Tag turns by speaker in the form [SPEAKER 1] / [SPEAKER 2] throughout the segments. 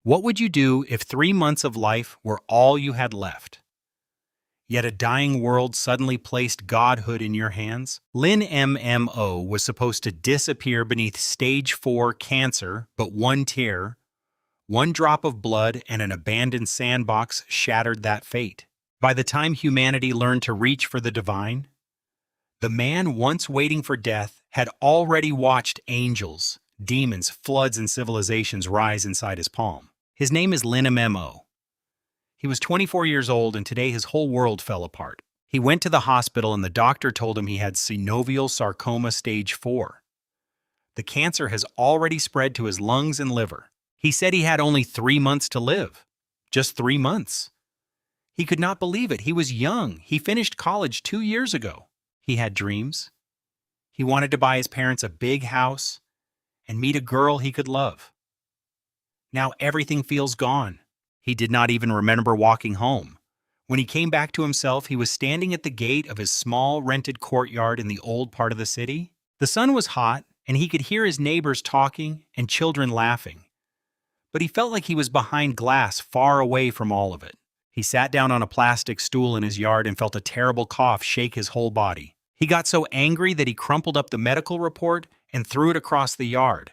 [SPEAKER 1] What would you do if 3 months of life were all you had left? Yet a dying world suddenly placed godhood in your hands? Lin MMO was supposed to disappear beneath stage 4 cancer, but one tear, one drop of blood, and an abandoned sandbox shattered that fate. By the time humanity learned to reach for the divine, the man once waiting for death had already watched angels, demons, floods, and civilizations rise inside his palm. His name is Lin MMO. He was 24 years old, and today his whole world fell apart. He went to the hospital and the doctor told him he had synovial sarcoma stage 4. The cancer has already spread to his lungs and liver. He said he had only 3 months to live. Just 3 months. He could not believe it. He was young. He finished college 2 years ago. He had dreams. He wanted to buy his parents a big house and meet a girl he could love. Now everything feels gone. He did not even remember walking home. When he came back to himself, he was standing at the gate of his small rented courtyard in the old part of the city. The sun was hot, and he could hear his neighbors talking and children laughing. But he felt like he was behind glass, far away from all of it. He sat down on a plastic stool in his yard and felt a terrible cough shake his whole body. He got so angry that he crumpled up the medical report and threw it across the yard.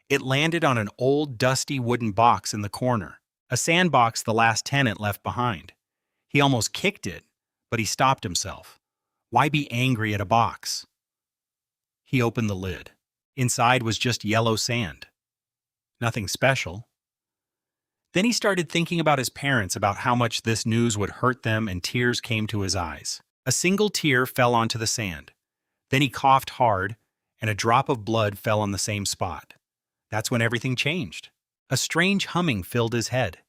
[SPEAKER 1] It landed on an old, dusty wooden box in the corner, a sandbox the last tenant left behind. He almost kicked it, but he stopped himself. Why be angry at a box? He opened the lid. Inside was just yellow sand. Nothing special. Then he started thinking about his parents, about how much this news would hurt them, and tears came to his eyes. A single tear fell onto the sand. Then he coughed hard, and a drop of blood fell on the same spot. That's when everything changed. A strange humming filled his head.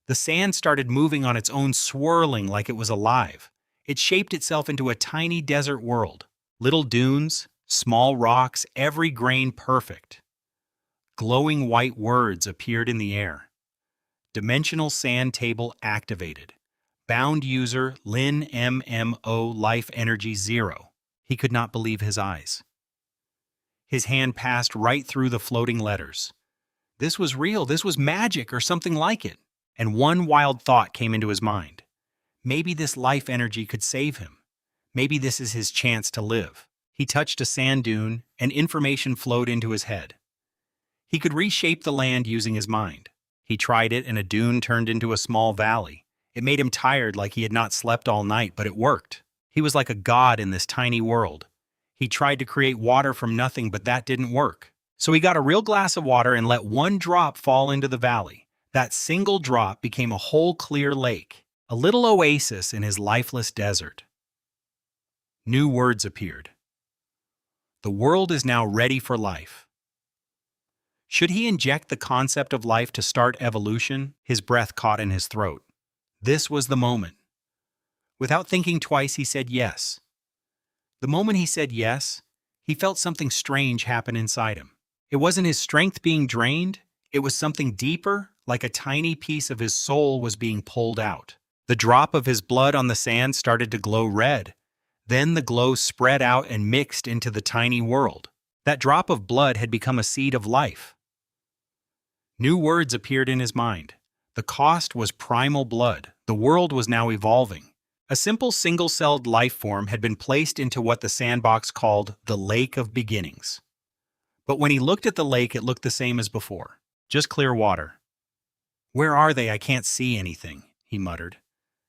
[SPEAKER 1] The sand started moving on its own, swirling like it was alive. It shaped itself into a tiny desert world. Little dunes, small rocks, every grain perfect. Glowing white words appeared in the air. Dimensional sand table activated. Bound user Lin MMO life energy 0. He could not believe his eyes. His hand passed right through the floating letters. This was real. This was magic or something like it. And one wild thought came into his mind. Maybe this life energy could save him. Maybe this is his chance to live. He touched a sand dune, and information flowed into his head. He could reshape the land using his mind. He tried it, and a dune turned into a small valley. It made him tired, like he had not slept all night, but it worked. He was like a god in this tiny world. He tried to create water from nothing, but that didn't work. So he got a real glass of water and let one drop fall into the valley. That single drop became a whole clear lake, a little oasis in his lifeless desert. New words appeared. The world is now ready for life. Should he inject the concept of life to start evolution? His breath caught in his throat. This was the moment. Without thinking twice, he said yes. The moment he said yes, he felt something strange happen inside him. It wasn't his strength being drained, it was something deeper, like a tiny piece of his soul was being pulled out. The drop of his blood on the sand started to glow red. Then the glow spread out and mixed into the tiny world. That drop of blood had become a seed of life. New words appeared in his mind. The cost was primal blood. The world was now evolving. A simple single-celled life form had been placed into what the sandbox called the Lake of Beginnings. But when he looked at the lake, it looked the same as before. Just clear water. "Where are they? I can't see anything," he muttered.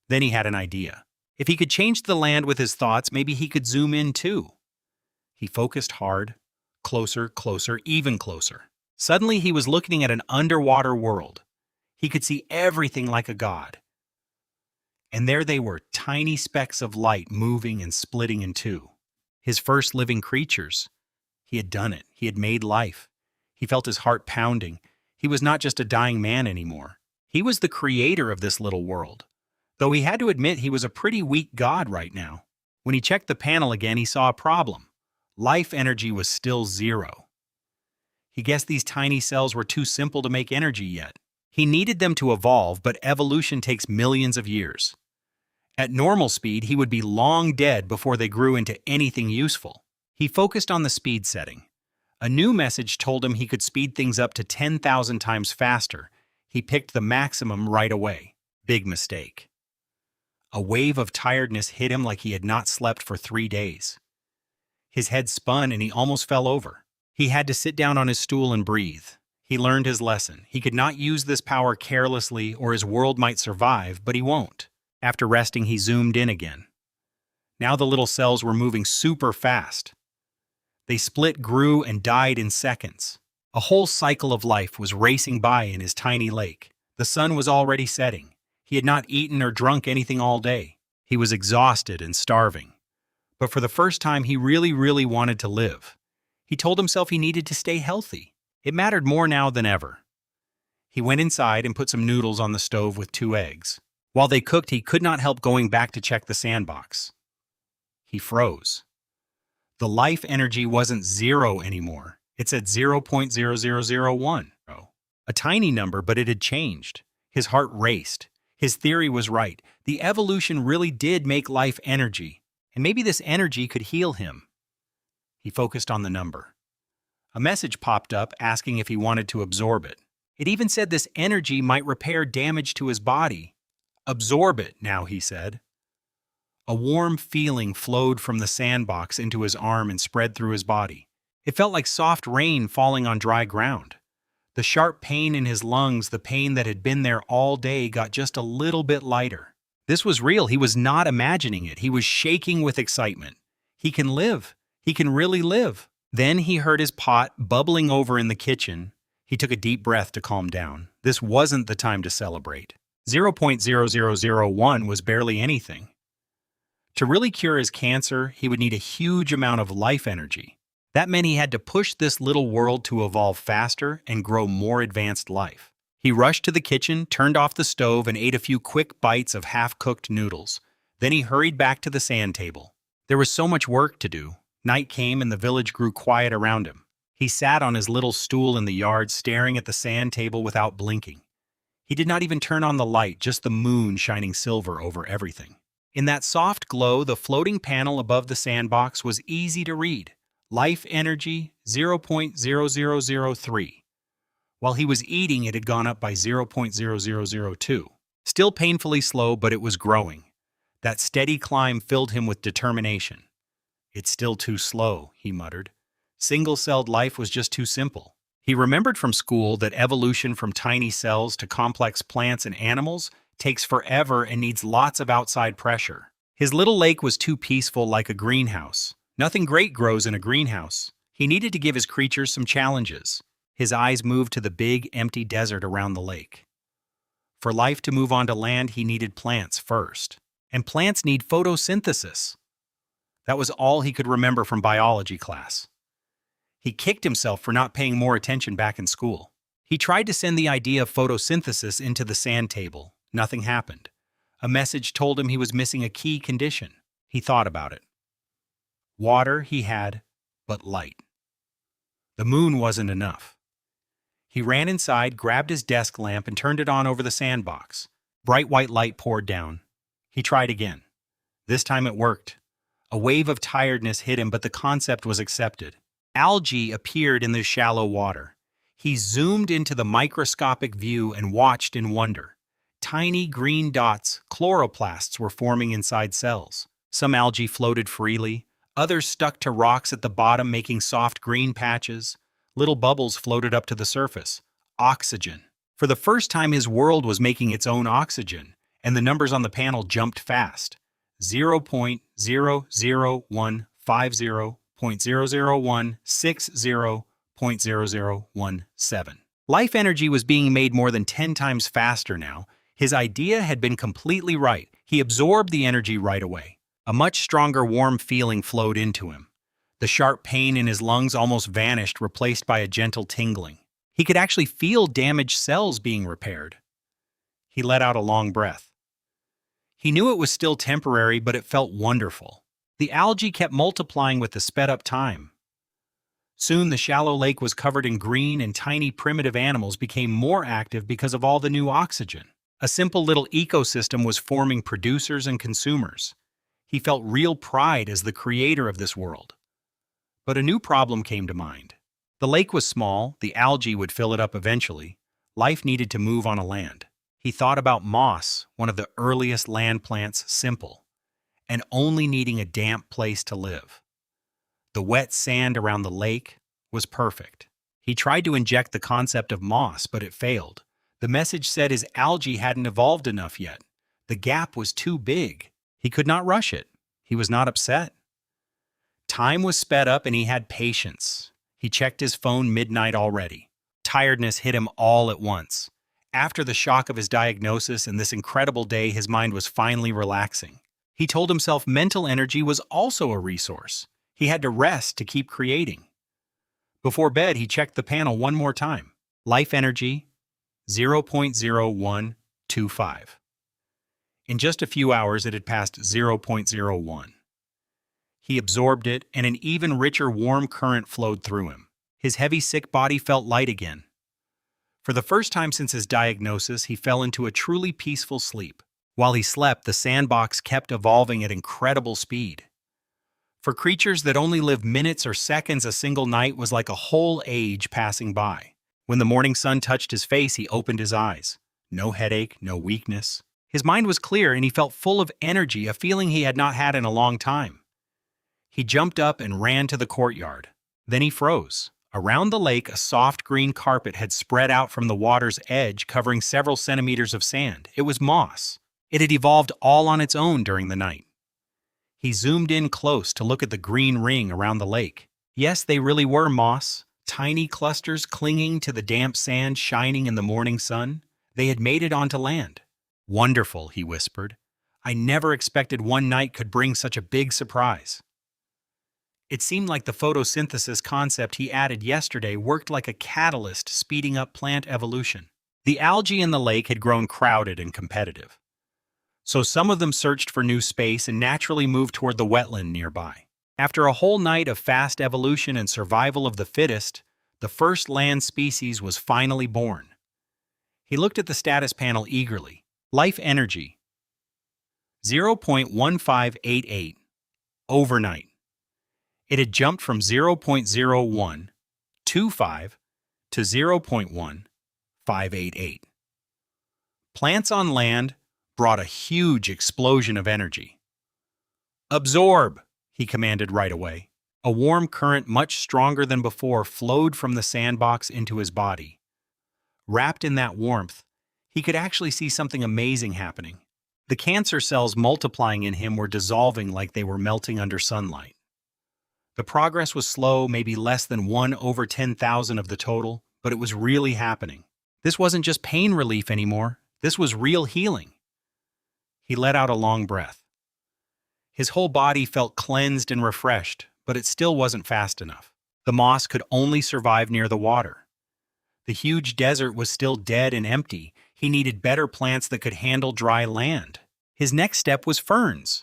[SPEAKER 1] Then he had an idea. If he could change the land with his thoughts, maybe he could zoom in too. He focused hard. Closer, closer, even closer. Suddenly he was looking at an underwater world. He could see everything like a god. And there they were, tiny specks of light moving and splitting in two. His first living creatures. He had done it. He had made life. He felt his heart pounding. He was not just a dying man anymore. He was the creator of this little world. Though he had to admit he was a pretty weak god right now. When he checked the panel again, he saw a problem. Life energy was still 0. He guessed these tiny cells were too simple to make energy yet. He needed them to evolve, but evolution takes millions of years. At normal speed, he would be long dead before they grew into anything useful. He focused on the speed setting. A new message told him he could speed things up to 10,000 times faster. He picked the maximum right away. Big mistake. A wave of tiredness hit him like he had not slept for 3 days. His head spun and he almost fell over. He had to sit down on his stool and breathe. He learned his lesson. He could not use this power carelessly or his world might survive, but he won't. After resting, he zoomed in again. Now the little cells were moving super fast. They split, grew, and died in seconds. A whole cycle of life was racing by in his tiny lake. The sun was already setting. He had not eaten or drunk anything all day. He was exhausted and starving. But for the first time, he really wanted to live. He told himself he needed to stay healthy. It mattered more now than ever. He went inside and put some noodles on the stove with 2 eggs. While they cooked, he could not help going back to check the sandbox. He froze. The life energy wasn't 0 anymore. It said 0.0001. A tiny number, but it had changed. His heart raced. His theory was right. The evolution really did make life energy, and maybe this energy could heal him. He focused on the number. A message popped up asking if he wanted to absorb it. It even said this energy might repair damage to his body. Absorb it, now, he said. A warm feeling flowed from the sandbox into his arm and spread through his body. It felt like soft rain falling on dry ground. The sharp pain in his lungs, the pain that had been there all day, got just a little bit lighter. This was real. He was not imagining it. He was shaking with excitement. He can live. He can really live. Then he heard his pot bubbling over in the kitchen. He took a deep breath to calm down. This wasn't the time to celebrate. 0.0001 was barely anything. To really cure his cancer, he would need a huge amount of life energy. That meant he had to push this little world to evolve faster and grow more advanced life. He rushed to the kitchen, turned off the stove, and ate a few quick bites of half-cooked noodles. Then he hurried back to the sand table. There was so much work to do. Night came and the village grew quiet around him. He sat on his little stool in the yard, staring at the sand table without blinking. He did not even turn on the light, just the moon shining silver over everything. In that soft glow, the floating panel above the sandbox was easy to read. Life energy 0.0003. While he was eating, it had gone up by 0.0002. Still painfully slow, but it was growing. That steady climb filled him with determination. It's still too slow, he muttered. Single-celled life was just too simple. He remembered from school that evolution from tiny cells to complex plants and animals takes forever and needs lots of outside pressure. His little lake was too peaceful, like a greenhouse. Nothing great grows in a greenhouse. He needed to give his creatures some challenges. His eyes moved to the big, empty desert around the lake. For life to move onto land, he needed plants first. And plants need photosynthesis. That was all he could remember from biology class. He kicked himself for not paying more attention back in school. He tried to send the idea of photosynthesis into the sand table. Nothing happened. A message told him he was missing a key condition. He thought about it. Water he had, but light. The moon wasn't enough. He ran inside, grabbed his desk lamp, and turned it on over the sandbox. Bright white light poured down. He tried again. This time it worked. A wave of tiredness hit him, but the concept was accepted. Algae appeared in the shallow water. He zoomed into the microscopic view and watched in wonder. Tiny green dots, chloroplasts, were forming inside cells. Some algae floated freely. Others stuck to rocks at the bottom, making soft green patches. Little bubbles floated up to the surface. Oxygen. For the first time, his world was making its own oxygen, and the numbers on the panel jumped fast. 0.00150, 0.00160, 0.0017. Life energy was being made more than 10 times faster now. His idea had been completely right. He absorbed the energy right away. A much stronger warm feeling flowed into him. The sharp pain in his lungs almost vanished, replaced by a gentle tingling. He could actually feel damaged cells being repaired. He let out a long breath. He knew it was still temporary, but it felt wonderful. The algae kept multiplying with the sped-up time. Soon the shallow lake was covered in green, and tiny primitive animals became more active because of all the new oxygen. A simple little ecosystem was forming producers and consumers. He felt real pride as the creator of this world. But a new problem came to mind. The lake was small, the algae would fill it up eventually. Life needed to move on a land. He thought about moss, one of the earliest land plants, simple, and only needing a damp place to live. The wet sand around the lake was perfect. He tried to inject the concept of moss, but it failed. The message said his algae hadn't evolved enough yet. The gap was too big. He could not rush it. He was not upset. Time was sped up and he had patience. He checked his phone midnight already. Tiredness hit him all at once. After the shock of his diagnosis and this incredible day, his mind was finally relaxing. He told himself mental energy was also a resource. He had to rest to keep creating. Before bed, he checked the panel one more time. Life energy, 0.0125. In just a few hours, it had passed 0.01. He absorbed it, and an even richer warm current flowed through him. His heavy, sick body felt light again. For the first time since his diagnosis, he fell into a truly peaceful sleep. While he slept, the sandbox kept evolving at incredible speed. For creatures that only live minutes or seconds, a single night was like a whole age passing by. When the morning sun touched his face, he opened his eyes. No headache, no weakness. His mind was clear and he felt full of energy, a feeling he had not had in a long time. He jumped up and ran to the courtyard. Then he froze. Around the lake, a soft green carpet had spread out from the water's edge, covering several centimeters of sand. It was moss. It had evolved all on its own during the night. He zoomed in close to look at the green ring around the lake. Yes, they really were moss, tiny clusters clinging to the damp sand shining in the morning sun. They had made it onto land. "Wonderful," he whispered. "I never expected one night could bring such a big surprise." It seemed like the photosynthesis concept he added yesterday worked like a catalyst, speeding up plant evolution. The algae in the lake had grown crowded and competitive. So some of them searched for new space and naturally moved toward the wetland nearby. After a whole night of fast evolution and survival of the fittest, the first land species was finally born. He looked at the status panel eagerly. Life energy, 0.1588, overnight. It had jumped from 0.0125 to 0.1588. Plants on land brought a huge explosion of energy. "Absorb," he commanded right away. A warm current much stronger than before flowed from the sandbox into his body. Wrapped in that warmth, he could actually see something amazing happening. The cancer cells multiplying in him were dissolving like they were melting under sunlight. The progress was slow, maybe less than 1/10,000 of the total, but it was really happening. This wasn't just pain relief anymore. This was real healing. He let out a long breath. His whole body felt cleansed and refreshed, but it still wasn't fast enough. The moss could only survive near the water. The huge desert was still dead and empty. He needed better plants that could handle dry land. His next step was ferns.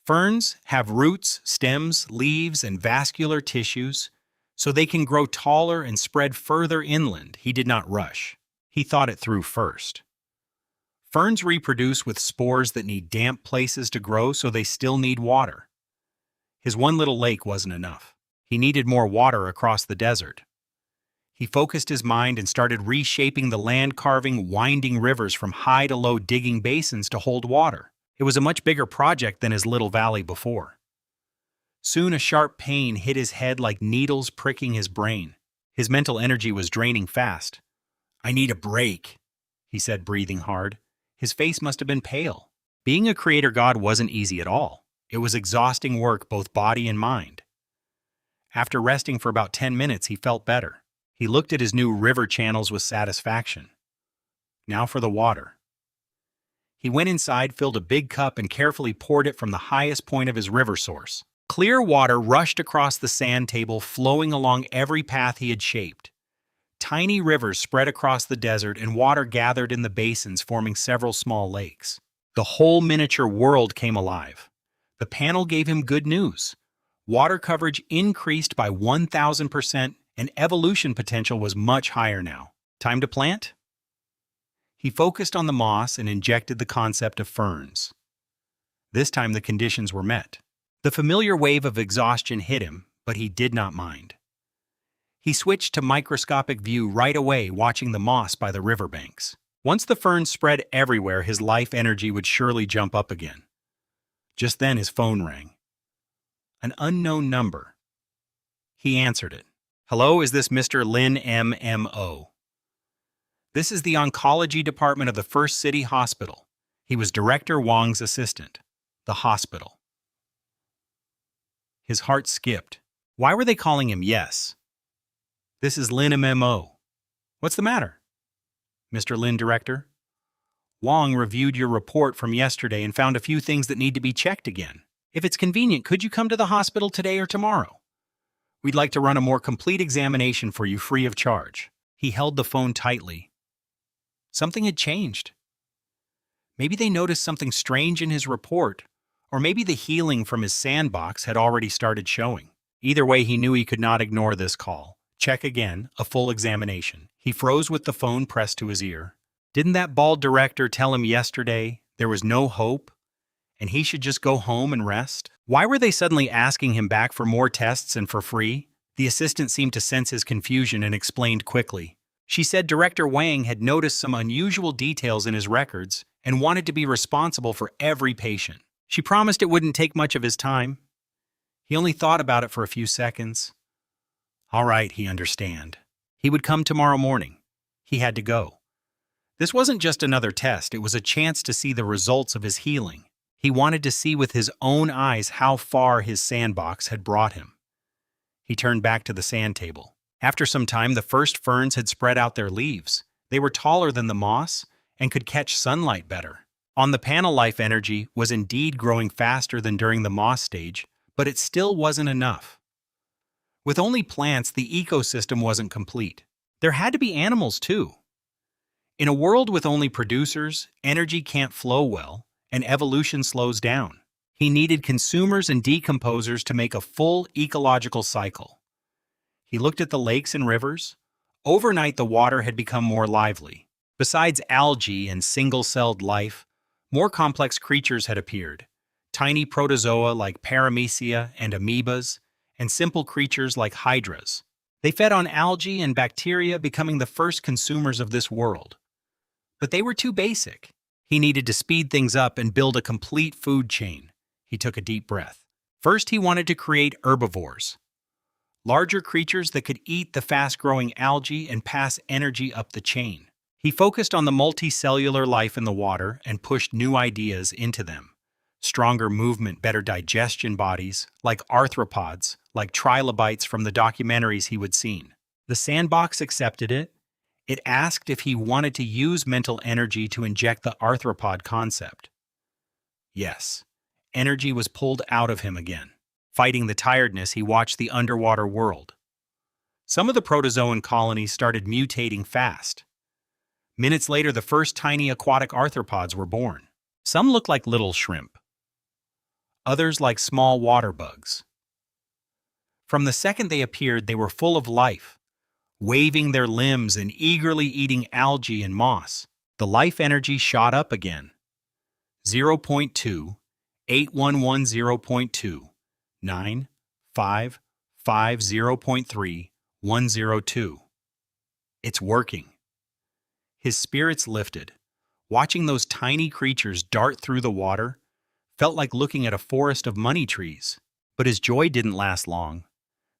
[SPEAKER 1] Ferns have roots, stems, leaves, and vascular tissues, so they can grow taller and spread further inland. He did not rush. He thought it through first. Ferns reproduce with spores that need damp places to grow, so they still need water. His one little lake wasn't enough. He needed more water across the desert. He focused his mind and started reshaping the land, carving winding rivers from high to low, digging basins to hold water. It was a much bigger project than his little valley before. Soon a sharp pain hit his head like needles pricking his brain. His mental energy was draining fast. "I need a break," he said, breathing hard. His face must have been pale. Being a creator god wasn't easy at all. It was exhausting work, both body and mind. After resting for about 10 minutes, he felt better. He looked at his new river channels with satisfaction. Now for the water. He went inside, filled a big cup, and carefully poured it from the highest point of his river source. Clear water rushed across the sand table, flowing along every path he had shaped. Tiny rivers spread across the desert, and water gathered in the basins, forming several small lakes. The whole miniature world came alive. The panel gave him good news. Water coverage increased by 1,000%, and evolution potential was much higher now. Time to plant? He focused on the moss and injected the concept of ferns. This time the conditions were met. The familiar wave of exhaustion hit him, but he did not mind. He switched to microscopic view right away, watching the moss by the riverbanks. Once the ferns spread everywhere, his life energy would surely jump up again. Just then his phone rang. An unknown number. He answered it. "Hello, is this Mr. Lin MMO? This is the oncology department of the First City Hospital." He was Director Wang's assistant. The hospital. His heart skipped. Why were they calling him Yes? "This is Lin MMO. What's the matter?" "Mr. Lin, Director, Wang reviewed your report from yesterday and found a few things that need to be checked again. If it's convenient, could you come to the hospital today or tomorrow? We'd like to run a more complete examination for you free of charge." He held the phone tightly. Something had changed. Maybe they noticed something strange in his report, or maybe the healing from his sandbox had already started showing. Either way, he knew he could not ignore this call. Check again, a full examination. He froze with the phone pressed to his ear. Didn't that bald director tell him yesterday there was no hope, and he should just go home and rest? Why were they suddenly asking him back for more tests and for free? The assistant seemed to sense his confusion and explained quickly. She said Director Wang had noticed some unusual details in his records and wanted to be responsible for every patient. She promised it wouldn't take much of his time. He only thought about it for a few seconds. All right, he understand. He would come tomorrow morning. He had to go. This wasn't just another test, it was a chance to see the results of his healing. He wanted to see with his own eyes how far his sandbox had brought him. He turned back to the sand table. After some time, the first ferns had spread out their leaves. They were taller than the moss and could catch sunlight better. On the panel, life energy was indeed growing faster than during the moss stage, but it still wasn't enough. With only plants, the ecosystem wasn't complete. There had to be animals too. In a world with only producers, energy can't flow well, and evolution slows down. He needed consumers and decomposers to make a full ecological cycle. He looked at the lakes and rivers. Overnight, the water had become more lively. Besides algae and single-celled life, more complex creatures had appeared. Tiny protozoa like paramecia and amoebas, and simple creatures like hydras. They fed on algae and bacteria, becoming the first consumers of this world. But they were too basic. He needed to speed things up and build a complete food chain. He took a deep breath. First, he wanted to create herbivores. Larger creatures that could eat the fast-growing algae and pass energy up the chain. He focused on the multicellular life in the water and pushed new ideas into them. Stronger movement, better digestion bodies, like arthropods, like trilobites from the documentaries he would seen. The sandbox accepted it. It asked if he wanted to use mental energy to inject the arthropod concept. Yes, energy was pulled out of him again. Fighting the tiredness, he watched the underwater world. Some of the protozoan colonies started mutating fast. Minutes later, the first tiny aquatic arthropods were born. Some looked like little shrimp. Others like small water bugs. From the second they appeared, they were full of life, waving their limbs and eagerly eating algae and moss. The life energy shot up again. 0.2, 8110.2, 9, 5, 5, 0.3, 102. It's working. His spirits lifted. Watching those tiny creatures dart through the water felt like looking at a forest of money trees. But his joy didn't last long.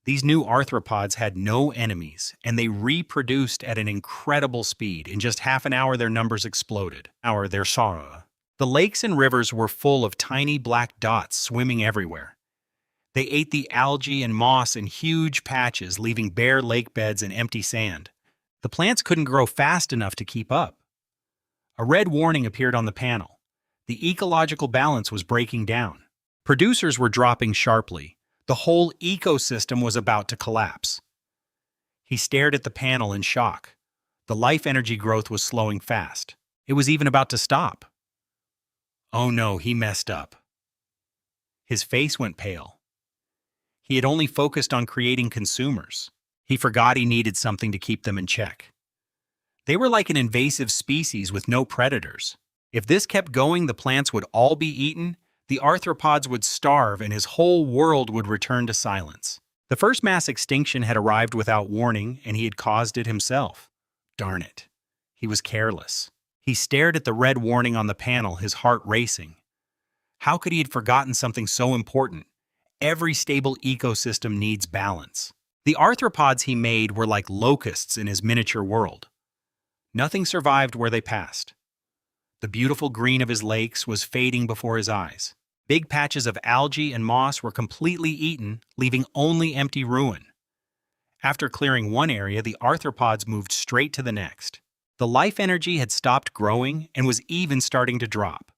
[SPEAKER 1] These new arthropods had no enemies, and they reproduced at an incredible speed. In just half an hour, their numbers exploded. The lakes and rivers were full of tiny black dots swimming everywhere. They ate the algae and moss in huge patches, leaving bare lake beds and empty sand. The plants couldn't grow fast enough to keep up. A red warning appeared on the panel. The ecological balance was breaking down. Producers were dropping sharply. The whole ecosystem was about to collapse. He stared at the panel in shock. The life energy growth was slowing fast. It was even about to stop. Oh no, he messed up. His face went pale. He had only focused on creating consumers. He forgot he needed something to keep them in check. They were like an invasive species with no predators. If this kept going, the plants would all be eaten, the arthropods would starve, and his whole world would return to silence. The first mass extinction had arrived without warning, and he had caused it himself. Darn it. He was careless. He stared at the red warning on the panel, his heart racing. How could he have forgotten something so important? Every stable ecosystem needs balance. The arthropods he made were like locusts in his miniature world. Nothing survived where they passed. The beautiful green of his lakes was fading before his eyes. Big patches of algae and moss were completely eaten, leaving only empty ruin. After clearing one area, the arthropods moved straight to the next. The life energy had stopped growing and was even starting to drop.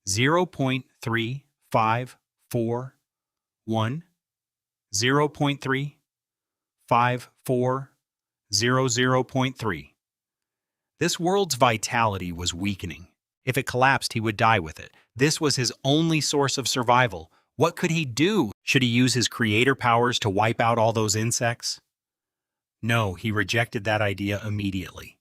[SPEAKER 1] 0.3541, 0.3540.3. This world's vitality was weakening. If it collapsed, he would die with it. This was his only source of survival. What could he do? Should he use his creator powers to wipe out all those insects? No, he rejected that idea immediately.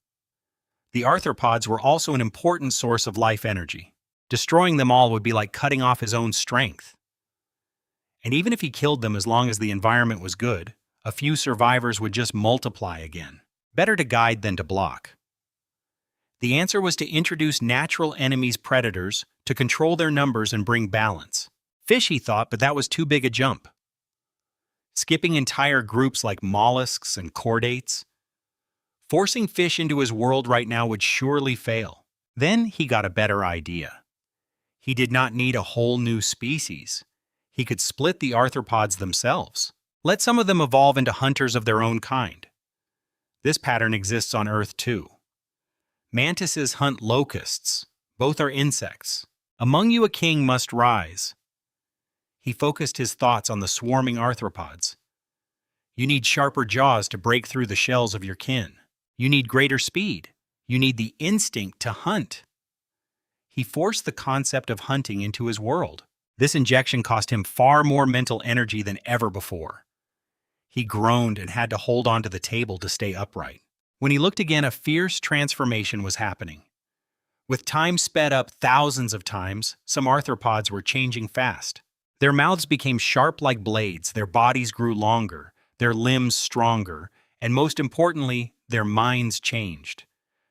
[SPEAKER 1] The arthropods were also an important source of life energy. Destroying them all would be like cutting off his own strength. And even if he killed them, as long as the environment was good, a few survivors would just multiply again. Better to guide than to block. The answer was to introduce natural enemies, predators, to control their numbers and bring balance. Fish, he thought, but that was too big a jump. Skipping entire groups like mollusks and chordates. Forcing fish into his world right now would surely fail. Then he got a better idea. He did not need a whole new species. He could split the arthropods themselves. Let some of them evolve into hunters of their own kind. This pattern exists on Earth too. Mantises hunt locusts. Both are insects. Among you a king must rise. He focused his thoughts on the swarming arthropods. You need sharper jaws to break through the shells of your kin. You need greater speed. You need the instinct to hunt. He forced the concept of hunting into his world. This injection cost him far more mental energy than ever before. He groaned and had to hold onto the table to stay upright. When he looked again, a fierce transformation was happening. With time sped up thousands of times, some arthropods were changing fast. Their mouths became sharp like blades, their bodies grew longer, their limbs stronger, and most importantly, their minds changed.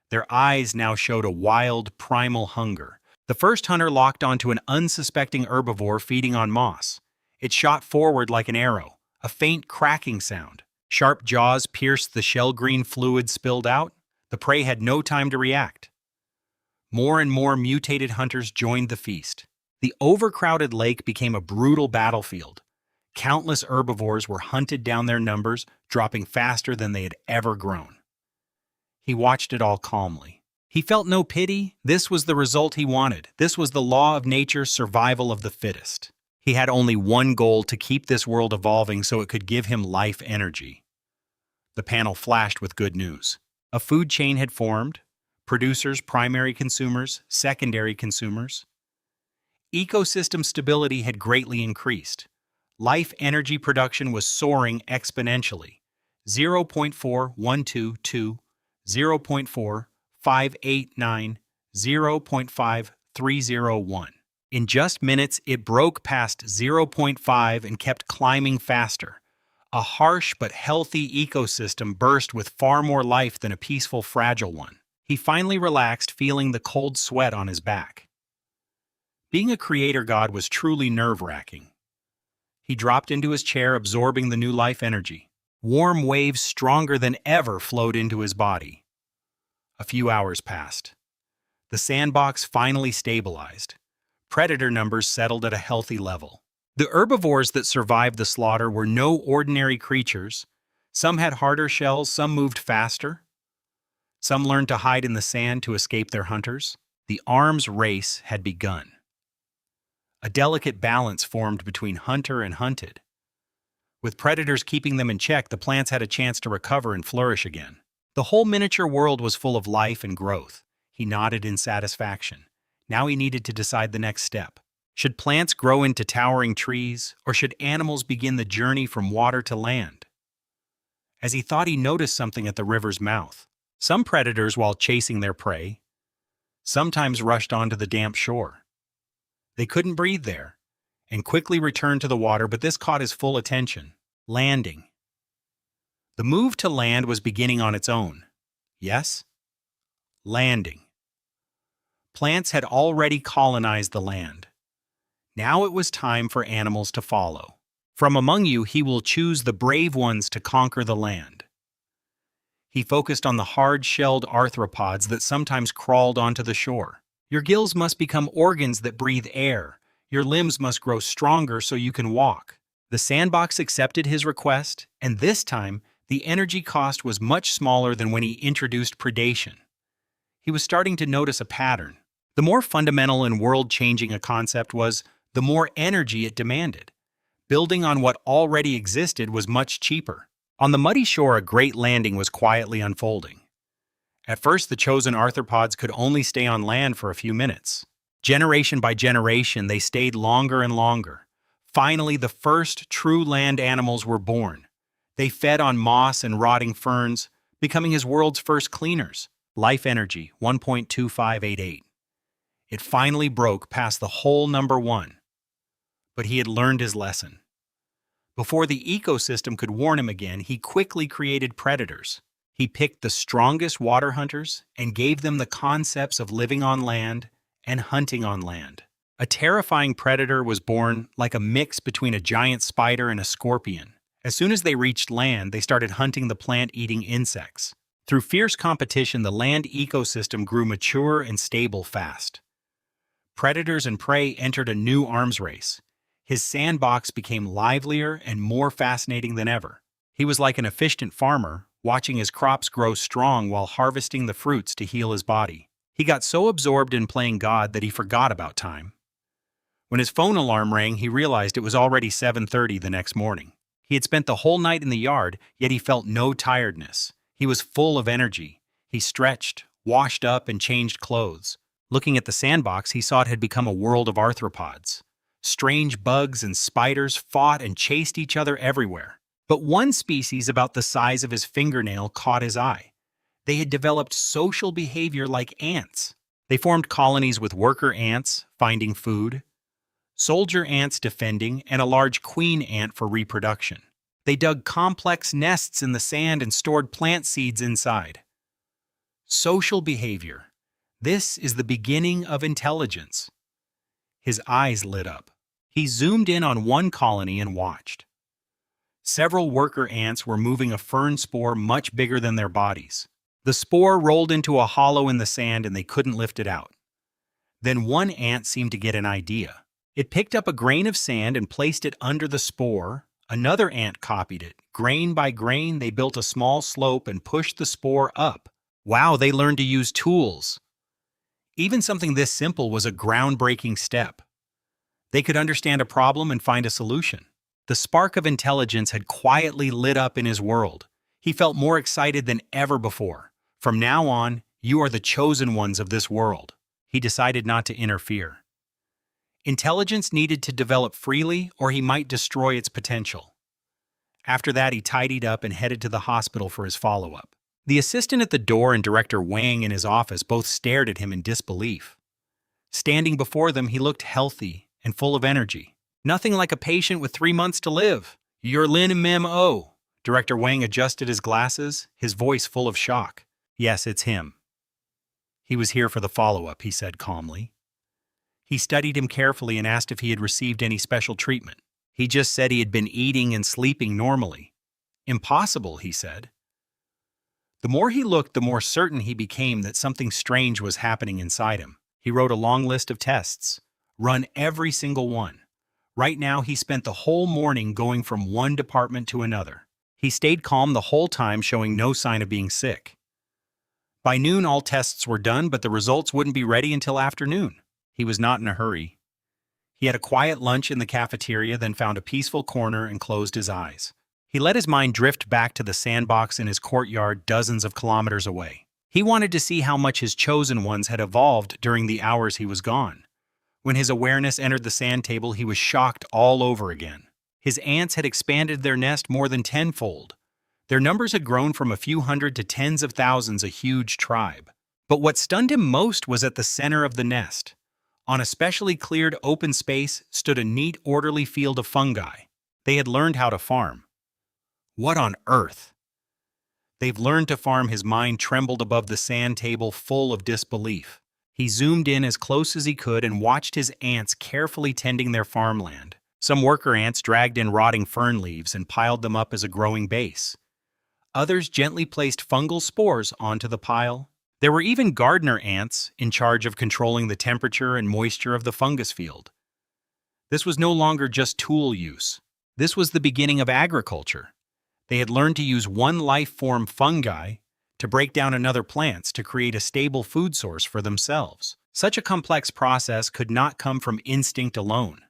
[SPEAKER 1] Their eyes now showed a wild, primal hunger. The first hunter locked onto an unsuspecting herbivore feeding on moss. It shot forward like an arrow, a faint cracking sound. Sharp jaws pierced the shell-green fluid spilled out. The prey had no time to react. More and more mutated hunters joined the feast. The overcrowded lake became a brutal battlefield. Countless herbivores were hunted down, their numbers dropping faster than they had ever grown. He watched it all calmly. He felt no pity. This was the result he wanted. This was the law of nature, survival of the fittest. He had only one goal: to keep this world evolving so it could give him life energy. The panel flashed with good news. A food chain had formed. Producers, primary consumers, secondary consumers. Ecosystem stability had greatly increased. Life energy production was soaring exponentially. 0.4122, 0.4589, 0.5301. In just minutes, it broke past 0.5 and kept climbing faster. A harsh but healthy ecosystem burst with far more life than a peaceful, fragile one. He finally relaxed, feeling the cold sweat on his back. Being a creator god was truly nerve-wracking. He dropped into his chair, absorbing the new life energy. Warm waves stronger than ever flowed into his body. A few hours passed. The sandbox finally stabilized. Predator numbers settled at a healthy level. The herbivores that survived the slaughter were no ordinary creatures. Some had harder shells, some moved faster. Some learned to hide in the sand to escape their hunters. The arms race had begun. A delicate balance formed between hunter and hunted. With predators keeping them in check, the plants had a chance to recover and flourish again. The whole miniature world was full of life and growth. He nodded in satisfaction. Now he needed to decide the next step. Should plants grow into towering trees, or should animals begin the journey from water to land? As he thought, he noticed something at the river's mouth. Some predators, while chasing their prey, sometimes rushed onto the damp shore. They couldn't breathe there, and quickly returned to the water, but this caught his full attention. Landing. The move to land was beginning on its own. Yes? Landing. Plants had already colonized the land. Now it was time for animals to follow. From among you he will choose the brave ones to conquer the land. He focused on the hard-shelled arthropods that sometimes crawled onto the shore. Your gills must become organs that breathe air. Your limbs must grow stronger so you can walk. The Sandbox accepted his request, and this time, the energy cost was much smaller than when he introduced predation. He was starting to notice a pattern. The more fundamental and world-changing a concept was, the more energy it demanded. Building on what already existed was much cheaper. On the muddy shore, a great landing was quietly unfolding. At first, the chosen arthropods could only stay on land for a few minutes. Generation by generation, they stayed longer and longer. Finally, the first true land animals were born. They fed on moss and rotting ferns, becoming his world's first cleaners. Life energy, 1.2588. It finally broke past the whole number 1. But he had learned his lesson. Before the ecosystem could warn him again, he quickly created predators. He picked the strongest water hunters and gave them the concepts of living on land and hunting on land. A terrifying predator was born like a mix between a giant spider and a scorpion. As soon as they reached land, they started hunting the plant-eating insects. Through fierce competition, the land ecosystem grew mature and stable fast. Predators and prey entered a new arms race. His sandbox became livelier and more fascinating than ever. He was like an efficient farmer, watching his crops grow strong while harvesting the fruits to heal his body. He got so absorbed in playing God that he forgot about time. When his phone alarm rang, he realized it was already 7:30 the next morning. He had spent the whole night in the yard, yet he felt no tiredness. He was full of energy. He stretched, washed up, and changed clothes. Looking at the sandbox, he saw it had become a world of arthropods. Strange bugs and spiders fought and chased each other everywhere. But one species about the size of his fingernail caught his eye. They had developed social behavior like ants. They formed colonies with worker ants, finding food, soldier ants defending, and a large queen ant for reproduction. They dug complex nests in the sand and stored plant seeds inside. Social behavior. This is the beginning of intelligence. His eyes lit up. He zoomed in on one colony and watched. Several worker ants were moving a fern spore much bigger than their bodies. The spore rolled into a hollow in the sand and they couldn't lift it out. Then one ant seemed to get an idea. It picked up a grain of sand and placed it under the spore. Another ant copied it. Grain by grain, they built a small slope and pushed the spore up. Wow, they learned to use tools. Even something this simple was a groundbreaking step. They could understand a problem and find a solution. The spark of intelligence had quietly lit up in his world. He felt more excited than ever before. From now on, you are the chosen ones of this world. He decided not to interfere. Intelligence needed to develop freely or he might destroy its potential. After that, he tidied up and headed to the hospital for his follow-up. The assistant at the door and Director Wang in his office both stared at him in disbelief. Standing before them, he looked healthy and full of energy. Nothing like a patient with 3 months to live. You're Lin Mem O. Director Wang adjusted his glasses, his voice full of shock. Yes, it's him. He was here for the follow-up, he said calmly. He studied him carefully and asked if he had received any special treatment. He just said he had been eating and sleeping normally. Impossible, he said. The more he looked, the more certain he became that something strange was happening inside him. He wrote a long list of tests. Run every single one. Right now, he spent the whole morning going from one department to another. He stayed calm the whole time, showing no sign of being sick. By noon, all tests were done, but the results wouldn't be ready until afternoon. He was not in a hurry. He had a quiet lunch in the cafeteria, then found a peaceful corner and closed his eyes. He let his mind drift back to the sandbox in his courtyard dozens of kilometers away. He wanted to see how much his chosen ones had evolved during the hours he was gone. When his awareness entered the sand table, he was shocked all over again. His ants had expanded their nest more than tenfold. Their numbers had grown from a few hundred to tens of thousands, a huge tribe. But what stunned him most was at the center of the nest. On a specially cleared open space stood a neat, orderly field of fungi. They had learned how to farm. What on earth? They've learned to farm. His mind trembled above the sand table, full of disbelief. He zoomed in as close as he could and watched his ants carefully tending their farmland. Some worker ants dragged in rotting fern leaves and piled them up as a growing base. Others gently placed fungal spores onto the pile. There were even gardener ants in charge of controlling the temperature and moisture of the fungus field. This was no longer just tool use. This was the beginning of agriculture. They had learned to use one life form, fungi, to break down another plants to create a stable food source for themselves. Such a complex process could not come from instinct alone.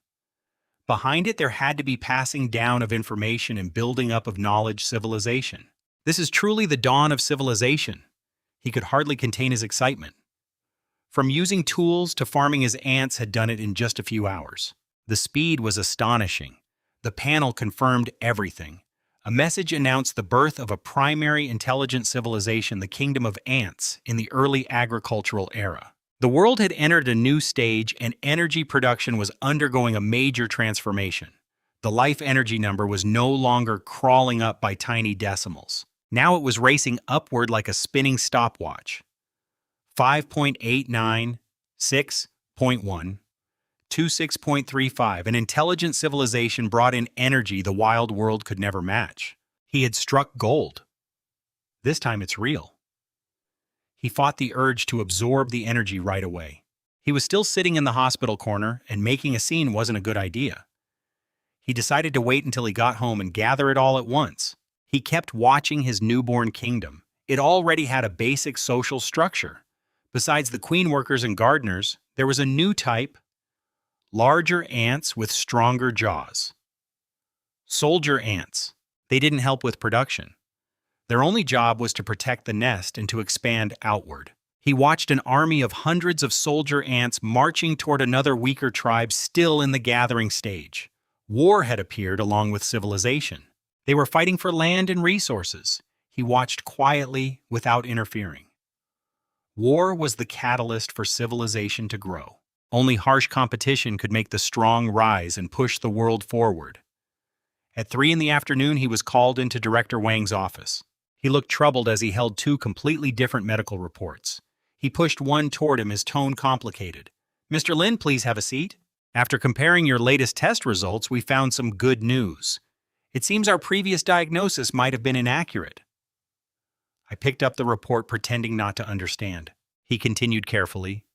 [SPEAKER 1] Behind it, there had to be passing down of information and building up of knowledge civilization. This is truly the dawn of civilization. He could hardly contain his excitement. From using tools to farming, his ants had done it in just a few hours. The speed was astonishing. The panel confirmed everything. A message announced the birth of a primary intelligent civilization, the kingdom of ants, in the early agricultural era. The world had entered a new stage, and energy production was undergoing a major transformation. The life energy number was no longer crawling up by tiny decimals. Now it was racing upward like a spinning stopwatch. 5.89, 6.1, 26.35. An intelligent civilization brought in energy the wild world could never match. He had struck gold. This time it's real. He fought the urge to absorb the energy right away. He was still sitting in the hospital corner, and making a scene wasn't a good idea. He decided to wait until he got home and gather it all at once. He kept watching his newborn kingdom. It already had a basic social structure. Besides the queen workers and gardeners, there was a new type: larger ants with stronger jaws. Soldier ants. They didn't help with production. Their only job was to protect the nest and to expand outward. He watched an army of hundreds of soldier ants marching toward another weaker tribe still in the gathering stage. War had appeared along with civilization. They were fighting for land and resources. He watched quietly without interfering. War was the catalyst for civilization to grow. Only harsh competition could make the strong rise and push the world forward. At 3 in the afternoon, he was called into Director Wang's office. He looked troubled as he held 2 completely different medical reports. He pushed one toward him, his tone complicated. "Mr. Lin, please have a seat. After comparing your latest test results, we found some good news. It seems our previous diagnosis might have been inaccurate." I picked up the report, pretending not to understand. He continued carefully.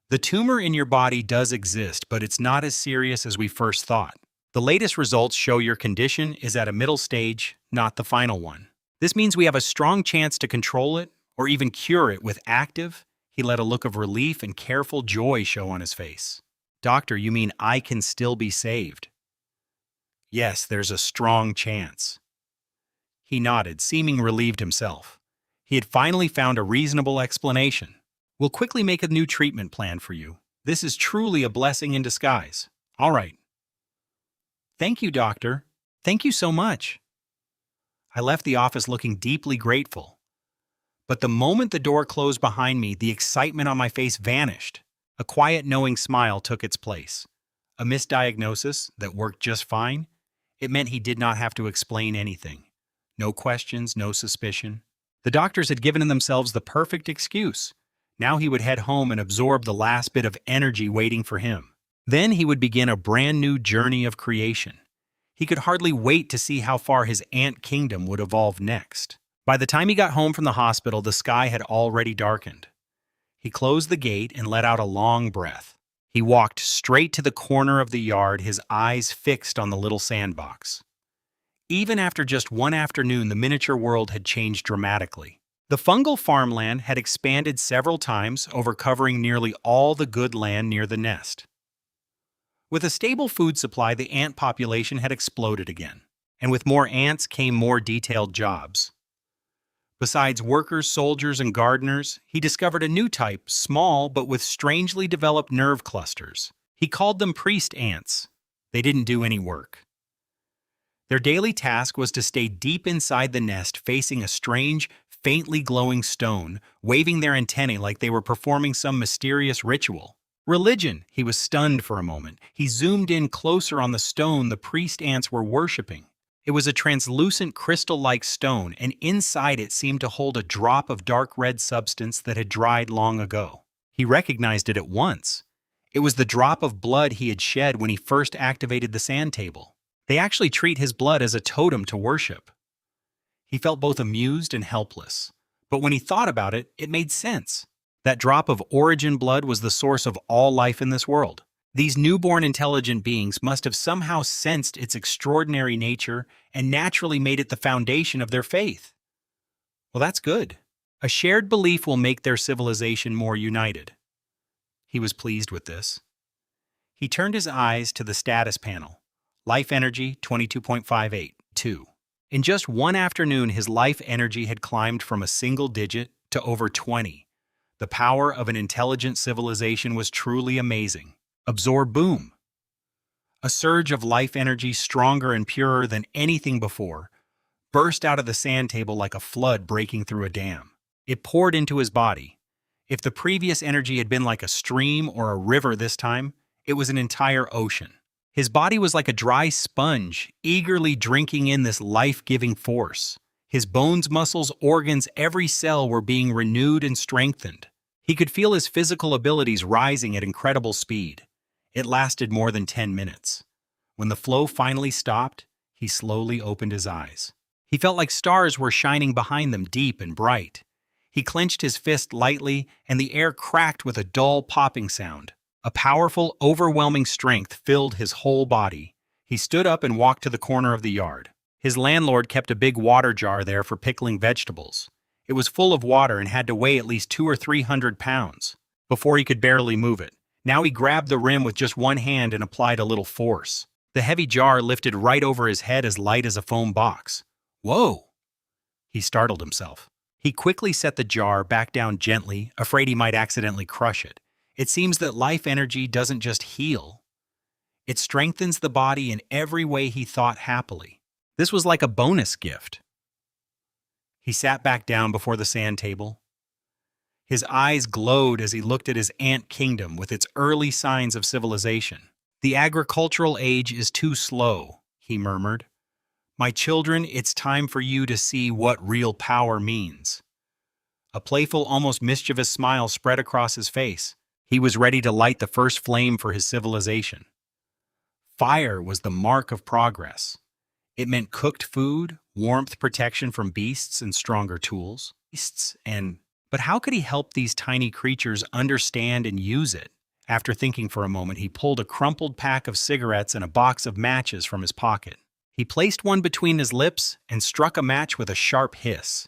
[SPEAKER 1] "The tumor in your body does exist, but it's not as serious as we first thought. The latest results show your condition is at a middle stage, not the final one. This means we have a strong chance to control it, or even cure it with active." He let a look of relief and careful joy show on his face. "Doctor, you mean I can still be saved?" "Yes, there's a strong chance." He nodded, seeming relieved himself. He had finally found a reasonable explanation. "We'll quickly make a new treatment plan for you. This is truly a blessing in disguise. All right." "Thank you, doctor. Thank you so much." I left the office looking deeply grateful. But the moment the door closed behind me, the excitement on my face vanished. A quiet, knowing smile took its place. A misdiagnosis that worked just fine? It meant he did not have to explain anything. No questions, no suspicion. The doctors had given themselves the perfect excuse. Now he would head home and absorb the last bit of energy waiting for him. Then he would begin a brand new journey of creation. He could hardly wait to see how far his ant kingdom would evolve next. By the time he got home from the hospital, the sky had already darkened. He closed the gate and let out a long breath. He walked straight to the corner of the yard, his eyes fixed on the little sandbox. Even after just one afternoon, the miniature world had changed dramatically. The fungal farmland had expanded several times, over covering nearly all the good land near the nest. With a stable food supply, the ant population had exploded again. And with more ants came more detailed jobs. Besides workers, soldiers, and gardeners, he discovered a new type, small but with strangely developed nerve clusters. He called them priest ants. They didn't do any work. Their daily task was to stay deep inside the nest, facing a strange, faintly glowing stone, waving their antennae like they were performing some mysterious ritual. Religion. He was stunned for a moment. He zoomed in closer on the stone the priest ants were worshipping. It was a translucent crystal-like stone, and inside it seemed to hold a drop of dark red substance that had dried long ago. He recognized it at once. It was the drop of blood he had shed when he first activated the sand table. They actually treat his blood as a totem to worship. He felt both amused and helpless. But when he thought about it, it made sense. That drop of origin blood was the source of all life in this world. These newborn intelligent beings must have somehow sensed its extraordinary nature and naturally made it the foundation of their faith. Well, that's good. A shared belief will make their civilization more united. He was pleased with this. He turned his eyes to the status panel. Life energy 22.58, 2. In just one afternoon, his life energy had climbed from a single digit to over 20. The power of an intelligent civilization was truly amazing. Absorb boom. A surge of life energy stronger and purer than anything before burst out of the sand table like a flood breaking through a dam. It poured into his body. If the previous energy had been like a stream or a river this time, it was an entire ocean. His body was like a dry sponge, eagerly drinking in this life-giving force. His bones, muscles, organs, every cell were being renewed and strengthened. He could feel his physical abilities rising at incredible speed. It lasted more than 10 minutes. When the flow finally stopped, he slowly opened his eyes. He felt like stars were shining behind them, deep and bright. He clenched his fist lightly, and the air cracked with a dull popping sound. A powerful, overwhelming strength filled his whole body. He stood up and walked to the corner of the yard. His landlord kept a big water jar there for pickling vegetables. It was full of water and had to weigh at least 200 or 300 pounds. Before he could barely move it. Now he grabbed the rim with just one hand and applied a little force. The heavy jar lifted right over his head, as light as a foam box. Whoa! He startled himself. He quickly set the jar back down gently, afraid he might accidentally crush it. It seems that life energy doesn't just heal. It strengthens the body in every way, he thought happily. This was like a bonus gift. He sat back down before the sand table. His eyes glowed as he looked at his ant kingdom with its early signs of civilization. The agricultural age is too slow, he murmured. My children, it's time for you to see what real power means. A playful, almost mischievous smile spread across his face. He was ready to light the first flame for his civilization. Fire was the mark of progress. It meant cooked food, warmth, protection from beasts, and stronger tools. But how could he help these tiny creatures understand and use it? After thinking for a moment, he pulled a crumpled pack of cigarettes and a box of matches from his pocket. He placed one between his lips and struck a match with a sharp hiss.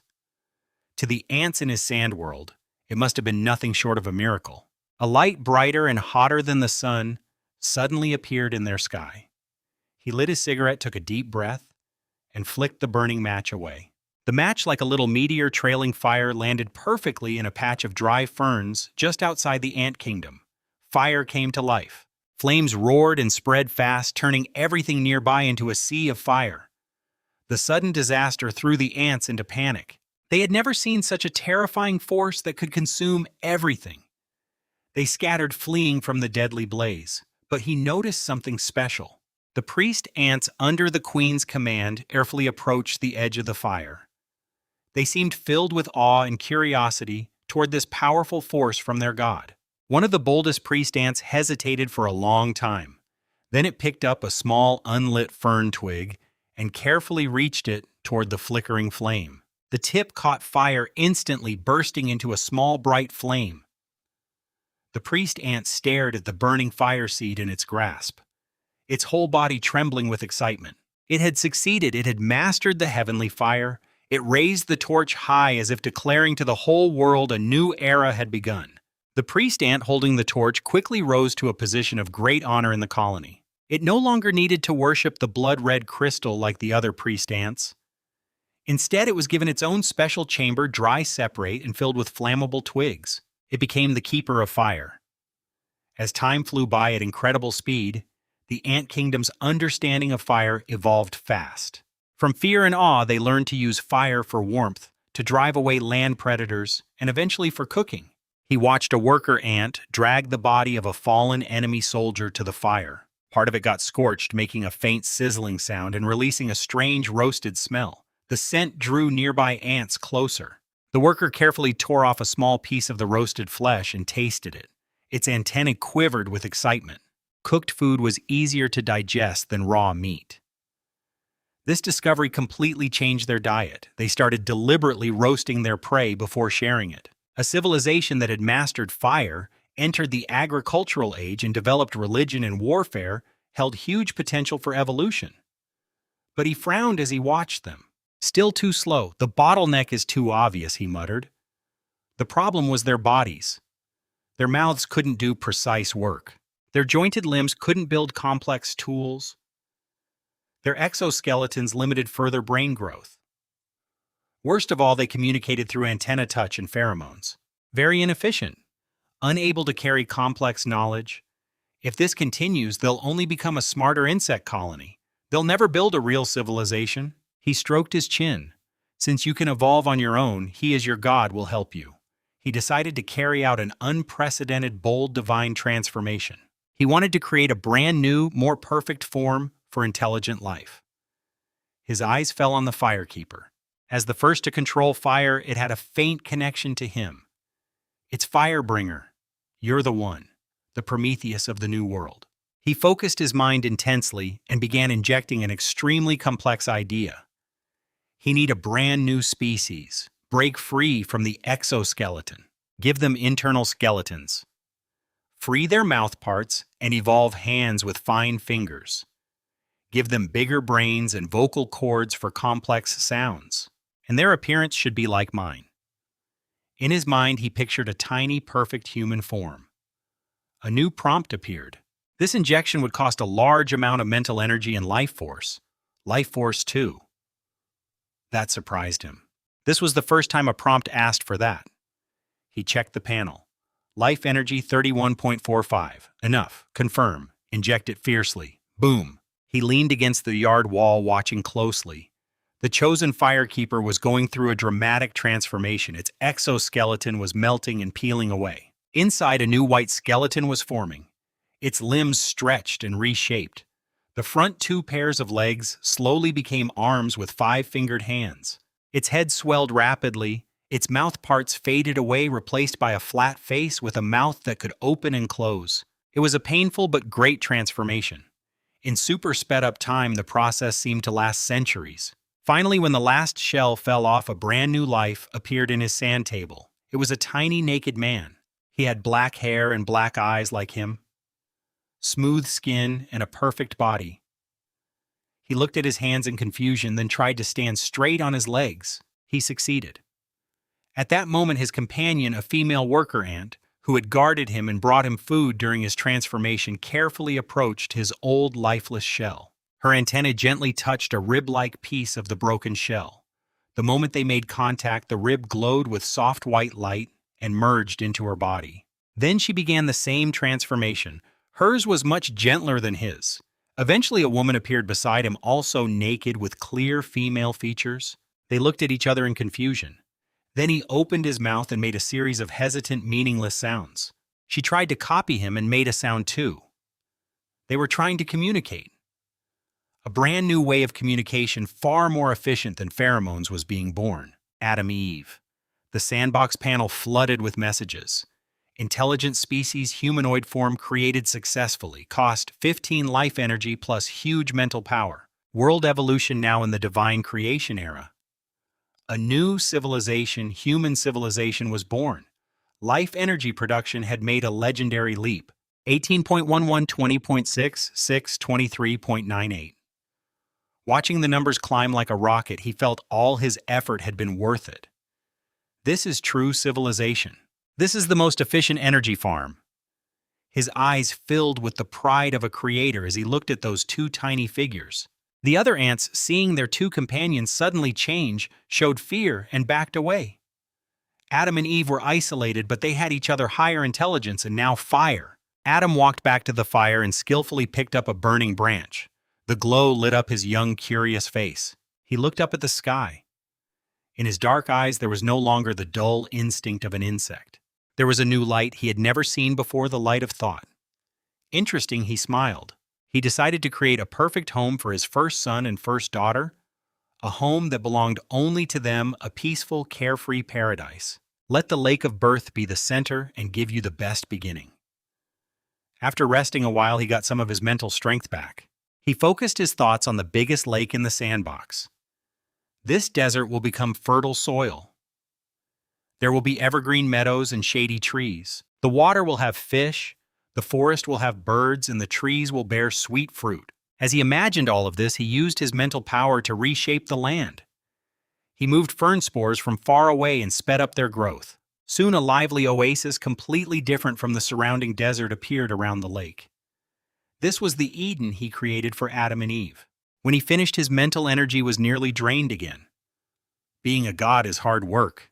[SPEAKER 1] To the ants in his sand world, it must have been nothing short of a miracle. A light brighter and hotter than the sun suddenly appeared in their sky. He lit his cigarette, took a deep breath, and flicked the burning match away. The match, like a little meteor trailing fire, landed perfectly in a patch of dry ferns just outside the ant kingdom. Fire came to life. Flames roared and spread fast, turning everything nearby into a sea of fire. The sudden disaster threw the ants into panic. They had never seen such a terrifying force that could consume everything. They scattered, fleeing from the deadly blaze. But he noticed something special. The priest ants, under the queen's command, carefully approached the edge of the fire. They seemed filled with awe and curiosity toward this powerful force from their god. One of the boldest priest ants hesitated for a long time. Then it picked up a small, unlit fern twig and carefully reached it toward the flickering flame. The tip caught fire, instantly bursting into a small, bright flame. The priest ant stared at the burning fire seed in its grasp, its whole body trembling with excitement. It had succeeded. It had mastered the heavenly fire. It raised the torch high as if declaring to the whole world a new era had begun. The priest ant holding the torch quickly rose to a position of great honor in the colony. It no longer needed to worship the blood-red crystal like the other priest ants. Instead, it was given its own special chamber, dry, separate, and filled with flammable twigs. It became the keeper of fire. As time flew by at incredible speed, the ant kingdom's understanding of fire evolved fast. From fear and awe, they learned to use fire for warmth, to drive away land predators, and eventually for cooking. He watched a worker ant drag the body of a fallen enemy soldier to the fire. Part of it got scorched, making a faint sizzling sound and releasing a strange roasted smell. The scent drew nearby ants closer. The worker carefully tore off a small piece of the roasted flesh and tasted it. Its antennae quivered with excitement. Cooked food was easier to digest than raw meat. This discovery completely changed their diet. They started deliberately roasting their prey before sharing it. A civilization that had mastered fire, entered the agricultural age, and developed religion and warfare held huge potential for evolution. But he frowned as he watched them. Still too slow. The bottleneck is too obvious, he muttered. The problem was their bodies. Their mouths couldn't do precise work. Their jointed limbs couldn't build complex tools. Their exoskeletons limited further brain growth. Worst of all, they communicated through antenna touch and pheromones. Very inefficient. Unable to carry complex knowledge. If this continues, they'll only become a smarter insect colony. They'll never build a real civilization. He stroked his chin. Since you can evolve on your own, he as your god will help you. He decided to carry out an unprecedented, bold divine transformation. He wanted to create a brand new, more perfect form for intelligent life. His eyes fell on the firekeeper. As the first to control fire, it had a faint connection to him. It's Firebringer. You're the one, the Prometheus of the new world. He focused his mind intensely and began injecting an extremely complex idea. He need a brand new species, break free from the exoskeleton, give them internal skeletons, free their mouth parts and evolve hands with fine fingers. Give them bigger brains and vocal cords for complex sounds, and their appearance should be like mine. In his mind, he pictured a tiny, perfect human form. A new prompt appeared. This injection would cost a large amount of mental energy and life force. Life force, too. That surprised him. This was the first time a prompt asked for that. He checked the panel. Life energy 31.45. Enough. Confirm. Inject it fiercely. Boom. He leaned against the yard wall, watching closely. The chosen firekeeper was going through a dramatic transformation. Its exoskeleton was melting and peeling away. Inside, a new white skeleton was forming. Its limbs stretched and reshaped. The front two pairs of legs slowly became arms with 5-fingered hands. Its head swelled rapidly. Its mouth parts faded away, replaced by a flat face with a mouth that could open and close. It was a painful but great transformation. In super sped-up time, the process seemed to last centuries. Finally, when the last shell fell off, a brand new life appeared in his sand table. It was a tiny, naked man. He had black hair and black eyes like him, smooth skin, and a perfect body. He looked at his hands in confusion, then tried to stand straight on his legs. He succeeded. At that moment, his companion, a female worker ant, who had guarded him and brought him food during his transformation, carefully approached his old lifeless shell. Her antennae gently touched a rib-like piece of the broken shell. The moment they made contact, the rib glowed with soft white light and merged into her body. Then she began the same transformation. Hers was much gentler than his. Eventually, a woman appeared beside him, also naked with clear female features. They looked at each other in confusion. Then he opened his mouth and made a series of hesitant, meaningless sounds. She tried to copy him and made a sound too. They were trying to communicate. A brand new way of communication, far more efficient than pheromones, was being born. Adam Eve. The Sandbox panel flooded with messages. Intelligent species, humanoid form created successfully. Cost 15 life energy plus huge mental power. World evolution now in the divine creation era. A new civilization, human civilization, was born. Life energy production had made a legendary leap. 18.11, 20.6, 6, 23.98. Watching the numbers climb like a rocket, he felt all his effort had been worth it. This is true civilization. This is the most efficient energy farm. His eyes filled with the pride of a creator as he looked at those two tiny figures. The other ants, seeing their two companions suddenly change, showed fear and backed away. Adam and Eve were isolated, but they had each other higher intelligence and now fire. Adam walked back to the fire and skillfully picked up a burning branch. The glow lit up his young, curious face. He looked up at the sky. In his dark eyes, there was no longer the dull instinct of an insect. There was a new light he had never seen before, the light of thought. Interesting, he smiled. He decided to create a perfect home for his first son and first daughter, a home that belonged only to them, a peaceful, carefree paradise. Let the lake of birth be the center and give you the best beginning. After resting a while, he got some of his mental strength back. He focused his thoughts on the biggest lake in the sandbox. This desert will become fertile soil. There will be evergreen meadows and shady trees. The water will have fish, the forest will have birds, and the trees will bear sweet fruit. As he imagined all of this, he used his mental power to reshape the land. He moved fern spores from far away and sped up their growth. Soon a lively oasis completely different from the surrounding desert appeared around the lake. This was the Eden he created for Adam and Eve. When he finished, his mental energy was nearly drained again. Being a god is hard work,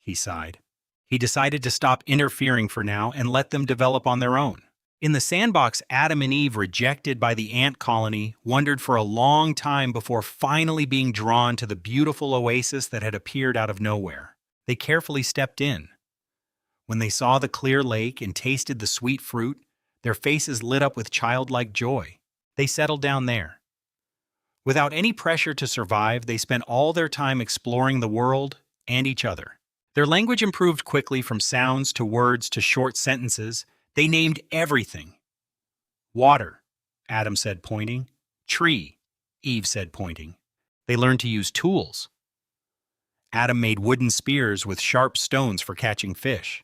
[SPEAKER 1] he sighed. He decided to stop interfering for now and let them develop on their own. In the sandbox, Adam and Eve, rejected by the ant colony, wandered for a long time before finally being drawn to the beautiful oasis that had appeared out of nowhere. They carefully stepped in. When they saw the clear lake and tasted the sweet fruit, their faces lit up with childlike joy. They settled down there. Without any pressure to survive, they spent all their time exploring the world and each other. Their language improved quickly from sounds to words to short sentences. They named everything. Water, Adam said, pointing. Tree, Eve said, pointing. They learned to use tools. Adam made wooden spears with sharp stones for catching fish.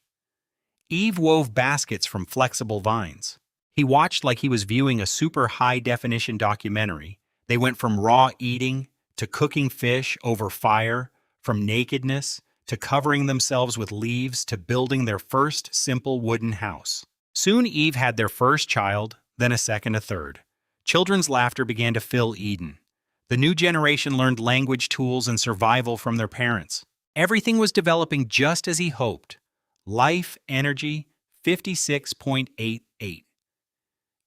[SPEAKER 1] Eve wove baskets from flexible vines. He watched like he was viewing a super high-definition documentary. They went from raw eating to cooking fish over fire, from nakedness to covering themselves with leaves to building their first simple wooden house. Soon Eve had their first child, then a second, a third. Children's laughter began to fill Eden. The new generation learned language, tools, and survival from their parents. Everything was developing just as he hoped. Life energy 56.88.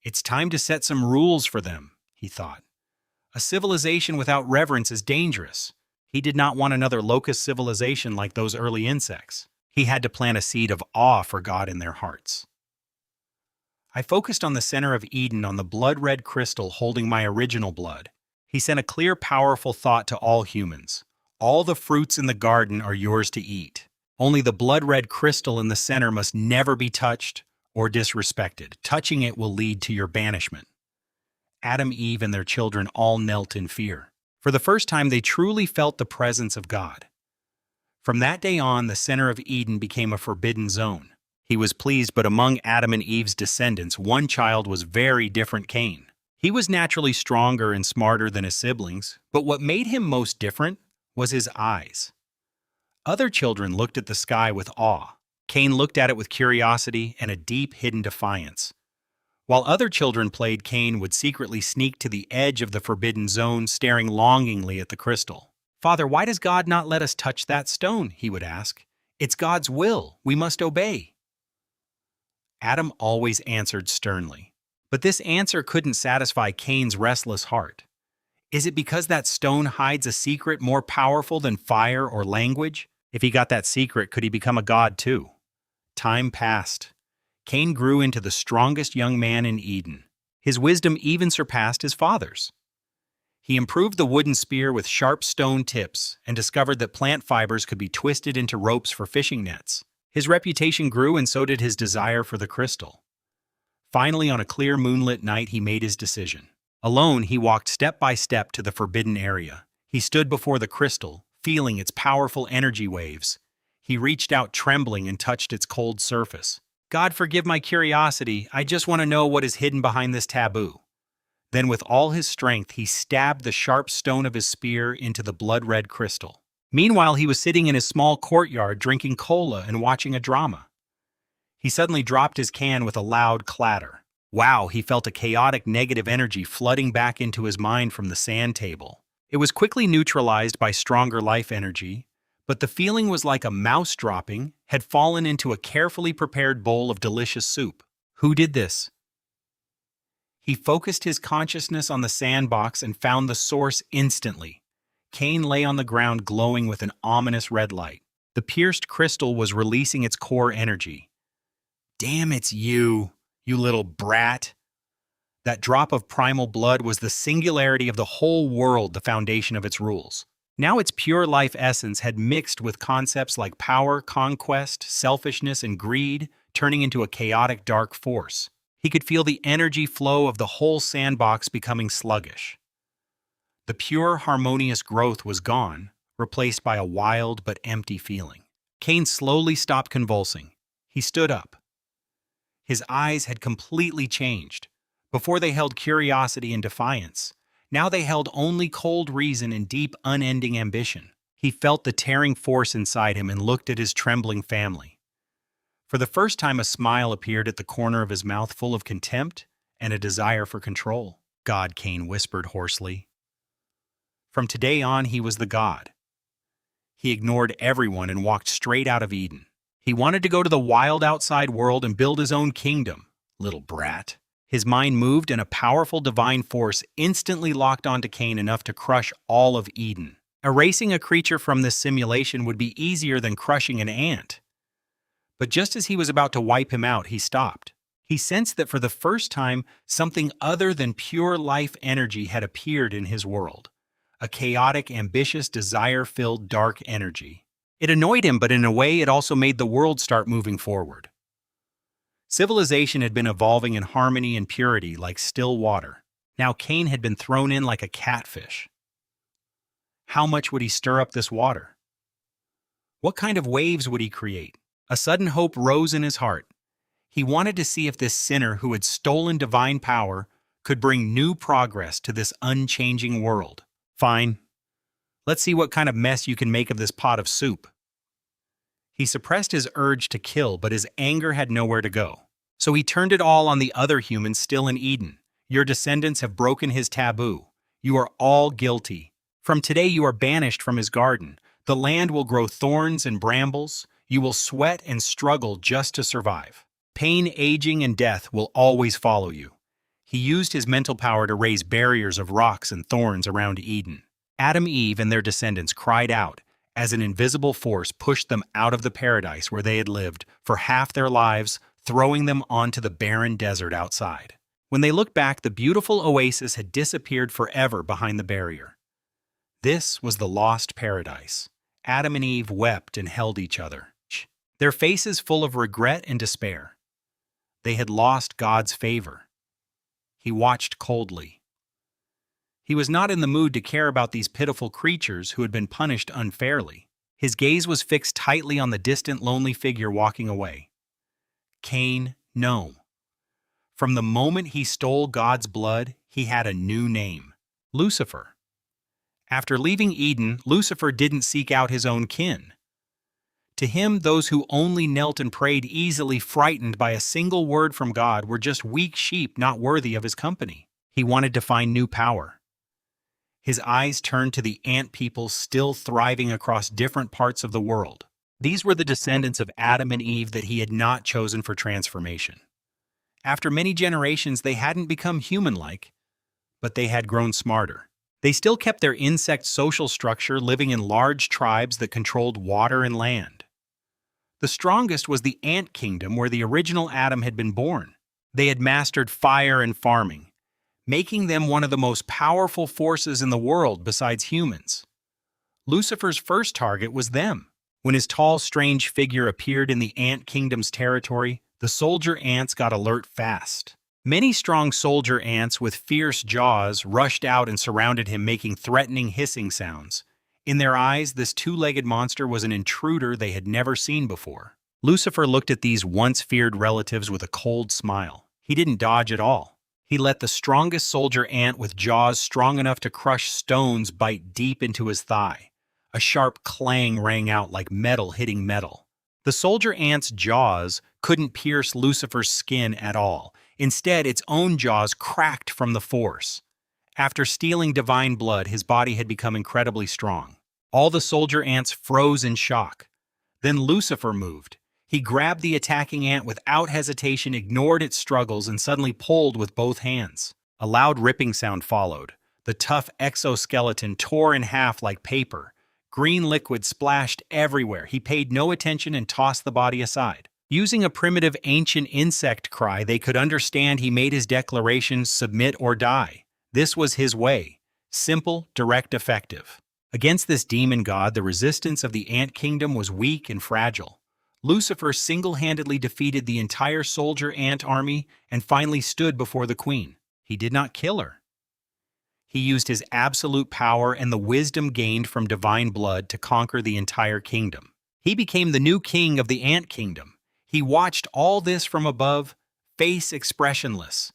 [SPEAKER 1] It's time to set some rules for them, he thought. A civilization without reverence is dangerous. He did not want another locust civilization like those early insects. He had to plant a seed of awe for God in their hearts. I focused on the center of Eden, on the blood-red crystal holding my original blood. He sent a clear, powerful thought to all humans. All the fruits in the garden are yours to eat. Only the blood-red crystal in the center must never be touched or disrespected. Touching it will lead to your banishment. Adam, Eve, and their children all knelt in fear. For the first time, they truly felt the presence of God. From that day on, the center of Eden became a forbidden zone. He was pleased, but among Adam and Eve's descendants, one child was very different, Cain. He was naturally stronger and smarter than his siblings, but what made him most different was his eyes. Other children looked at the sky with awe. Cain looked at it with curiosity and a deep, hidden defiance. While other children played, Cain would secretly sneak to the edge of the forbidden zone, staring longingly at the crystal. "Father, why does God not let us touch that stone?" he would ask. "It's God's will. We must obey." Adam always answered sternly. But this answer couldn't satisfy Cain's restless heart. Is it because that stone hides a secret more powerful than fire or language? If he got that secret, could he become a god too? Time passed. Cain grew into the strongest young man in Eden. His wisdom even surpassed his father's. He improved the wooden spear with sharp stone tips and discovered that plant fibers could be twisted into ropes for fishing nets. His reputation grew, and so did his desire for the crystal. Finally, on a clear moonlit night, he made his decision. Alone, he walked step by step to the forbidden area. He stood before the crystal, feeling its powerful energy waves. He reached out trembling and touched its cold surface. "God, forgive my curiosity. I just want to know what is hidden behind this taboo." Then with all his strength, he stabbed the sharp stone of his spear into the blood-red crystal. Meanwhile, he was sitting in his small courtyard drinking cola and watching a drama. He suddenly dropped his can with a loud clatter. Wow, he felt a chaotic negative energy flooding back into his mind from the sand table. It was quickly neutralized by stronger life energy, but the feeling was like a mouse dropping had fallen into a carefully prepared bowl of delicious soup. Who did this? He focused his consciousness on the sandbox and found the source instantly. Cain lay on the ground glowing with an ominous red light. The pierced crystal was releasing its core energy. "Damn, it's you, you little brat." That drop of primal blood was the singularity of the whole world, the foundation of its rules. Now its pure life essence had mixed with concepts like power, conquest, selfishness, and greed, turning into a chaotic dark force. He could feel the energy flow of the whole sandbox becoming sluggish. The pure, harmonious growth was gone, replaced by a wild but empty feeling. Cain slowly stopped convulsing. He stood up. His eyes had completely changed. Before they held curiosity and defiance. Now they held only cold reason and deep, unending ambition. He felt the tearing force inside him and looked at his trembling family. For the first time, a smile appeared at the corner of his mouth, full of contempt and a desire for control. God, Cain whispered hoarsely. From today on, he was the god. He ignored everyone and walked straight out of Eden. He wanted to go to the wild outside world and build his own kingdom. Little brat. His mind moved, and a powerful divine force instantly locked onto Cain, enough to crush all of Eden. Erasing a creature from this simulation would be easier than crushing an ant. But just as he was about to wipe him out, he stopped. He sensed that for the first time, something other than pure life energy had appeared in his world. A chaotic, ambitious, desire-filled dark energy. It annoyed him, but in a way it also made the world start moving forward. Civilization had been evolving in harmony and purity like still water. Now Cain had been thrown in like a catfish. How much would he stir up this water? What kind of waves would he create? A sudden hope rose in his heart. He wanted to see if this sinner who had stolen divine power could bring new progress to this unchanging world. Fine. Let's see what kind of mess you can make of this pot of soup. He suppressed his urge to kill, but his anger had nowhere to go. So he turned it all on the other humans still in Eden. Your descendants have broken his taboo. You are all guilty. From today you are banished from his garden. The land will grow thorns and brambles. You will sweat and struggle just to survive. Pain, aging, and death will always follow you. He used his mental power to raise barriers of rocks and thorns around Eden. Adam, Eve, and their descendants cried out as an invisible force pushed them out of the paradise where they had lived for half their lives, throwing them onto the barren desert outside. When they looked back, the beautiful oasis had disappeared forever behind the barrier. This was the lost paradise. Adam and Eve wept and held each other, their faces full of regret and despair. They had lost God's favor. He watched coldly. He was not in the mood to care about these pitiful creatures who had been punished unfairly. His gaze was fixed tightly on the distant, lonely figure walking away. Cain, no. From the moment he stole God's blood, he had a new name: Lucifer. After leaving Eden, Lucifer didn't seek out his own kin. To him, those who only knelt and prayed, easily frightened by a single word from God, were just weak sheep not worthy of his company. He wanted to find new power. His eyes turned to the ant people still thriving across different parts of the world. These were the descendants of Adam and Eve that he had not chosen for transformation. After many generations, they hadn't become human-like, but they had grown smarter. They still kept their insect social structure, living in large tribes that controlled water and land. The strongest was the ant kingdom, where the original Adam had been born. They had mastered fire and farming, making them one of the most powerful forces in the world besides humans. Lucifer's first target was them. When his tall, strange figure appeared in the ant kingdom's territory, the soldier ants got alert fast. Many strong soldier ants with fierce jaws rushed out and surrounded him, making threatening hissing sounds. In their eyes, this two-legged monster was an intruder they had never seen before. Lucifer looked at these once-feared relatives with a cold smile. He didn't dodge at all. He let the strongest soldier ant with jaws strong enough to crush stones bite deep into his thigh. A sharp clang rang out like metal hitting metal. The soldier ant's jaws couldn't pierce Lucifer's skin at all. Instead, its own jaws cracked from the force. After stealing divine blood, his body had become incredibly strong. All the soldier ants froze in shock. Then Lucifer moved. He grabbed the attacking ant without hesitation, ignored its struggles, and suddenly pulled with both hands. A loud ripping sound followed. The tough exoskeleton tore in half like paper. Green liquid splashed everywhere. He paid no attention and tossed the body aside. Using a primitive ancient insect cry, they could understand he made his declaration, submit or die. This was his way. Simple, direct, effective. Against this demon god, the resistance of the ant kingdom was weak and fragile. Lucifer single-handedly defeated the entire soldier ant army and finally stood before the queen. He did not kill her. He used his absolute power and the wisdom gained from divine blood to conquer the entire kingdom. He became the new king of the ant kingdom. He watched all this from above, face expressionless.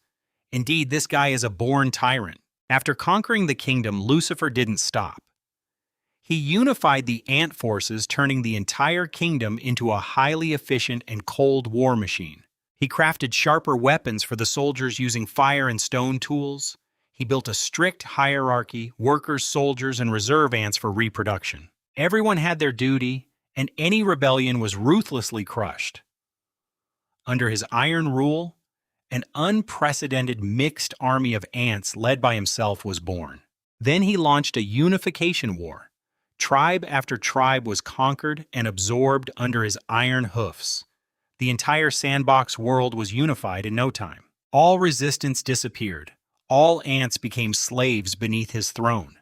[SPEAKER 1] Indeed, this guy is a born tyrant. After conquering the kingdom, Lucifer didn't stop. He unified the ant forces, turning the entire kingdom into a highly efficient and cold war machine. He crafted sharper weapons for the soldiers using fire and stone tools. He built a strict hierarchy, workers, soldiers, and reserve ants for reproduction. Everyone had their duty, and any rebellion was ruthlessly crushed. Under his iron rule, an unprecedented mixed army of ants led by himself was born. Then he launched a unification war. Tribe after tribe was conquered and absorbed under his iron hoofs. The entire Sandbox world was unified in no time. All resistance disappeared. All ants became slaves beneath his throne.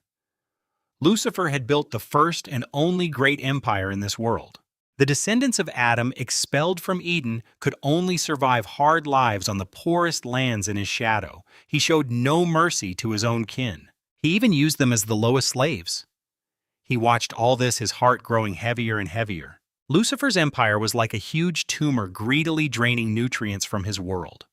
[SPEAKER 1] Lucifer had built the first and only great empire in this world. The descendants of Adam, expelled from Eden, could only survive hard lives on the poorest lands in his shadow. He showed no mercy to his own kin. He even used them as the lowest slaves. He watched all this, his heart growing heavier and heavier. Lucifer's empire was like a huge tumor greedily draining nutrients from his world.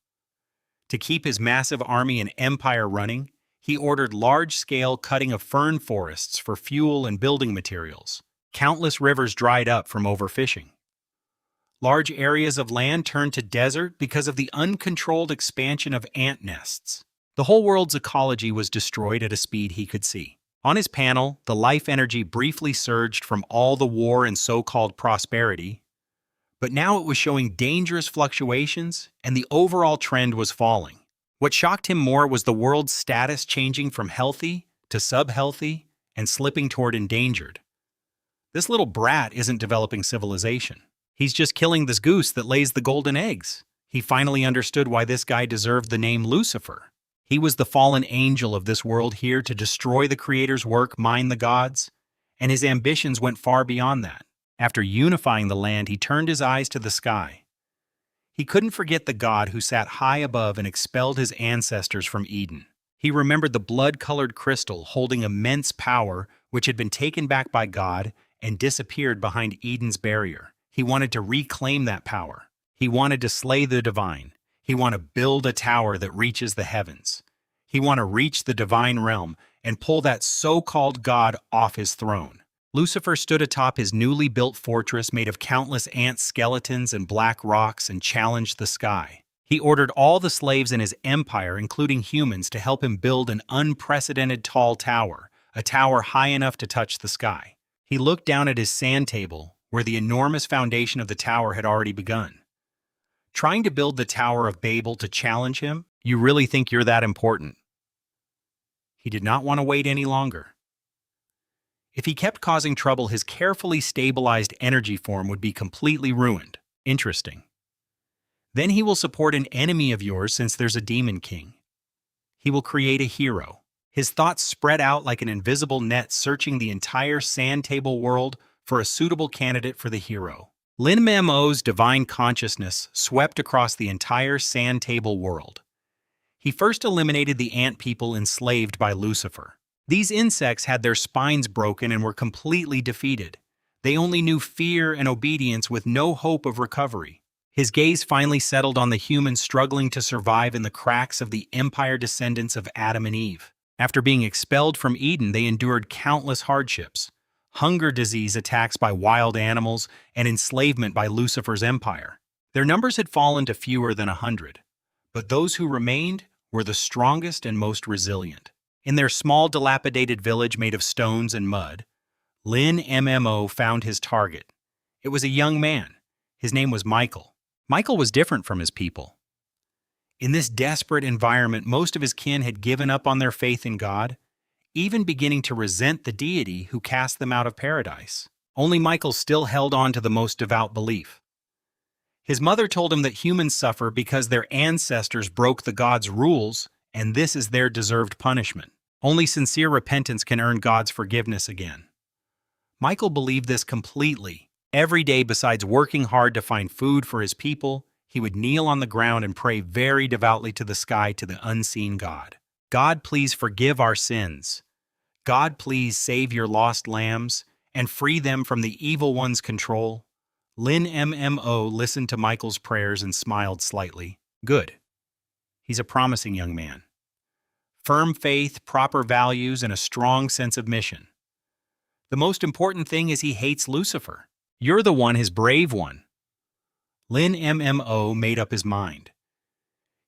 [SPEAKER 1] To keep his massive army and empire running, he ordered large-scale cutting of fern forests for fuel and building materials. Countless rivers dried up from overfishing. Large areas of land turned to desert because of the uncontrolled expansion of ant nests. The whole world's ecology was destroyed at a speed he could see. On his panel, the life energy briefly surged from all the war and so-called prosperity, but now it was showing dangerous fluctuations, and the overall trend was falling. What shocked him more was the world's status changing from healthy to subhealthy and slipping toward endangered. This little brat isn't developing civilization. He's just killing this goose that lays the golden eggs. He finally understood why this guy deserved the name Lucifer. He was the fallen angel of this world, here to destroy the Creator's work, mine the gods, and his ambitions went far beyond that. After unifying the land, he turned his eyes to the sky. He couldn't forget the God who sat high above and expelled his ancestors from Eden. He remembered the blood-colored crystal holding immense power which had been taken back by God and disappeared behind Eden's barrier. He wanted to reclaim that power. He wanted to slay the divine. He wanted to build a tower that reaches the heavens. He wanted to reach the divine realm and pull that so-called God off his throne. Lucifer stood atop his newly built fortress made of countless ant skeletons and black rocks and challenged the sky. He ordered all the slaves in his empire, including humans, to help him build an unprecedented tall tower, a tower high enough to touch the sky. He looked down at his sand table, where the enormous foundation of the tower had already begun. Trying to build the Tower of Babel to challenge him? You really think you're that important? He did not want to wait any longer. If he kept causing trouble, his carefully stabilized energy form would be completely ruined. Interesting. Then he will support an enemy of yours since there's a demon king. He will create a hero. His thoughts spread out like an invisible net, searching the entire sand table world for a suitable candidate for the hero. Lin Mo's divine consciousness swept across the entire sand table world. He first eliminated the ant people enslaved by Lucifer. These insects had their spines broken and were completely defeated. They only knew fear and obedience with no hope of recovery. His gaze finally settled on the humans struggling to survive in the cracks of the empire descendants of Adam and Eve. After being expelled from Eden, they endured countless hardships: hunger, disease, attacks by wild animals, and enslavement by Lucifer's empire. Their numbers had fallen to fewer than 100, but those who remained were the strongest and most resilient. In their small, dilapidated village made of stones and mud, Lin Mo found his target. It was a young man. His name was Michael. Michael was different from his people. In this desperate environment, most of his kin had given up on their faith in God, even beginning to resent the deity who cast them out of paradise. Only Michael still held on to the most devout belief. His mother told him that humans suffer because their ancestors broke the God's rules, and this is their deserved punishment. Only sincere repentance can earn God's forgiveness again. Michael believed this completely. Every day, besides working hard to find food for his people, he would kneel on the ground and pray very devoutly to the sky, to the unseen God. God, please forgive our sins. God, please save your lost lambs and free them from the evil one's control. Lin MMO listened to Michael's prayers and smiled slightly. Good. He's a promising young man. Firm faith, proper values, and a strong sense of mission. The most important thing is he hates Lucifer. You're the one, his brave one. Lin MMO made up his mind.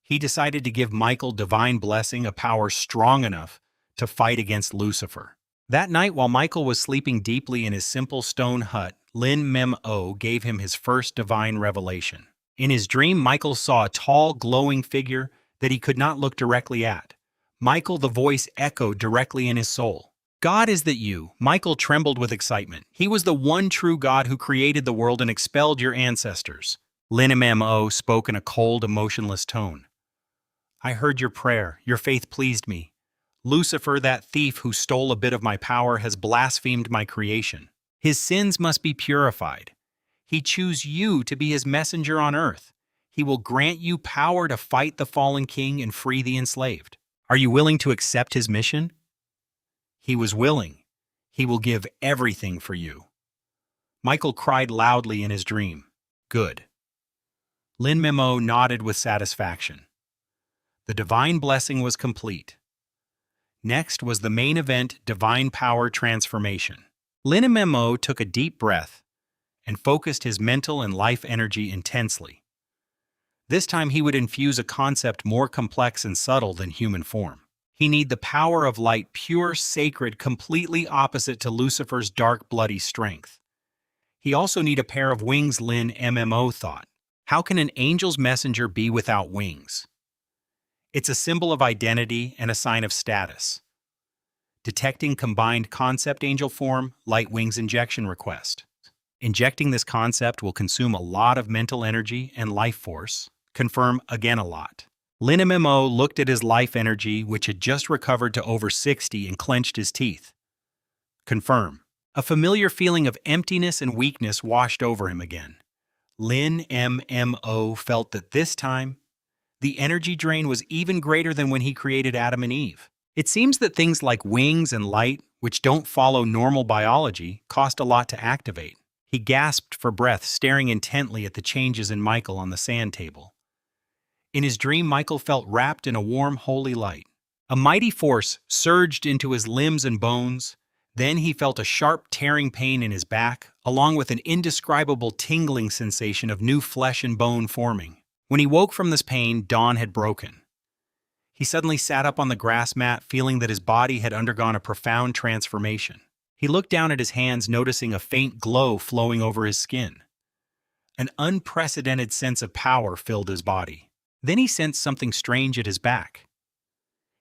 [SPEAKER 1] He decided to give Michael divine blessing, a power strong enough to fight against Lucifer. That night, while Michael was sleeping deeply in his simple stone hut, Lin MMO gave him his first divine revelation. In his dream, Michael saw a tall, glowing figure that he could not look directly at. Michael, the voice echoed directly in his soul. God, is that you? Michael trembled with excitement. He was the one true God who created the world and expelled your ancestors. Lin MMO spoke in a cold, emotionless tone. I heard your prayer. Your faith pleased me. Lucifer, that thief who stole a bit of my power, has blasphemed my creation. His sins must be purified. He chose you to be his messenger on earth. He will grant you power to fight the fallen king and free the enslaved. Are you willing to accept his mission? He was willing. He will give everything for you. Michael cried loudly in his dream. Good. Lin Memo nodded with satisfaction. The divine blessing was complete. Next was the main event, divine power transformation. Lin Memo took a deep breath and focused his mental and life energy intensely. This time he would infuse a concept more complex and subtle than human form. He needed the power of light, pure, sacred, completely opposite to Lucifer's dark, bloody strength. He also needed a pair of wings, Lin MMO thought. How can an angel's messenger be without wings? It's a symbol of identity and a sign of status. Detecting combined concept angel form, light wings injection request. Injecting this concept will consume a lot of mental energy and life force. Confirm again a lot. Lin MMO looked at his life energy, which had just recovered to over 60, and clenched his teeth. Confirm. A familiar feeling of emptiness and weakness washed over him again. Lin MMO felt that this time, the energy drain was even greater than when he created Adam and Eve. It seems that things like wings and light, which don't follow normal biology, cost a lot to activate. He gasped for breath, staring intently at the changes in Michael on the sand table. In his dream, Michael felt wrapped in a warm, holy light. A mighty force surged into his limbs and bones. Then he felt a sharp, tearing pain in his back, along with an indescribable tingling sensation of new flesh and bone forming. When he woke from this pain, dawn had broken. He suddenly sat up on the grass mat, feeling that his body had undergone a profound transformation. He looked down at his hands, noticing a faint glow flowing over his skin. An unprecedented sense of power filled his body. Then he sensed something strange at his back.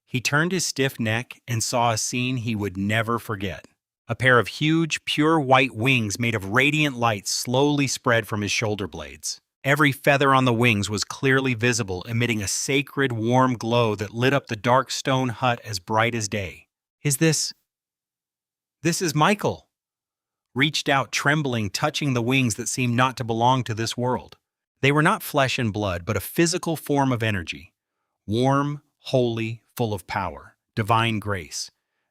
[SPEAKER 1] He turned his stiff neck and saw a scene he would never forget. A pair of huge, pure white wings made of radiant light slowly spread from his shoulder blades. Every feather on the wings was clearly visible, emitting a sacred, warm glow that lit up the dark stone hut as bright as day. This is Michael. Reached out, trembling, touching the wings that seemed not to belong to this world. They were not flesh and blood, but a physical form of energy. Warm, holy, full of power, divine grace.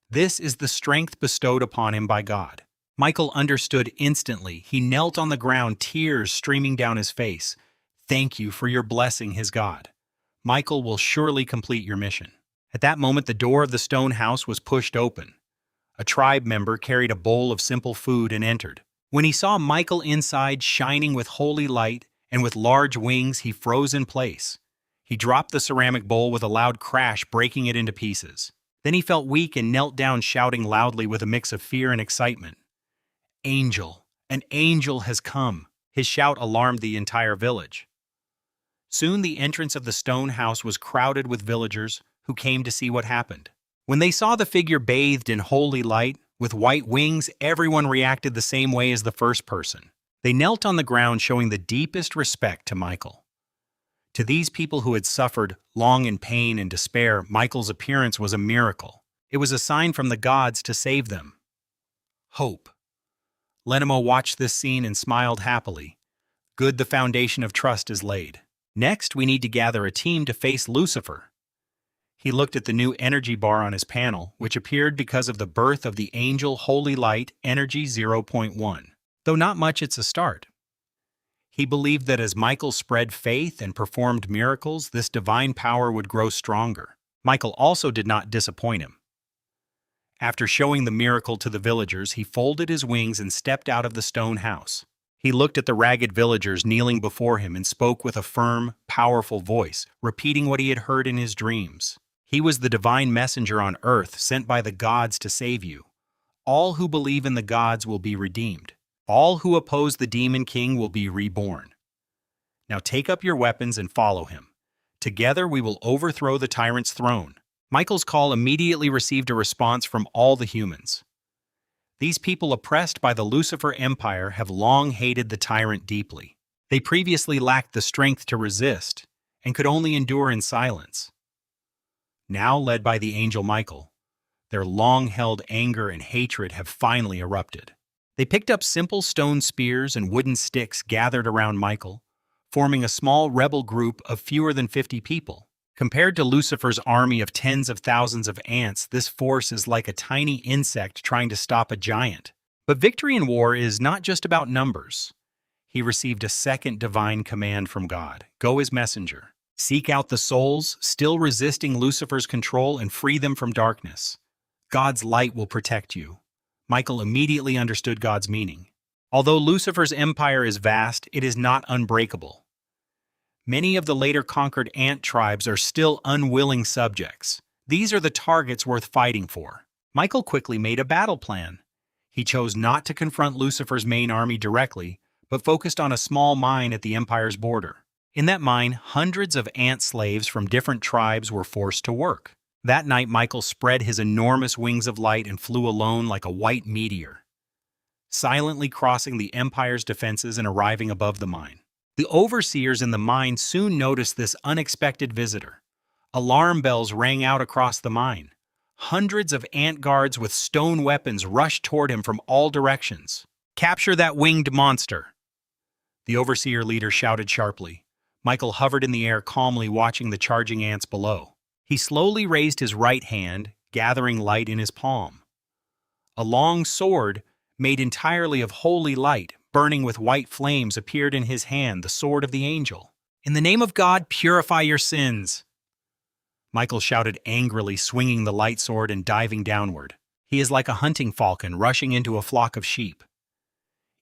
[SPEAKER 1] This is the strength bestowed upon him by God. Michael understood instantly. He knelt on the ground, tears streaming down his face. Thank you for your blessing, his God. Michael will surely complete your mission. At that moment, the door of the stone house was pushed open. A tribe member carried a bowl of simple food and entered. When he saw Michael inside, shining with holy light and with large wings, he froze in place. He dropped the ceramic bowl with a loud crash, breaking it into pieces. Then he felt weak and knelt down, shouting loudly with a mix of fear and excitement. Angel, an angel has come. His shout alarmed the entire village. Soon the entrance of the stone house was crowded with villagers who came to see what happened. When they saw the figure bathed in holy light, with white wings, everyone reacted the same way as the first person. They knelt on the ground, showing the deepest respect to Michael. To these people who had suffered long in pain and despair, Michael's appearance was a miracle. It was a sign from the gods to save them. Hope. Lenimo watched this scene and smiled happily. Good, the foundation of trust is laid. Next, we need to gather a team to face Lucifer. He looked at the new energy bar on his panel, which appeared because of the birth of the angel Holy Light Energy 0.1. Though not much, it's a start. He believed that as Michael spread faith and performed miracles, this divine power would grow stronger. Michael also did not disappoint him. After showing the miracle to the villagers, he folded his wings and stepped out of the stone house. He looked at the ragged villagers kneeling before him and spoke with a firm, powerful voice, repeating what he had heard in his dreams. He was the divine messenger on earth, sent by the gods to save you. All who believe in the gods will be redeemed. All who oppose the demon king will be reborn. Now take up your weapons and follow him. Together we will overthrow the tyrant's throne. Michael's call immediately received a response from all the humans. These people oppressed by the Lucifer Empire have long hated the tyrant deeply. They previously lacked the strength to resist and could only endure in silence. Now led by the angel Michael, their long-held anger and hatred have finally erupted. They picked up simple stone spears and wooden sticks gathered around Michael, forming a small rebel group of fewer than 50 people. Compared to Lucifer's army of tens of thousands of ants, this force is like a tiny insect trying to stop a giant. But victory in war is not just about numbers. He received a second divine command from God. Go as messenger. Seek out the souls still resisting Lucifer's control and free them from darkness. God's light will protect you. Michael immediately understood God's meaning. Although Lucifer's empire is vast, it is not unbreakable. Many of the later conquered ant tribes are still unwilling subjects. These are the targets worth fighting for. Michael quickly made a battle plan. He chose not to confront Lucifer's main army directly, but focused on a small mine at the empire's border. In that mine, hundreds of ant slaves from different tribes were forced to work. That night, Michael spread his enormous wings of light and flew alone like a white meteor, silently crossing the empire's defenses and arriving above the mine. The overseers in the mine soon noticed this unexpected visitor. Alarm bells rang out across the mine. Hundreds of ant guards with stone weapons rushed toward him from all directions. "Capture that winged monster!" The overseer leader shouted sharply. Michael hovered in the air calmly, watching the charging ants below. He slowly raised his right hand, gathering light in his palm. A long sword, made entirely of holy light, burning with white flames, appeared in his hand, the sword of the angel. "In the name of God, purify your sins!" Michael shouted angrily, swinging the light sword and diving downward. He is like a hunting falcon rushing into a flock of sheep.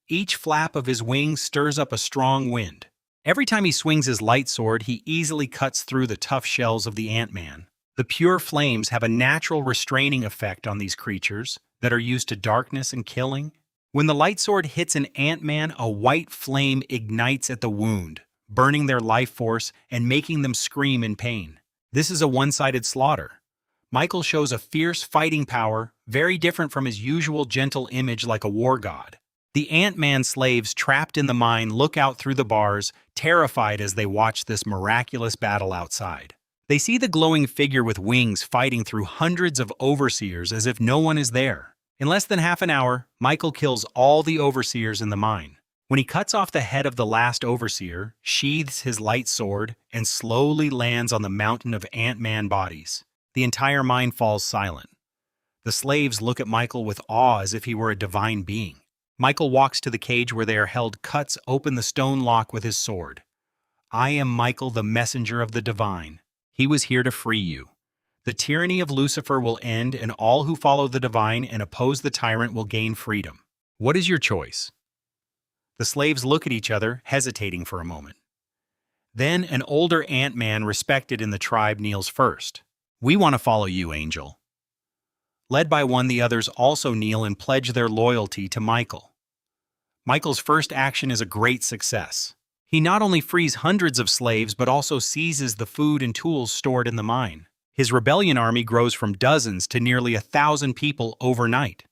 [SPEAKER 1] Each flap of his wings stirs up a strong wind. Every time he swings his light sword, he easily cuts through the tough shells of the Ant-Man. The pure flames have a natural restraining effect on these creatures that are used to darkness and killing. When the light sword hits an Ant-Man, a white flame ignites at the wound, burning their life force and making them scream in pain. This is a one-sided slaughter. Michael shows a fierce fighting power, very different from his usual gentle image like a war god. The Ant-Man slaves trapped in the mine look out through the bars, terrified as they watch this miraculous battle outside. They see the glowing figure with wings fighting through hundreds of overseers as if no one is there. In less than half an hour, Michael kills all the overseers in the mine. When he cuts off the head of the last overseer, sheathes his light sword, and slowly lands on the mountain of Ant-Man bodies, the entire mine falls silent. The slaves look at Michael with awe as if he were a divine being. Michael walks to the cage where they are held, cuts open the stone lock with his sword. "I am Michael, the messenger of the divine. He was here to free you. The tyranny of Lucifer will end, and all who follow the divine and oppose the tyrant will gain freedom. What is your choice?" The slaves look at each other, hesitating for a moment. Then an older Ant-Man respected in the tribe kneels first. "We want to follow you, Angel." Led by one, the others also kneel and pledge their loyalty to Michael. Michael's first action is a great success. He not only frees hundreds of slaves, but also seizes the food and tools stored in the mine. His rebellion army grows from dozens to nearly 1,000 people overnight.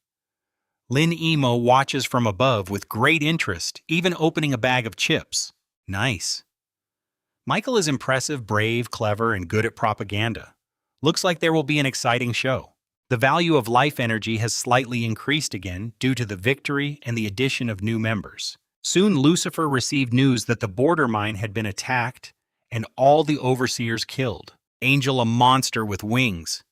[SPEAKER 1] Lin Emo watches from above with great interest, even opening a bag of chips. Nice. Michael is impressive, brave, clever, and good at propaganda. Looks like there will be an exciting show. The value of life energy has slightly increased again due to the victory and the addition of new members. Soon Lucifer received news that the border mine had been attacked and all the overseers killed. Angel, a monster with wings.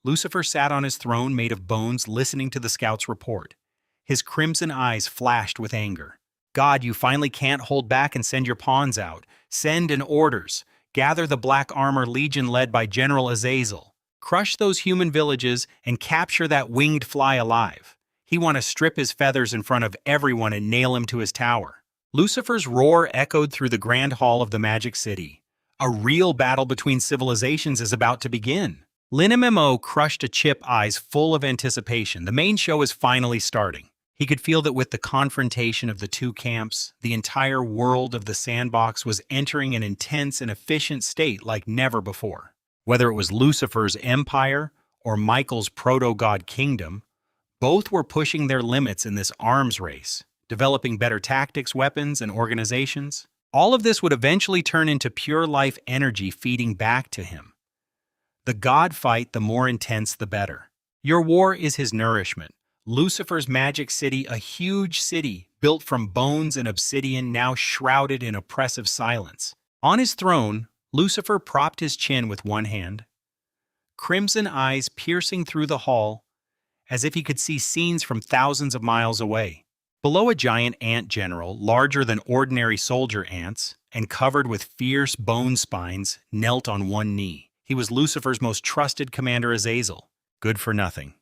[SPEAKER 1] Lucifer sat on his throne made of bones listening to the scout's report. His crimson eyes flashed with anger. God, you finally can't hold back and send your pawns out. Send in orders. Gather the Black Armor Legion led by General Azazel. Crush those human villages and capture that winged fly alive. He want to strip his feathers in front of everyone and nail him to his tower. Lucifer's roar echoed through the grand hall of the Magic City. A real battle between civilizations is about to begin. Lin MMO crushed a chip, eyes full of anticipation. The main show is finally starting. He could feel that with the confrontation of the two camps, the entire world of the Sandbox was entering an intense and efficient state like never before. Whether it was Lucifer's empire or Michael's proto-god kingdom, both were pushing their limits in this arms race, developing better tactics, weapons, and organizations. All of this would eventually turn into pure life energy feeding back to him. The god fight, the more intense, the better. Your war is his nourishment. Lucifer's magic city, a huge city built from bones and obsidian, now shrouded in oppressive silence. On his throne, Lucifer propped his chin with one hand, crimson eyes piercing through the hall, as if he could see scenes from thousands of miles away. Below, a giant ant general, larger than ordinary soldier ants, and covered with fierce bone spines, knelt on one knee. He was Lucifer's most trusted commander, Azazel. Good for nothing.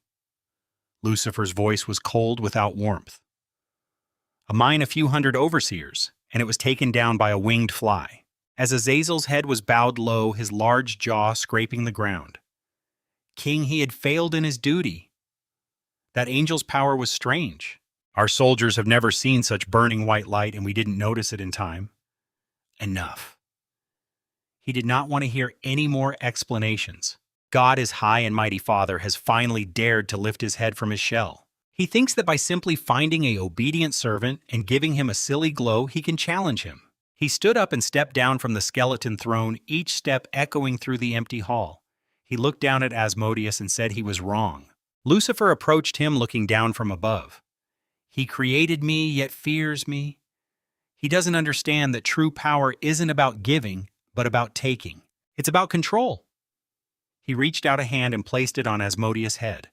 [SPEAKER 1] Lucifer's voice was cold without warmth. A mine, a few hundred overseers, and it was taken down by a winged fly. As Azazel's head was bowed low, his large jaw scraping the ground. King, he had failed in his duty. That angel's power was strange. Our soldiers have never seen such burning white light, and we didn't notice it in time. Enough. He did not want to hear any more explanations. God, his high and mighty Father, has finally dared to lift his head from his shell. He thinks that by simply finding an obedient servant and giving him a silly glow, he can challenge him. He stood up and stepped down from the skeleton throne, each step echoing through the empty hall. He looked down at Asmodeus and said he was wrong. Lucifer approached him, looking down from above. He created me, yet fears me. He doesn't understand that true power isn't about giving, but about taking. It's about control. He reached out a hand and placed it on Asmodeus' head.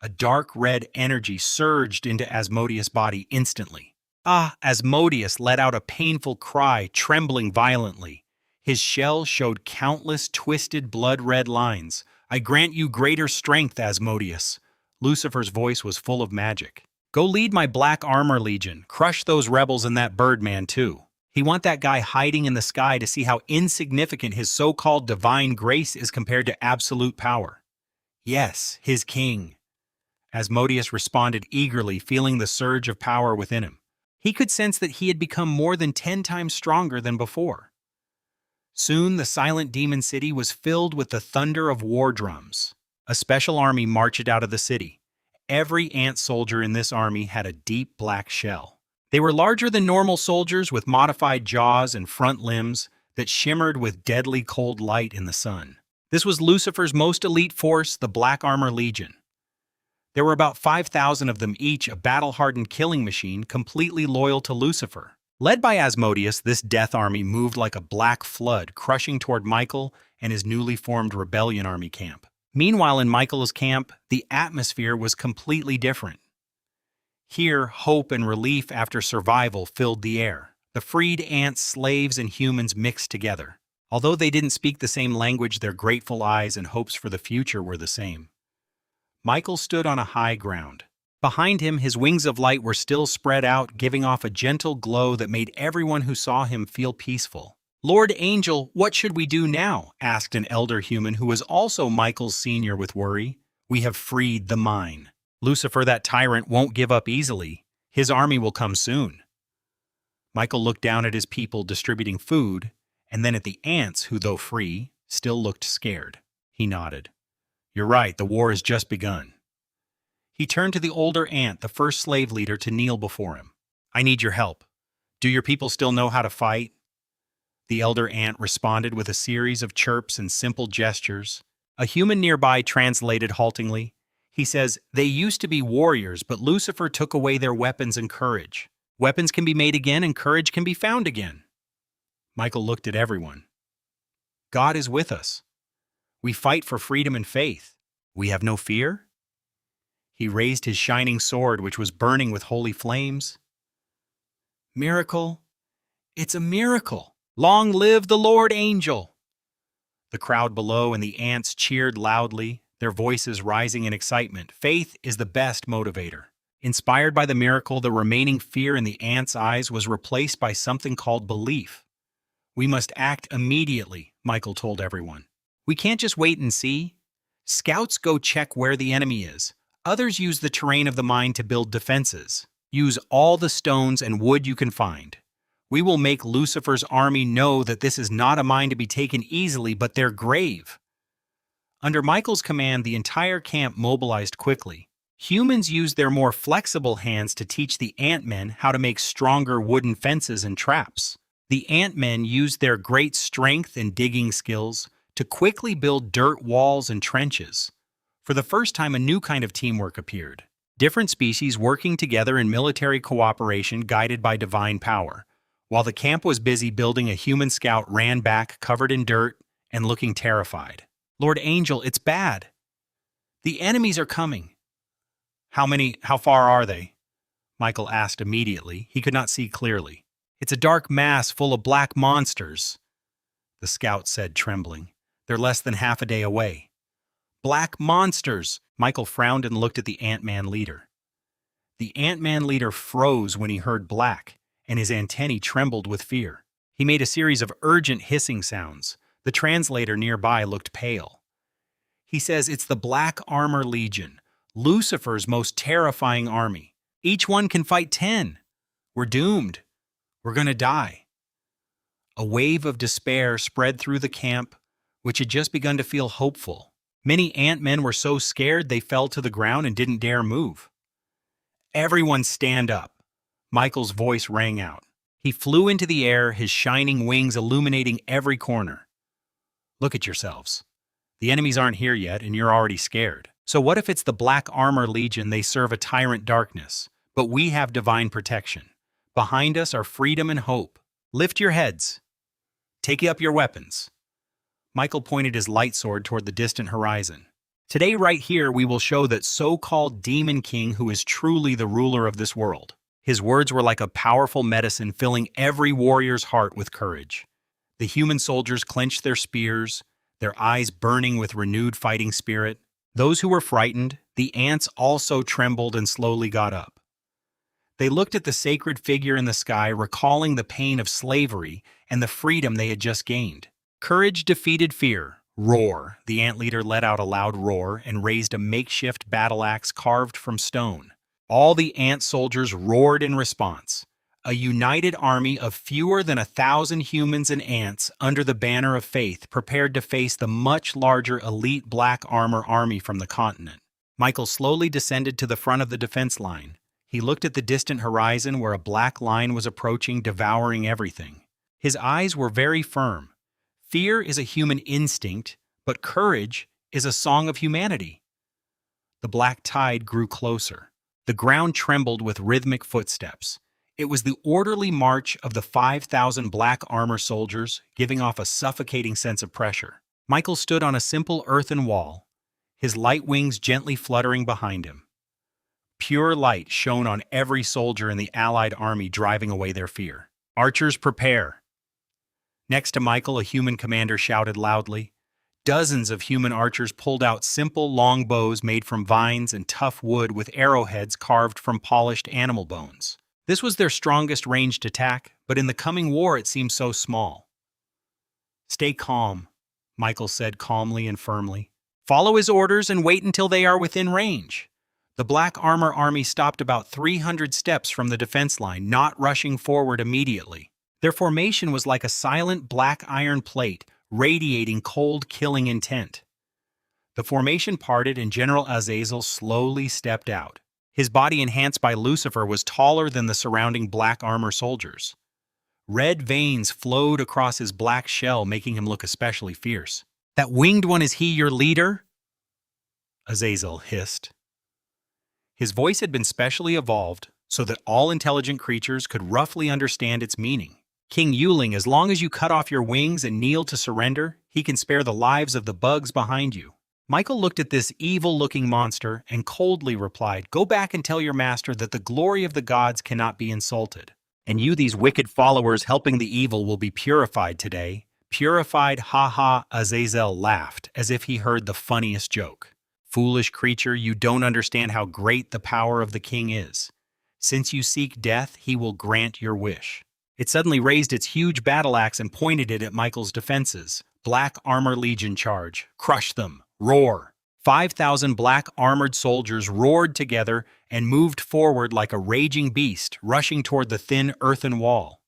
[SPEAKER 1] A dark red energy surged into Asmodeus' body instantly. Ah! Asmodeus let out a painful cry, trembling violently. His shell showed countless twisted blood-red lines. I grant you greater strength, Asmodeus. Lucifer's voice was full of magic. Go lead my Black Armor Legion. Crush those rebels and that Birdman too. He want that guy hiding in the sky to see how insignificant his so-called divine grace is compared to absolute power. Yes, his king. Asmodeus responded eagerly, feeling the surge of power within him. He could sense that he had become more than 10 times stronger than before. Soon, the silent demon city was filled with the thunder of war drums. A special army marched out of the city. Every ant soldier in this army had a deep black shell. They were larger than normal soldiers with modified jaws and front limbs that shimmered with deadly cold light in the sun. This was Lucifer's most elite force, the Black Armor Legion. There were about 5,000 of them each, a battle-hardened killing machine completely loyal to Lucifer. Led by Asmodeus, this death army moved like a black flood, crushing toward Michael and his newly formed rebellion army camp. Meanwhile, in Michael's camp, the atmosphere was completely different. Here, hope and relief after survival filled the air. The freed ants, slaves, and humans mixed together. Although they didn't speak the same language, their grateful eyes and hopes for the future were the same. Michael stood on a high ground. Behind him, his wings of light were still spread out, giving off a gentle glow that made everyone who saw him feel peaceful. Lord Angel, what should we do now? Asked an elder human who was also Michael's senior with worry. We have freed the mine. Lucifer, that tyrant, won't give up easily. His army will come soon. Michael looked down at his people distributing food, and then at the ants who, though free, still looked scared. He nodded. You're right, the war has just begun. He turned to the older ant, the first slave leader, to kneel before him. "I need your help. Do your people still know how to fight?" The elder ant responded with a series of chirps and simple gestures. A human nearby translated haltingly. He says, "They used to be warriors, but Lucifer took away their weapons and courage. Weapons can be made again and courage can be found again." Michael looked at everyone. "God is with us. We fight for freedom and faith. We have no fear?" He raised his shining sword, which was burning with holy flames. "Miracle! It's a miracle! Long live the Lord Angel!" The crowd below and the ants cheered loudly, their voices rising in excitement. Faith is the best motivator. Inspired by the miracle, the remaining fear in the ants' eyes was replaced by something called belief. "We must act immediately," Michael told everyone. "We can't just wait and see. Scouts go check where the enemy is. Others use the terrain of the mine to build defenses. Use all the stones and wood you can find. We will make Lucifer's army know that this is not a mine to be taken easily, but their grave." Under Michael's command, the entire camp mobilized quickly. Humans used their more flexible hands to teach the ant-men how to make stronger wooden fences and traps. The ant-men used their great strength and digging skills to quickly build dirt walls and trenches. For the first time, a new kind of teamwork appeared. Different species working together in military cooperation guided by divine power. While the camp was busy building, a human scout ran back, covered in dirt and looking terrified. "Lord Angel, it's bad. The enemies are coming." How far are they?" Michael asked immediately. He could not see clearly. "It's a dark mass full of black monsters," the scout said, trembling. "They're less than half a day away." "Black monsters!" Michael frowned and looked at the Ant-Man leader. The Ant-Man leader froze when he heard black, and his antennae trembled with fear. He made a series of urgent hissing sounds. The translator nearby looked pale. "He says it's the Black Armor Legion, Lucifer's most terrifying army. Each one can fight 10. We're doomed. We're gonna die." A wave of despair spread through the camp, which had just begun to feel hopeful. Many ant-men were so scared they fell to the ground and didn't dare move. "Everyone stand up!" Michael's voice rang out. He flew into the air, his shining wings illuminating every corner. "Look at yourselves. The enemies aren't here yet, and you're already scared. So what if it's the Black Armor Legion? They serve a tyrant darkness, but we have divine protection. Behind us are freedom and hope. Lift your heads. Take up your weapons." Michael pointed his light sword toward the distant horizon. "Today, right here, we will show that so-called Demon King who is truly the ruler of this world." His words were like a powerful medicine, filling every warrior's heart with courage. The human soldiers clenched their spears, their eyes burning with renewed fighting spirit. Those who were frightened, the ants also trembled and slowly got up. They looked at the sacred figure in the sky, recalling the pain of slavery and the freedom they had just gained. Courage defeated fear. "Roar!" The ant leader let out a loud roar and raised a makeshift battle axe carved from stone. All the ant soldiers roared in response. A united army of fewer than 1,000 humans and ants under the banner of faith prepared to face the much larger elite Black Armor army from the continent. Michael slowly descended to the front of the defense line. He looked at the distant horizon where a black line was approaching, devouring everything. His eyes were very firm. Fear is a human instinct, but courage is a song of humanity. The black tide grew closer. The ground trembled with rhythmic footsteps. It was the orderly march of the 5,000 Black Armor soldiers, giving off a suffocating sense of pressure. Michael stood on a simple earthen wall, his light wings gently fluttering behind him. Pure light shone on every soldier in the Allied army, driving away their fear. "Archers, prepare!" Next to Michael, a human commander shouted loudly. Dozens of human archers pulled out simple long bows made from vines and tough wood with arrowheads carved from polished animal bones. This was their strongest ranged attack, but in the coming war it seemed so small. "Stay calm," Michael said calmly and firmly. "Follow his orders and wait until they are within range." The Black Armor army stopped about 300 steps from the defense line, not rushing forward immediately. Their formation was like a silent black iron plate, radiating cold, killing intent. The formation parted and General Azazel slowly stepped out. His body, enhanced by Lucifer, was taller than the surrounding black armor soldiers. Red veins flowed across his black shell, making him look especially fierce. "That winged one, is he your leader?" Azazel hissed. His voice had been specially evolved so that all intelligent creatures could roughly understand its meaning. "King Yuling, as long as you cut off your wings and kneel to surrender, he can spare the lives of the bugs behind you." Michael looked at this evil-looking monster and coldly replied, "Go back and tell your master that the glory of the gods cannot be insulted. And you, these wicked followers helping the evil, will be purified today." "Purified, ha-ha," Azazel laughed, as if he heard the funniest joke. "Foolish creature, you don't understand how great the power of the king is. Since you seek death, he will grant your wish." It suddenly raised its huge battle axe and pointed it at Michael's defenses. "Black Armor Legion charge. Crush them. Roar." 5,000 black armored soldiers roared together and moved forward like a raging beast, rushing toward the thin earthen wall.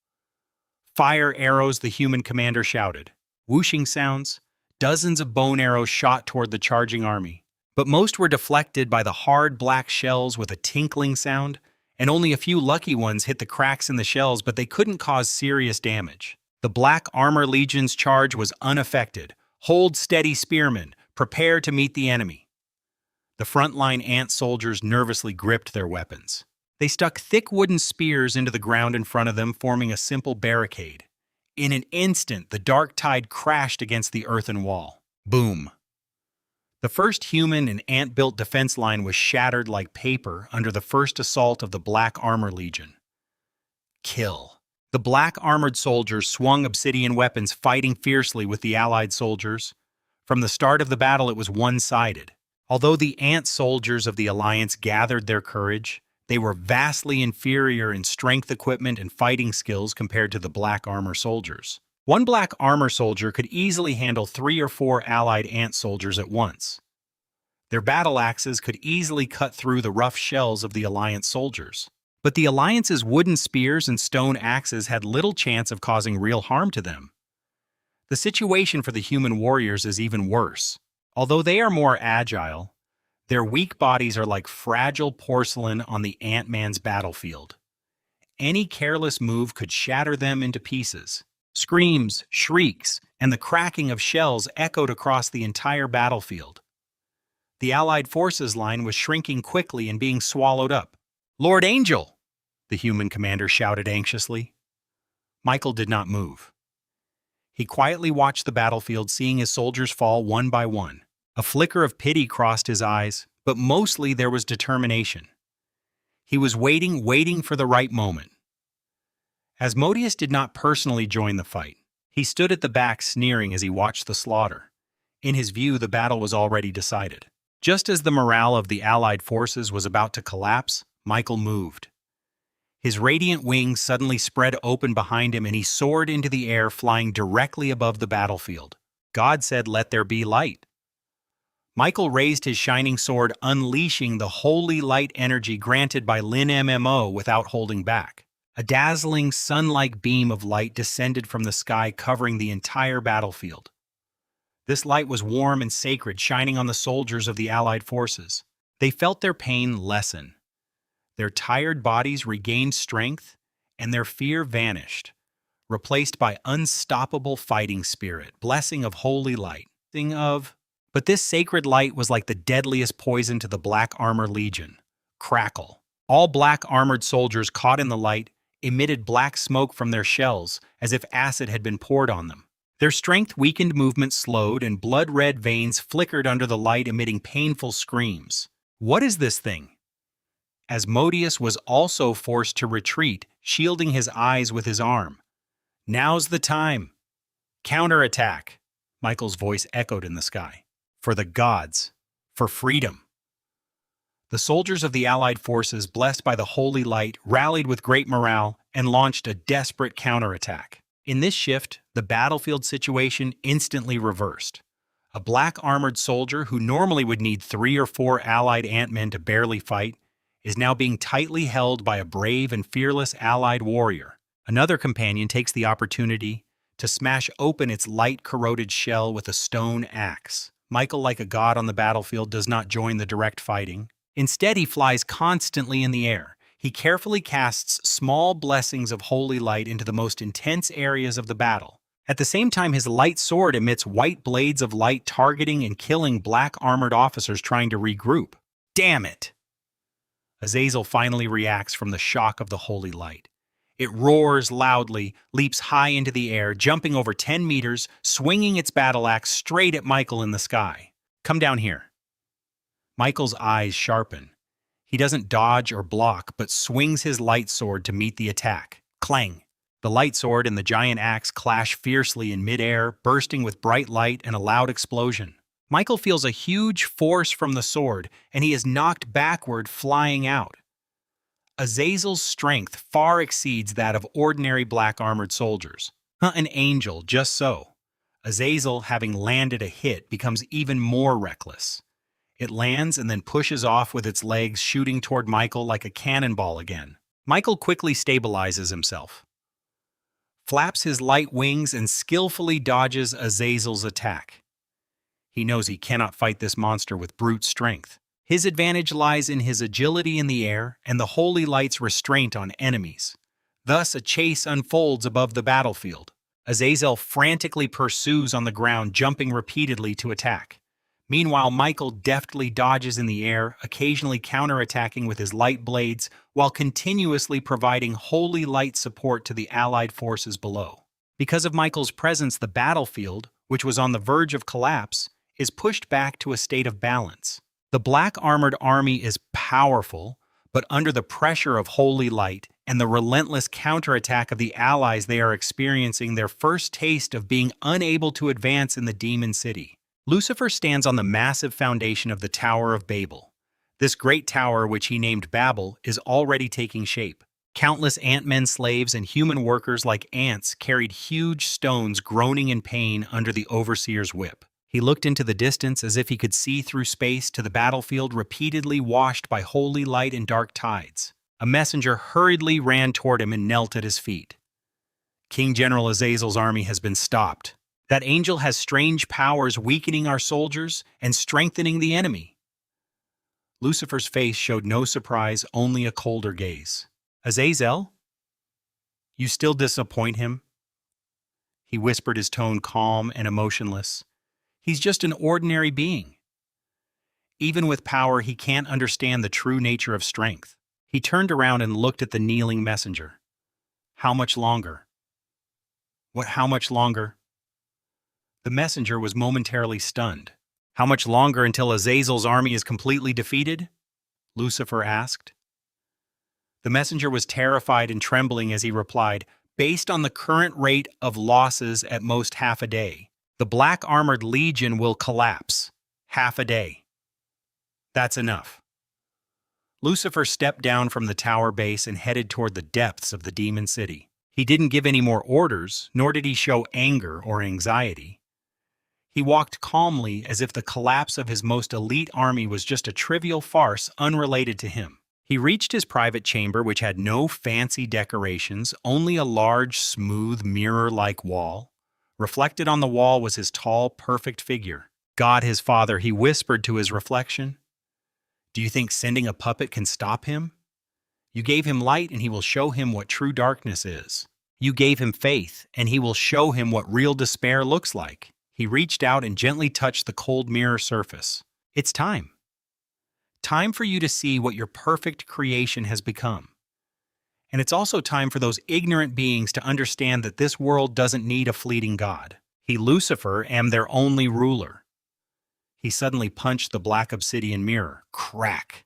[SPEAKER 1] "Fire arrows," the human commander shouted. Whooshing sounds. Dozens of bone arrows shot toward the charging army. But most were deflected by the hard black shells with a tinkling sound, and only a few lucky ones hit the cracks in the shells, but they couldn't cause serious damage. The Black Armor Legion's charge was unaffected. "Hold steady, spearmen. Prepare to meet the enemy." The frontline ant soldiers nervously gripped their weapons. They stuck thick wooden spears into the ground in front of them, forming a simple barricade. In an instant, the dark tide crashed against the earthen wall. Boom! The first human and ant-built defense line was shattered like paper under the first assault of the Black Armor Legion. Kill. The black armored soldiers swung obsidian weapons, fighting fiercely with the allied soldiers. From the start of the battle, it was one-sided. Although the ant soldiers of the Alliance gathered their courage, they were vastly inferior in strength, equipment, and fighting skills compared to the black armor soldiers. One black armor soldier could easily handle 3 or 4 allied ant soldiers at once. Their battle axes could easily cut through the rough shells of the Alliance soldiers. But the Alliance's wooden spears and stone axes had little chance of causing real harm to them. The situation for the human warriors is even worse. Although they are more agile, their weak bodies are like fragile porcelain on the Ant-Man's battlefield. Any careless move could shatter them into pieces. Screams, shrieks, and the cracking of shells echoed across the entire battlefield. The Allied forces line was shrinking quickly and being swallowed up. "Lord Angel!" the human commander shouted anxiously. Michael did not move. He quietly watched the battlefield, seeing his soldiers fall one by one. A flicker of pity crossed his eyes, but mostly there was determination. He was waiting for the right moment. Asmodeus did not personally join the fight. He stood at the back, sneering as he watched the slaughter. In his view, the battle was already decided. Just as the morale of the Allied forces was about to collapse, Michael moved. His radiant wings suddenly spread open behind him and he soared into the air, flying directly above the battlefield. God said, "Let there be light." Michael raised his shining sword, unleashing the holy light energy granted by Lin MMO without holding back. A dazzling, sun-like beam of light descended from the sky, covering the entire battlefield. This light was warm and sacred, shining on the soldiers of the Allied forces. They felt their pain lessen. Their tired bodies regained strength, and their fear vanished, replaced by unstoppable fighting spirit, blessing of holy light. But this sacred light was like the deadliest poison to the Black Armor Legion. Crackle. All black armored soldiers caught in the light emitted black smoke from their shells, as if acid had been poured on them. Their strength weakened, movement slowed, and blood-red veins flickered under the light, emitting painful screams. "What is this thing?" Asmodeus was also forced to retreat, shielding his eyes with his arm. "Now's the time." "Counterattack," Michael's voice echoed in the sky. "For the gods. For freedom." The soldiers of the Allied forces, blessed by the holy light, rallied with great morale and launched a desperate counterattack. In this shift, the battlefield situation instantly reversed. A black armored soldier who normally would need 3 or 4 Allied Ant-Men to barely fight is now being tightly held by a brave and fearless Allied warrior. Another companion takes the opportunity to smash open its light-corroded shell with a stone axe. Michael, like a god on the battlefield, does not join the direct fighting. Instead, he flies constantly in the air. He carefully casts small blessings of holy light into the most intense areas of the battle. At the same time, his light sword emits white blades of light, targeting and killing black armored officers trying to regroup. Damn it! Azazel finally reacts from the shock of the holy light. It roars loudly, leaps high into the air, jumping over 10 meters, swinging its battle axe straight at Michael in the sky. Come down here. Michael's eyes sharpen. He doesn't dodge or block, but swings his light sword to meet the attack. Clang! The light sword and the giant axe clash fiercely in midair, bursting with bright light and a loud explosion. Michael feels a huge force from the sword, and he is knocked backward, flying out. Azazel's strength far exceeds that of ordinary black-armored soldiers. An angel, just so. Azazel, having landed a hit, becomes even more reckless. It lands and then pushes off with its legs, shooting toward Michael like a cannonball again. Michael quickly stabilizes himself, flaps his light wings, and skillfully dodges Azazel's attack. He knows he cannot fight this monster with brute strength. His advantage lies in his agility in the air and the holy light's restraint on enemies. Thus, a chase unfolds above the battlefield. Azazel frantically pursues on the ground, jumping repeatedly to attack. Meanwhile, Michael deftly dodges in the air, occasionally counterattacking with his light blades, while continuously providing holy light support to the allied forces below. Because of Michael's presence, the battlefield, which was on the verge of collapse, is pushed back to a state of balance. The black armored army is powerful, but under the pressure of holy light and the relentless counterattack of the allies, they are experiencing their first taste of being unable to advance in the demon city. Lucifer stands on the massive foundation of the Tower of Babel. This great tower, which he named Babel, is already taking shape. Countless ant-men slaves and human workers like ants carried huge stones, groaning in pain under the overseer's whip. He looked into the distance as if he could see through space to the battlefield repeatedly washed by holy light and dark tides. A messenger hurriedly ran toward him and knelt at his feet. King General Azazel's army has been stopped. That angel has strange powers, weakening our soldiers and strengthening the enemy. Lucifer's face showed no surprise, only a colder gaze. Azazel? You still disappoint him? He whispered, his tone calm and emotionless. He's just an ordinary being. Even with power, he can't understand the true nature of strength. He turned around and looked at the kneeling messenger. How much longer? How much longer? The messenger was momentarily stunned. How much longer until Azazel's army is completely defeated? Lucifer asked. The messenger was terrified and trembling as he replied, based on the current rate of losses, at most half a day. The Black Armored Legion will collapse. Half a day. That's enough. Lucifer stepped down from the tower base and headed toward the depths of the demon city. He didn't give any more orders, nor did he show anger or anxiety. He walked calmly, as if the collapse of his most elite army was just a trivial farce unrelated to him. He reached his private chamber, which had no fancy decorations, only a large, smooth, mirror-like wall. Reflected on the wall was his tall, perfect figure. God, his father, he whispered to his reflection. Do you think sending a puppet can stop him? You gave him light, and he will show him what true darkness is. You gave him faith, and he will show him what real despair looks like. He reached out and gently touched the cold mirror surface. It's time. Time for you to see what your perfect creation has become. And it's also time for those ignorant beings to understand that this world doesn't need a fleeting god. He, Lucifer, am their only ruler. He suddenly punched the black obsidian mirror. Crack!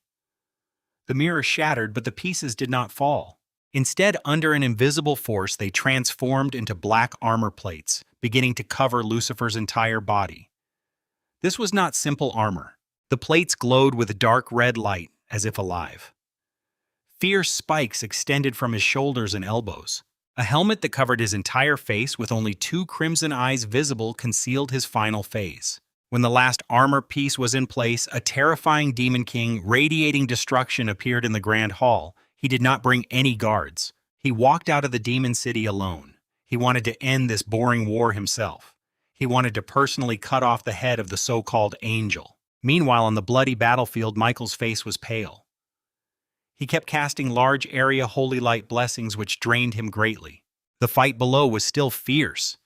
[SPEAKER 1] The mirror shattered, but the pieces did not fall. Instead, under an invisible force, they transformed into black armor plates, beginning to cover Lucifer's entire body. This was not simple armor. The plates glowed with dark red light, as if alive. Fierce spikes extended from his shoulders and elbows. A helmet that covered his entire face with only 2 crimson eyes visible concealed his final phase. When the last armor piece was in place, a terrifying demon king radiating destruction appeared in the grand hall. He did not bring any guards. He walked out of the demon city alone. He wanted to end this boring war himself. He wanted to personally cut off the head of the so-called angel. Meanwhile, on the bloody battlefield, Michael's face was pale. He kept casting large area holy light blessings which drained him greatly. The fight below was still fierce.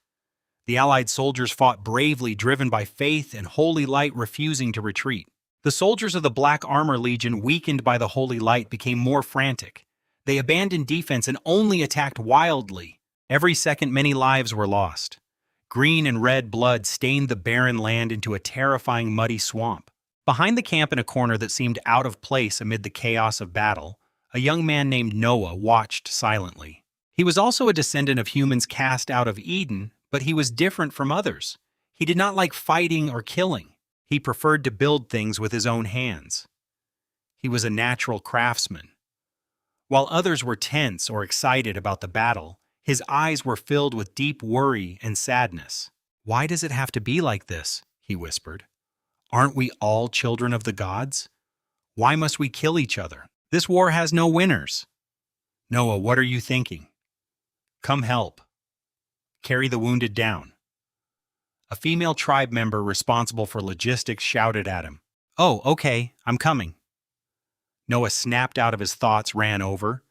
[SPEAKER 1] The Allied soldiers fought bravely, driven by faith and holy light refusing to retreat. The soldiers of the Black Armor Legion, weakened by the holy light, became more frantic. They abandoned defense and only attacked wildly. Every second, many lives were lost. Green and red blood stained the barren land into a terrifying muddy swamp. Behind the camp, in a corner that seemed out of place amid the chaos of battle, a young man named Noah watched silently. He was also a descendant of humans cast out of Eden, but he was different from others. He did not like fighting or killing. He preferred to build things with his own hands. He was a natural craftsman. While others were tense or excited about the battle, his eyes were filled with deep worry and sadness. "Why does it have to be like this?" he whispered. "Aren't we all children of the gods? Why must we kill each other? This war has no winners." "Noah, what are you thinking?" "Come help. Carry the wounded down." A female tribe member responsible for logistics shouted at him. "Oh, okay, I'm coming." Noah snapped out of his thoughts, ran over,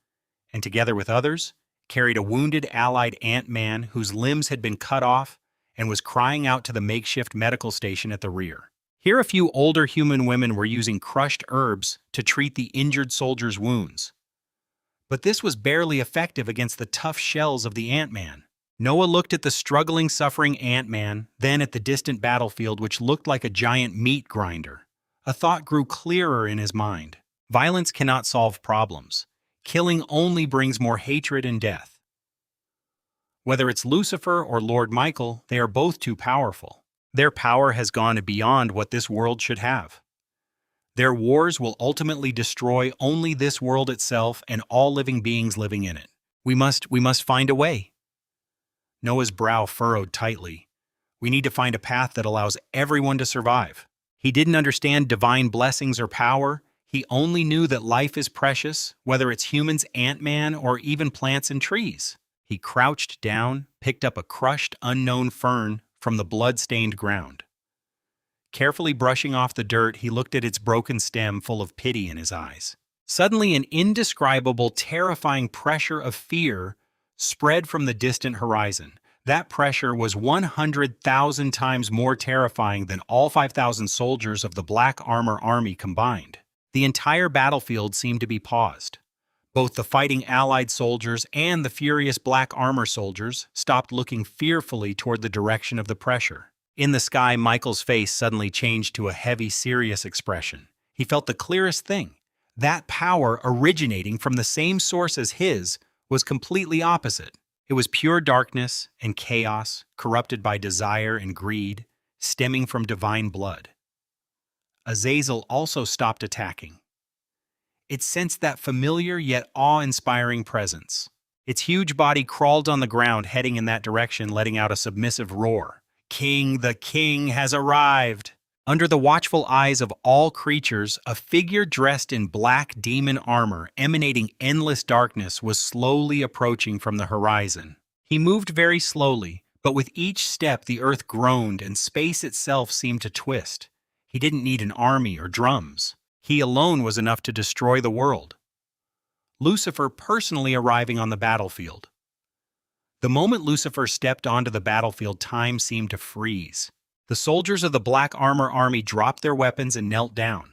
[SPEAKER 1] and together with others, carried a wounded allied ant-man whose limbs had been cut off and was crying out to the makeshift medical station at the rear. Here, a few older human women were using crushed herbs to treat the injured soldier's wounds. But this was barely effective against the tough shells of the ant-man. Noah looked at the struggling, suffering ant-man, then at the distant battlefield, which looked like a giant meat grinder. A thought grew clearer in his mind. Violence cannot solve problems. Killing only brings more hatred and death. Whether it's Lucifer or Lord Michael, they are both too powerful. Their power has gone beyond what this world should have. Their wars will ultimately destroy only this world itself and all living beings living in it. We must find a way. Noah's brow furrowed tightly. We need to find a path that allows everyone to survive. He didn't understand divine blessings or power. He only knew that life is precious, whether it's humans, ant-man, or even plants and trees. He crouched down, picked up a crushed, unknown fern from the blood-stained ground. Carefully brushing off the dirt, he looked at its broken stem, full of pity in his eyes. Suddenly, an indescribable, terrifying pressure of fear spread from the distant horizon. That pressure was 100,000 times more terrifying than all 5,000 soldiers of the Black Armor Army combined. The entire battlefield seemed to be paused. Both the fighting Allied soldiers and the furious Black Armor soldiers stopped, looking fearfully toward the direction of the pressure. In the sky, Michael's face suddenly changed to a heavy, serious expression. He felt the clearest thing. That power, originating from the same source as his, was completely opposite. It was pure darkness and chaos, corrupted by desire and greed, stemming from divine blood. Azazel also stopped attacking. It sensed that familiar yet awe-inspiring presence. Its huge body crawled on the ground, heading in that direction, letting out a submissive roar. The king has arrived! Under the watchful eyes of all creatures, a figure dressed in black demon armor, emanating endless darkness, was slowly approaching from the horizon. He moved very slowly, but with each step the earth groaned and space itself seemed to twist. He didn't need an army or drums. He alone was enough to destroy the world. Lucifer personally arriving on the battlefield. The moment Lucifer stepped onto the battlefield, time seemed to freeze. The soldiers of the Black Armor Army dropped their weapons and knelt down.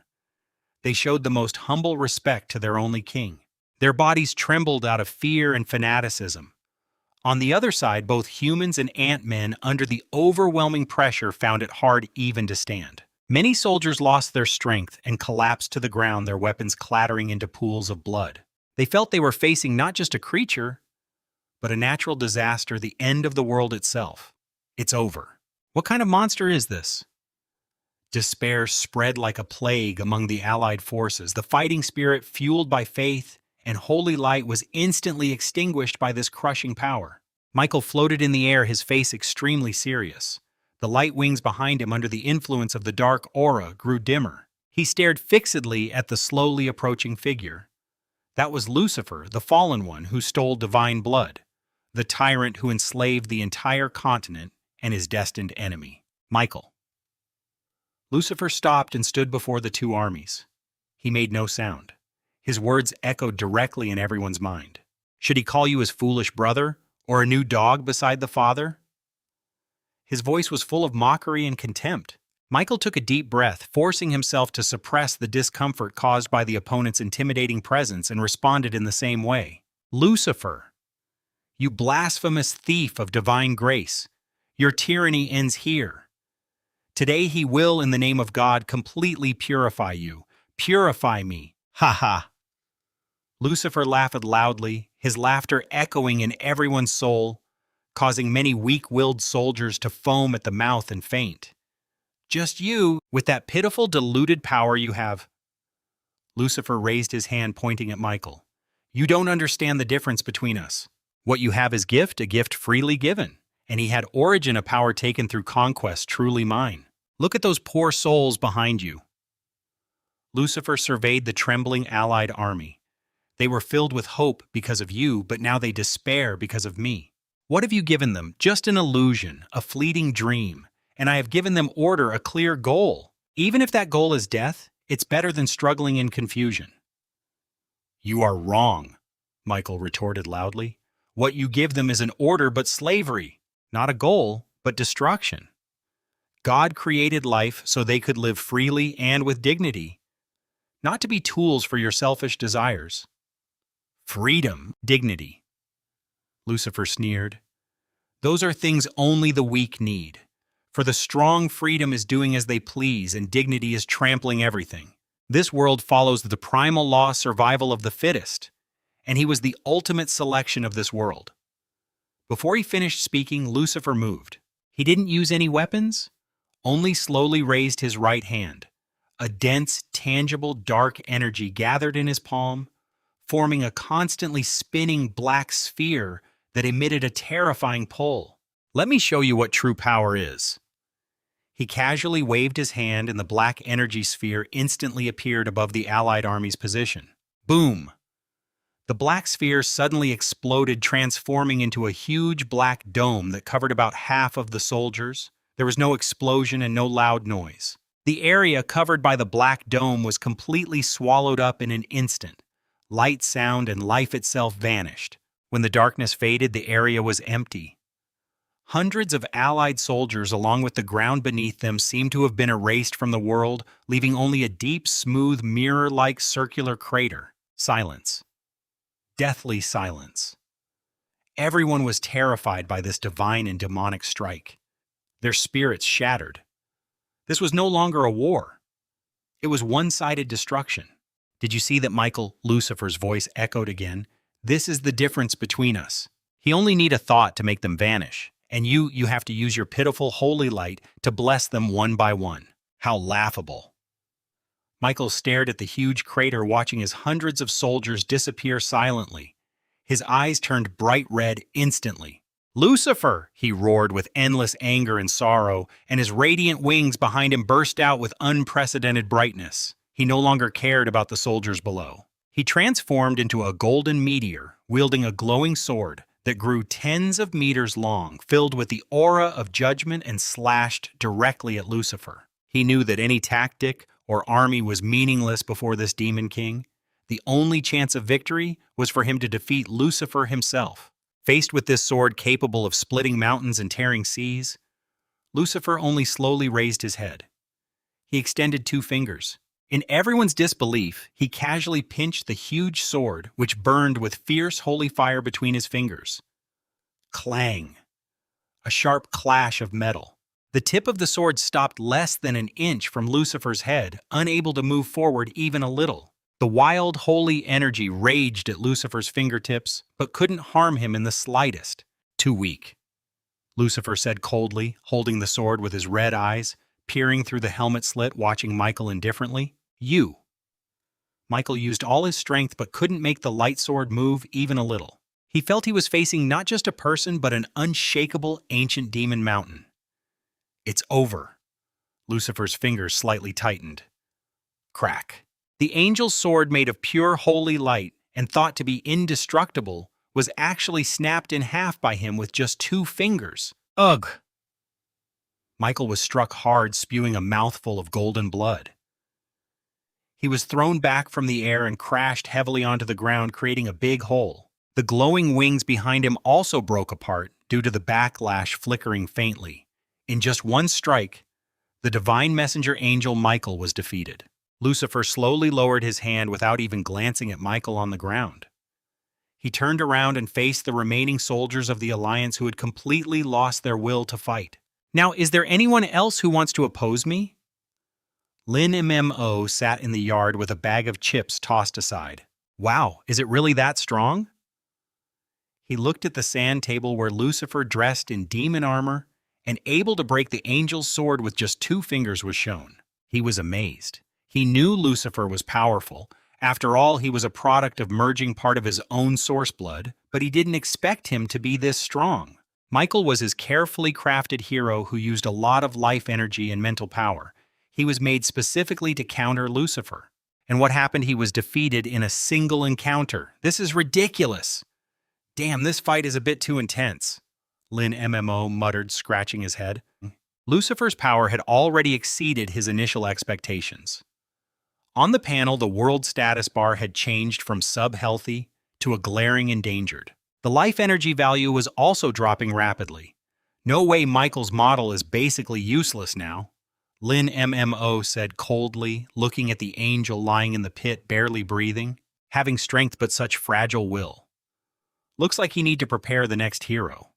[SPEAKER 1] They showed the most humble respect to their only king. Their bodies trembled out of fear and fanaticism. On the other side, both humans and ant-men, under the overwhelming pressure, found it hard even to stand. Many soldiers lost their strength and collapsed to the ground, their weapons clattering into pools of blood. They felt they were facing not just a creature, but a natural disaster, the end of the world itself. It's over. What kind of monster is this? Despair spread like a plague among the Allied forces. The fighting spirit, fueled by faith and holy light, was instantly extinguished by this crushing power. Michael floated in the air, his face extremely serious. The light wings behind him, under the influence of the dark aura, grew dimmer. He stared fixedly at the slowly approaching figure. That was Lucifer, the fallen one who stole divine blood, the tyrant who enslaved the entire continent and his destined enemy, Michael. Lucifer stopped and stood before the two armies. He made no sound. His words echoed directly in everyone's mind. Should he call you his foolish brother, or a new dog beside the father? His voice was full of mockery and contempt. Michael took a deep breath, forcing himself to suppress the discomfort caused by the opponent's intimidating presence, and responded in the same way. Lucifer, you blasphemous thief of divine grace, your tyranny ends here. Today he will, in the name of God, completely purify you. Purify me. Ha ha. Lucifer laughed loudly, his laughter echoing in everyone's soul, causing many weak-willed soldiers to foam at the mouth and faint. Just you, with that pitiful, deluded power you have. Lucifer raised his hand, pointing at Michael. You don't understand the difference between us. What you have is a gift freely given, and he had origin, a power taken through conquest, truly mine. Look at those poor souls behind you. Lucifer surveyed the trembling allied army. They were filled with hope because of you, but now they despair because of me. What have you given them? Just an illusion, a fleeting dream. And I have given them order, a clear goal. Even if that goal is death, it's better than struggling in confusion. You are wrong, Michael retorted loudly. What you give them is an order but slavery, not a goal but destruction. God created life so they could live freely and with dignity, not to be tools for your selfish desires. Freedom, dignity. Lucifer sneered. Those are things only the weak need. For the strong, freedom is doing as they please, and dignity is trampling everything. This world follows the primal law, survival of the fittest, and he was the ultimate selection of this world. Before he finished speaking, Lucifer moved. He didn't use any weapons, only slowly raised his right hand. A dense, tangible, dark energy gathered in his palm, forming a constantly spinning black sphere that emitted a terrifying pull. Let me show you what true power is. He casually waved his hand, and the black energy sphere instantly appeared above the Allied army's position. Boom! The black sphere suddenly exploded, transforming into a huge black dome that covered about half of the soldiers. There was no explosion and no loud noise. The area covered by the black dome was completely swallowed up in an instant. Light, sound, and life itself vanished. When the darkness faded, the area was empty. Hundreds of Allied soldiers, along with the ground beneath them, seemed to have been erased from the world, leaving only a deep, smooth, mirror-like circular crater. Silence. Deathly silence. Everyone was terrified by this divine and demonic strike. Their spirits shattered. This was no longer a war. It was one-sided destruction. Did you see that Michael, Lucifer's voice echoed again? This is the difference between us. He only need a thought to make them vanish. And you have to use your pitiful holy light to bless them one by one. How laughable. Michael stared at the huge crater, watching as hundreds of soldiers disappear silently. His eyes turned bright red instantly. Lucifer, he roared with endless anger and sorrow, and his radiant wings behind him burst out with unprecedented brightness. He no longer cared about the soldiers below. He transformed into a golden meteor, wielding a glowing sword that grew tens of meters long, filled with the aura of judgment, and slashed directly at Lucifer. He knew that any tactic or army was meaningless before this demon king. The only chance of victory was for him to defeat Lucifer himself. Faced with this sword capable of splitting mountains and tearing seas, Lucifer only slowly raised his head. He extended two fingers. In everyone's disbelief, he casually pinched the huge sword, which burned with fierce holy fire between his fingers. Clang! A sharp clash of metal. The tip of the sword stopped less than an inch from Lucifer's head, unable to move forward even a little. The wild, holy energy raged at Lucifer's fingertips, but couldn't harm him in the slightest. Too weak, Lucifer said coldly, holding the sword with his red eyes, peering through the helmet slit, watching Michael indifferently. You. Michael used all his strength but couldn't make the light sword move even a little. He felt he was facing not just a person but an unshakable ancient demon mountain. It's over. Lucifer's fingers slightly tightened. Crack. The angel's sword, made of pure holy light and thought to be indestructible, was actually snapped in half by him with just two fingers. Ugh! Michael was struck hard, spewing a mouthful of golden blood. He was thrown back from the air and crashed heavily onto the ground, creating a big hole. The glowing wings behind him also broke apart due to the backlash flickering faintly. In just one strike, the divine messenger angel Michael was defeated. Lucifer slowly lowered his hand without even glancing at Michael on the ground. He turned around and faced the remaining soldiers of the Alliance who had completely lost their will to fight. "Now, is there anyone else who wants to oppose me?" Lin MMO sat in the yard with a bag of chips tossed aside. "Wow, is it really that strong?" He looked at the sand table where Lucifer, dressed in demon armor and able to break the angel's sword with just 2 fingers, was shown. He was amazed. He knew Lucifer was powerful. After all, he was a product of merging part of his own source blood, but he didn't expect him to be this strong. Michael was his carefully crafted hero who used a lot of life energy and mental power. He was made specifically to counter Lucifer. And what happened? He was defeated in a single encounter. This is ridiculous. "Damn, this fight is a bit too intense," Lin MMO muttered, scratching his head. Lucifer's power had already exceeded his initial expectations. On the panel, the world status bar had changed from sub-healthy to a glaring endangered. The life energy value was also dropping rapidly. "No way, Michael's model is basically useless now," Lin MMO said coldly, looking at the angel lying in the pit, barely breathing, having strength but such fragile will. Looks like he need to prepare the next hero.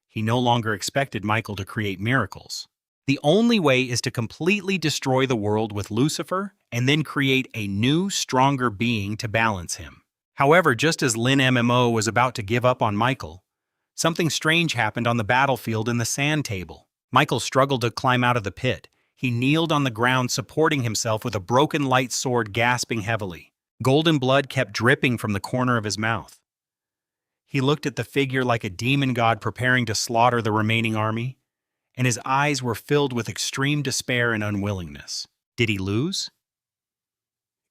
[SPEAKER 1] He no longer expected Michael to create miracles. The only way is to completely destroy the world with Lucifer and then create a new, stronger being to balance him. However, just as Lin MMO was about to give up on Michael, something strange happened on the battlefield in the sand table. Michael struggled to climb out of the pit. He kneeled on the ground, supporting himself with a broken light sword, gasping heavily. Golden blood kept dripping from the corner of his mouth. He looked at the figure like a demon god preparing to slaughter the remaining army, and his eyes were filled with extreme despair and unwillingness. Did he lose?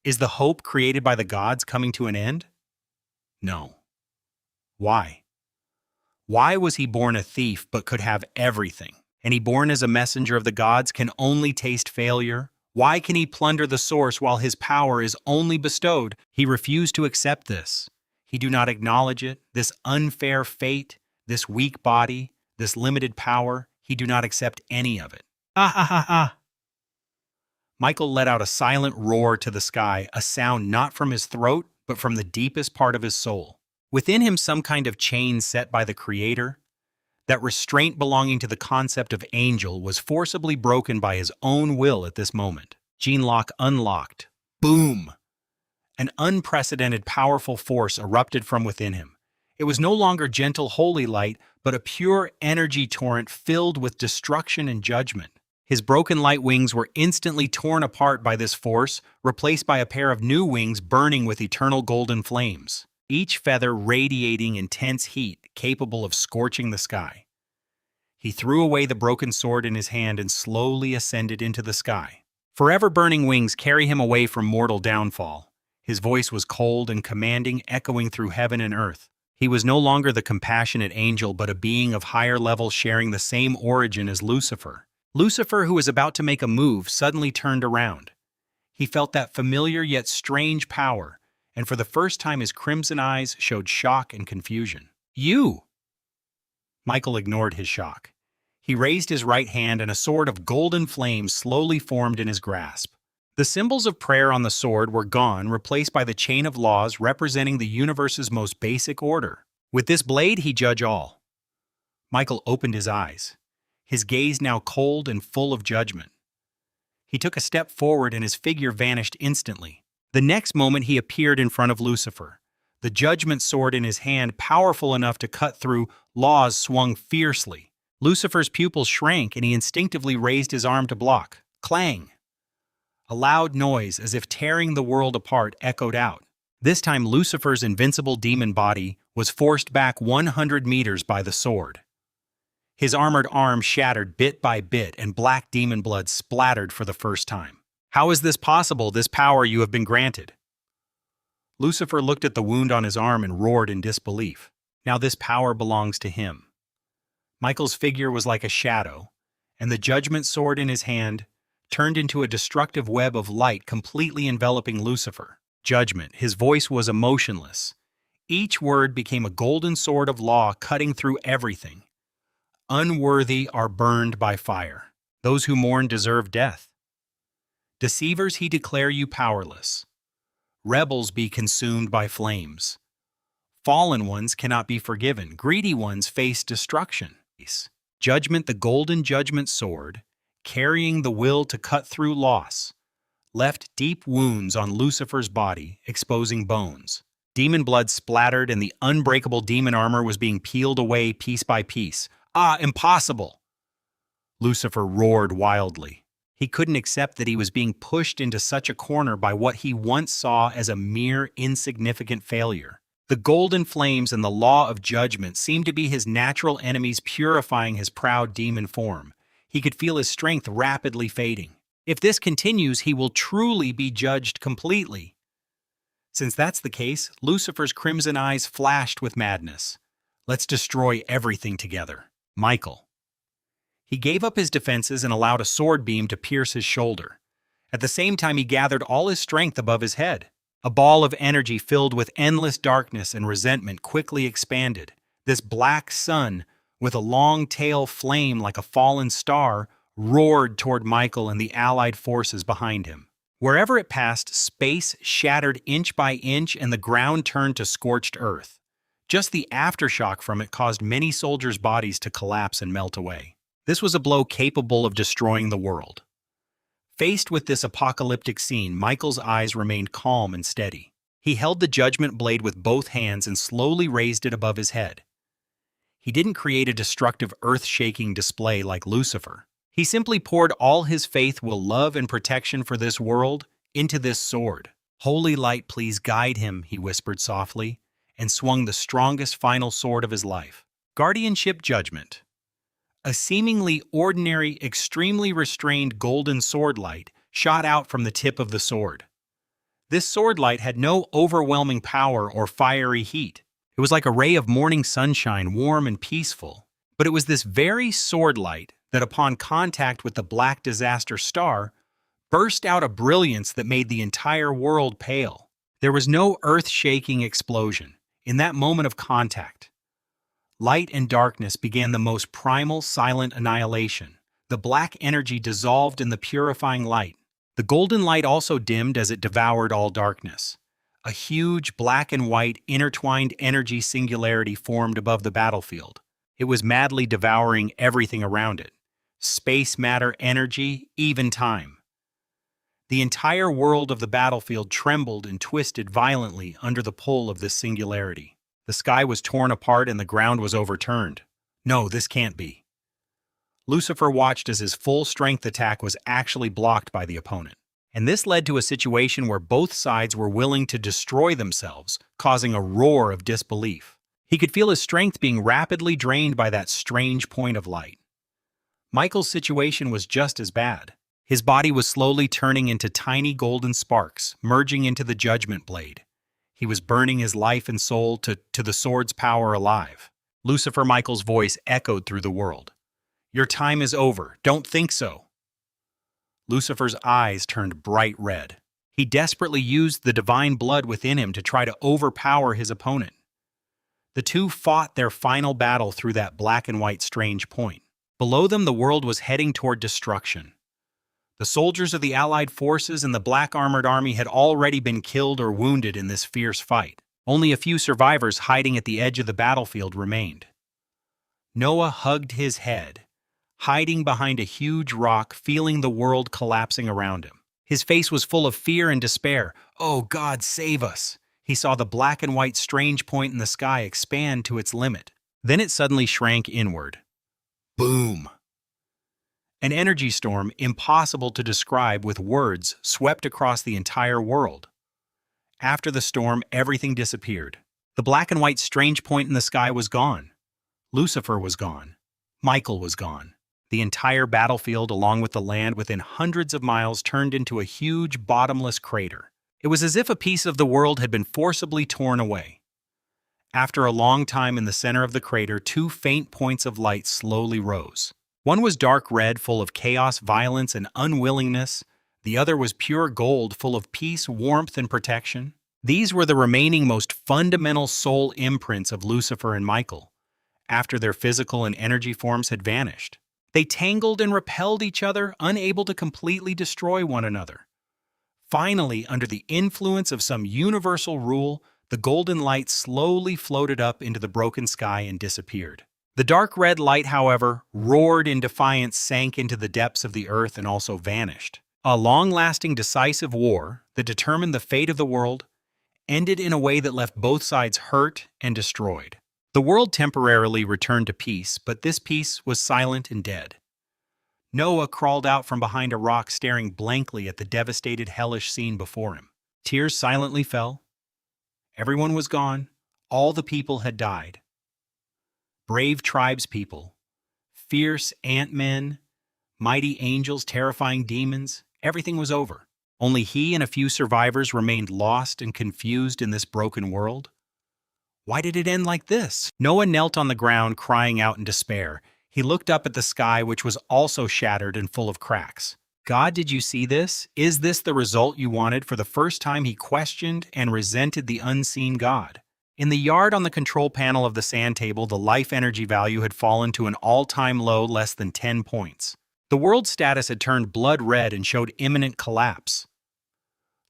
[SPEAKER 1] Is the hope created by the gods coming to an end? No. Why? Why was he born a thief but could have everything? And he, born as a messenger of the gods, can only taste failure? Why can he plunder the source while his power is only bestowed? He refused to accept this. He do not acknowledge it, this unfair fate, this weak body, this limited power. He do not accept any of it. Ah ah ah ah! Michael let out a silent roar to the sky, a sound not from his throat, but from the deepest part of his soul. Within him, some kind of chain set by the Creator, that restraint belonging to the concept of angel, was forcibly broken by his own will at this moment. Gene lock unlocked. Boom! An unprecedented powerful force erupted from within him. It was no longer gentle holy light, but a pure energy torrent filled with destruction and judgment. His broken light wings were instantly torn apart by this force, replaced by a pair of new wings burning with eternal golden flames, each feather radiating intense heat capable of scorching the sky. He threw away the broken sword in his hand and slowly ascended into the sky. Forever burning wings carry him away from mortal downfall. His voice was cold and commanding, echoing through heaven and earth. He was no longer the compassionate angel, but a being of higher level sharing the same origin as Lucifer. Lucifer, who was about to make a move, suddenly turned around. He felt that familiar yet strange power, and for the first time his crimson eyes showed shock and confusion. "You!" Michael ignored his shock. He raised his right hand and a sword of golden flame slowly formed in his grasp. The symbols of prayer on the sword were gone, replaced by the chain of laws representing the universe's most basic order. With this blade he judge all. Michael opened his eyes, his gaze now cold and full of judgment. He took a step forward and his figure vanished instantly. The next moment he appeared in front of Lucifer. The judgment sword in his hand, powerful enough to cut through laws, swung fiercely. Lucifer's pupils shrank and he instinctively raised his arm to block. Clang! A loud noise, as if tearing the world apart, echoed out. This time Lucifer's invincible demon body was forced back 100 meters by the sword. His armored arm shattered bit by bit and black demon blood splattered for the first time. "How is this possible, this power you have been granted?" Lucifer looked at the wound on his arm and roared in disbelief. Now this power belongs to him. Michael's figure was like a shadow, and the judgment sword in his hand turned into a destructive web of light completely enveloping Lucifer. Judgment, his voice was emotionless. Each word became a golden sword of law cutting through everything. Unworthy are burned by fire. Those who mourn deserve death. Deceivers, he declare you powerless. Rebels be consumed by flames. Fallen ones cannot be forgiven. Greedy ones face destruction. Judgment, the golden judgment sword, carrying the will to cut through loss, left deep wounds on Lucifer's body, exposing bones. Demon blood splattered and the unbreakable demon armor was being peeled away piece by piece. Ah, impossible! Lucifer roared wildly. He couldn't accept that he was being pushed into such a corner by what he once saw as a mere insignificant failure. The golden flames and the law of judgment seemed to be his natural enemies purifying his proud demon form. He could feel his strength rapidly fading. If this continues, he will truly be judged completely. Since that's the case, Lucifer's crimson eyes flashed with madness. Let's destroy everything together. Michael. He gave up his defenses and allowed a sword beam to pierce his shoulder. At the same time, he gathered all his strength above his head. A ball of energy filled with endless darkness and resentment quickly expanded. This black sun, with a long tail flame like a fallen star, roared toward Michael and the allied forces behind him. Wherever it passed, space shattered inch by inch and the ground turned to scorched earth. Just the aftershock from it caused many soldiers' bodies to collapse and melt away. This was a blow capable of destroying the world. Faced with this apocalyptic scene, Michael's eyes remained calm and steady. He held the judgment blade with both hands and slowly raised it above his head. He didn't create a destructive, earth-shaking display like Lucifer. He simply poured all his faith, will, love, and protection for this world into this sword. Holy light, please guide him, he whispered softly, and swung the strongest final sword of his life. Guardianship Judgment. A seemingly ordinary, extremely restrained golden sword light shot out from the tip of the sword. This sword light had no overwhelming power or fiery heat. It was like a ray of morning sunshine, warm and peaceful. But it was this very sword light that, upon contact with the black disaster star, burst out a brilliance that made the entire world pale. There was no earth-shaking explosion. In that moment of contact, light and darkness began the most primal, silent annihilation. The black energy dissolved in the purifying light. The golden light also dimmed as it devoured all darkness. A huge black and white intertwined energy singularity formed above the battlefield. It was madly devouring everything around it. Space, matter, energy, even time. The entire world of the battlefield trembled and twisted violently under the pull of this singularity. The sky was torn apart and the ground was overturned. No, this can't be. Lucifer watched as his full-strength attack was actually blocked by the opponent. And this led to a situation where both sides were willing to destroy themselves, causing a roar of disbelief. He could feel his strength being rapidly drained by that strange point of light. Michael's situation was just as bad. His body was slowly turning into tiny golden sparks, merging into the judgment blade. He was burning his life and soul to the sword's power alive. Lucifer Michael's voice echoed through the world. Your time is over. Don't think so. Lucifer's eyes turned bright red. He desperately used the divine blood within him to try to overpower his opponent. The two fought their final battle through that black and white strange point. Below them, the world was heading toward destruction. The soldiers of the Allied forces and the black armored army had already been killed or wounded in this fierce fight. Only a few survivors hiding at the edge of the battlefield remained. Noah hugged his head, hiding behind a huge rock, feeling the world collapsing around him. His face was full of fear and despair. Oh, God, save us! He saw the black and white strange point in the sky expand to its limit. Then it suddenly shrank inward. Boom! An energy storm, impossible to describe with words, swept across the entire world. After the storm, everything disappeared. The black and white strange point in the sky was gone. Lucifer was gone. Michael was gone. The entire battlefield, along with the land within hundreds of miles, turned into a huge, bottomless crater. It was as if a piece of the world had been forcibly torn away. After a long time in the center of the crater, two faint points of light slowly rose. One was dark red, full of chaos, violence, and unwillingness. The other was pure gold, full of peace, warmth, and protection. These were the remaining most fundamental soul imprints of Lucifer and Michael, after their physical and energy forms had vanished. They tangled and repelled each other, unable to completely destroy one another. Finally, under the influence of some universal rule, the golden light slowly floated up into the broken sky and disappeared. The dark red light, however, roared in defiance, sank into the depths of the earth, and also vanished. A long-lasting, decisive war that determined the fate of the world ended in a way that left both sides hurt and destroyed. The world temporarily returned to peace, but this peace was silent and dead. Noah crawled out from behind a rock, staring blankly at the devastated, hellish scene before him. Tears silently fell. Everyone was gone. All the people had died. Brave tribespeople, fierce ant-men, mighty angels, terrifying demons, everything was over. Only he and a few survivors remained lost and confused in this broken world. Why did it end like this? Noah knelt on the ground, crying out in despair. He looked up at the sky, which was also shattered and full of cracks. God, did you see this? Is this the result you wanted? For the first time, he questioned and resented the unseen God. In the yard on the control panel of the sand table, the life energy value had fallen to an all-time low, less than 10 points. The world status had turned blood red and showed imminent collapse.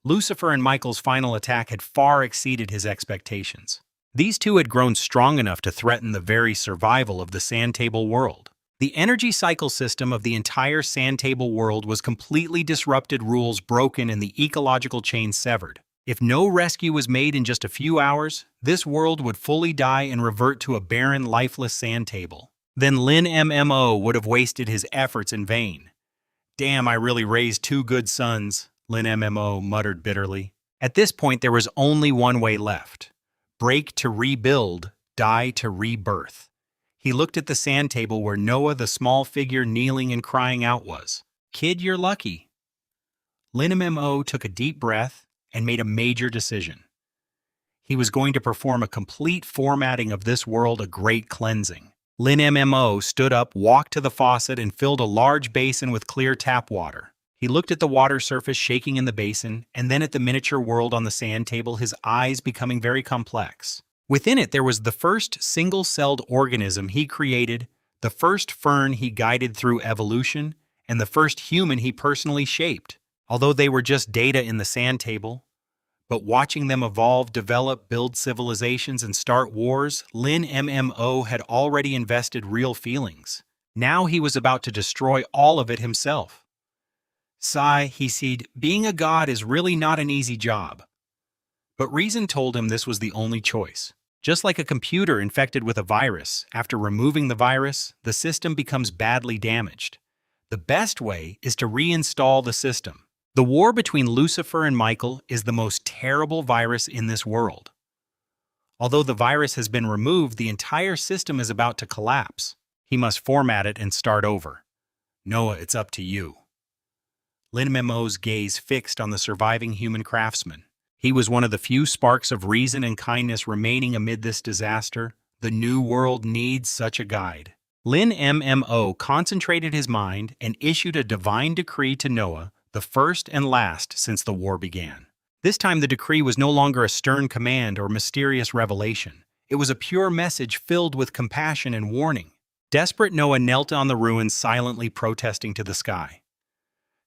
[SPEAKER 1] Lucifer and Michael's final attack had far exceeded his expectations. These two had grown strong enough to threaten the very survival of the sand table world. The energy cycle system of the entire sand table world was completely disrupted, rules broken, and the ecological chain severed. If no rescue was made in just a few hours, this world would fully die and revert to a barren, lifeless sand table. Then Lin MMO would have wasted his efforts in vain. Damn, I really raised two good sons, Lin MMO muttered bitterly. At this point, there was only one way left. Break to rebuild, die to rebirth. He looked at the sand table where Noah, the small figure kneeling and crying out, was. Kid, you're lucky. Lin MMO took a deep breath and made a major decision. He was going to perform a complete formatting of this world, a great cleansing. Lin MMO stood up, walked to the faucet, and filled a large basin with clear tap water. He looked at the water surface shaking in the basin, and then at the miniature world on the sand table, his eyes becoming very complex. Within it, there was the first single-celled organism he created, the first fern he guided through evolution, and the first human he personally shaped. Although they were just data in the sand table, but watching them evolve, develop, build civilizations, and start wars, Lin MMO had already invested real feelings. Now he was about to destroy all of it himself. Sigh, he said, being a god is really not an easy job. But reason told him this was the only choice. Just like a computer infected with a virus, after removing the virus, the system becomes badly damaged. The best way is to reinstall the system. The war between Lucifer and Michael is the most terrible virus in this world. Although the virus has been removed, the entire system is about to collapse. He must format it and start over. Noah, it's up to you. Lin MMO's gaze fixed on the surviving human craftsman. He was one of the few sparks of reason and kindness remaining amid this disaster. The new world needs such a guide. Lin MMO concentrated his mind and issued a divine decree to Noah, the first and last since the war began. This time the decree was no longer a stern command or mysterious revelation. It was a pure message filled with compassion and warning. Desperate Noah knelt on the ruins, silently protesting to the sky.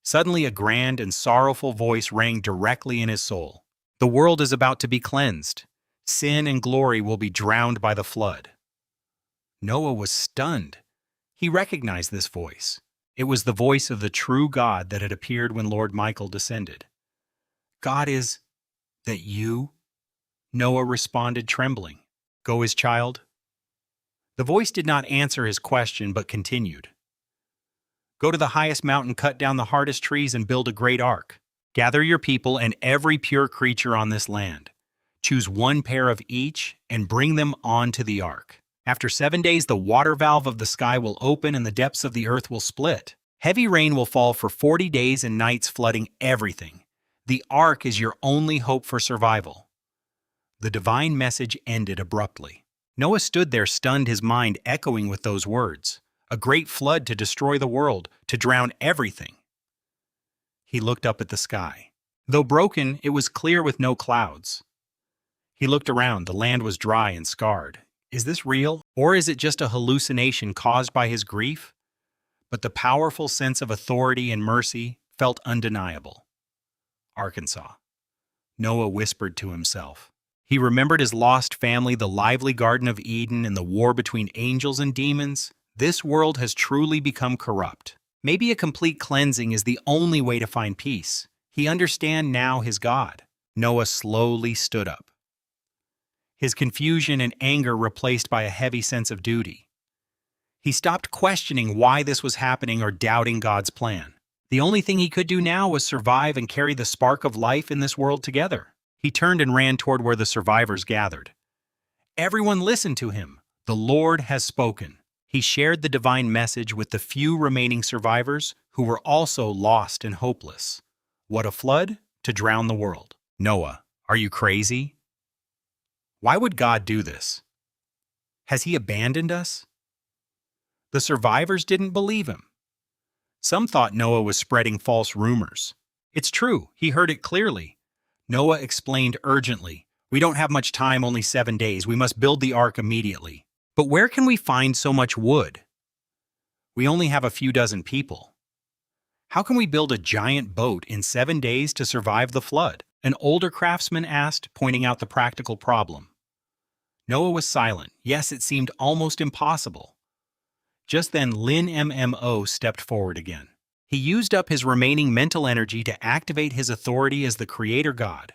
[SPEAKER 1] Suddenly a grand and sorrowful voice rang directly in his soul. The world is about to be cleansed. Sin and glory will be drowned by the flood. Noah was stunned. He recognized this voice. It was the voice of the true God that had appeared when Lord Michael descended. God, is that you? Noah responded, trembling. Go, his child. The voice did not answer his question, but continued. Go to the highest mountain, cut down the hardest trees, and build a great ark. Gather your people and every pure creature on this land. Choose one pair of each and bring them onto the ark. After 7 days, the water valve of the sky will open and the depths of the earth will split. Heavy rain will fall for 40 days and nights, flooding everything. The ark is your only hope for survival. The divine message ended abruptly. Noah stood there, stunned, his mind echoing with those words. A great flood to destroy the world, to drown everything. He looked up at the sky. Though broken, it was clear with no clouds. He looked around. The land was dry and scarred. Is this real? Or is it just a hallucination caused by his grief? But the powerful sense of authority and mercy felt undeniable. Arkansas. Noah whispered to himself. He remembered his lost family, the lively Garden of Eden, and the war between angels and demons. This world has truly become corrupt. Maybe a complete cleansing is the only way to find peace. He understands now his God. Noah slowly stood up. His confusion and anger replaced by a heavy sense of duty. He stopped questioning why this was happening or doubting God's plan. The only thing he could do now was survive and carry the spark of life in this world together. He turned and ran toward where the survivors gathered. Everyone listened to him. The Lord has spoken. He shared the divine message with the few remaining survivors who were also lost and hopeless. What a flood to drown the world. Noah, are you crazy? Why would God do this? Has he abandoned us? The survivors didn't believe him. Some thought Noah was spreading false rumors. It's true, he heard it clearly. Noah explained urgently, "We don't have much time, only 7 days. We must build the ark immediately. But where can we find so much wood? We only have a few dozen people. How can we build a giant boat in 7 days to survive the flood?" An older craftsman asked, pointing out the practical problem. Noah was silent. Yes, it seemed almost impossible. Just then, Lin Mmo stepped forward again. He used up his remaining mental energy to activate his authority as the creator god.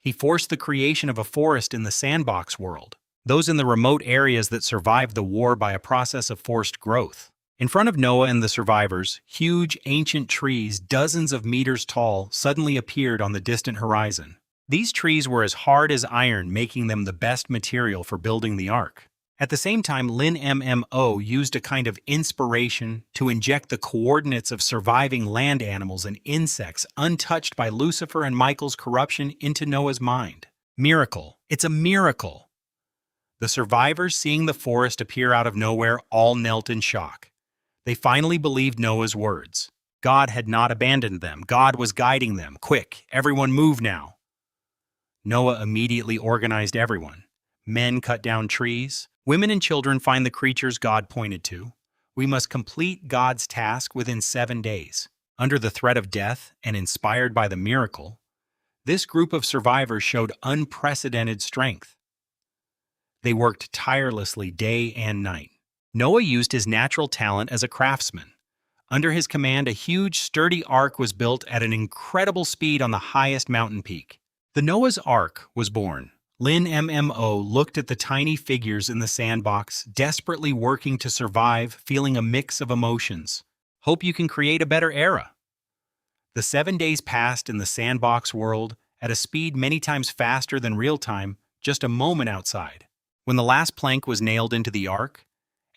[SPEAKER 1] He forced the creation of a forest in the Sandbox world, those in the remote areas that survived the war by a process of forced growth. In front of Noah and the survivors, huge, ancient trees, dozens of meters tall, suddenly appeared on the distant horizon. These trees were as hard as iron, making them the best material for building the ark. At the same time, Lin Mmo used a kind of inspiration to inject the coordinates of surviving land animals and insects untouched by Lucifer and Michael's corruption into Noah's mind. Miracle. It's a miracle. The survivors, seeing the forest appear out of nowhere, all knelt in shock. They finally believed Noah's words. God had not abandoned them. God was guiding them. Quick, everyone move now. Noah immediately organized everyone. Men cut down trees. Women and children find the creatures God pointed to. We must complete God's task within 7 days. Under the threat of death and inspired by the miracle, this group of survivors showed unprecedented strength. They worked tirelessly day and night. Noah used his natural talent as a craftsman. Under his command, a huge, sturdy ark was built at an incredible speed on the highest mountain peak. The Noah's Ark was born. Lin Mmo looked at the tiny figures in the sandbox, desperately working to survive, feeling a mix of emotions. Hope you can create a better era. The 7 days passed in the sandbox world at a speed many times faster than real time, just a moment outside. When the last plank was nailed into the ark,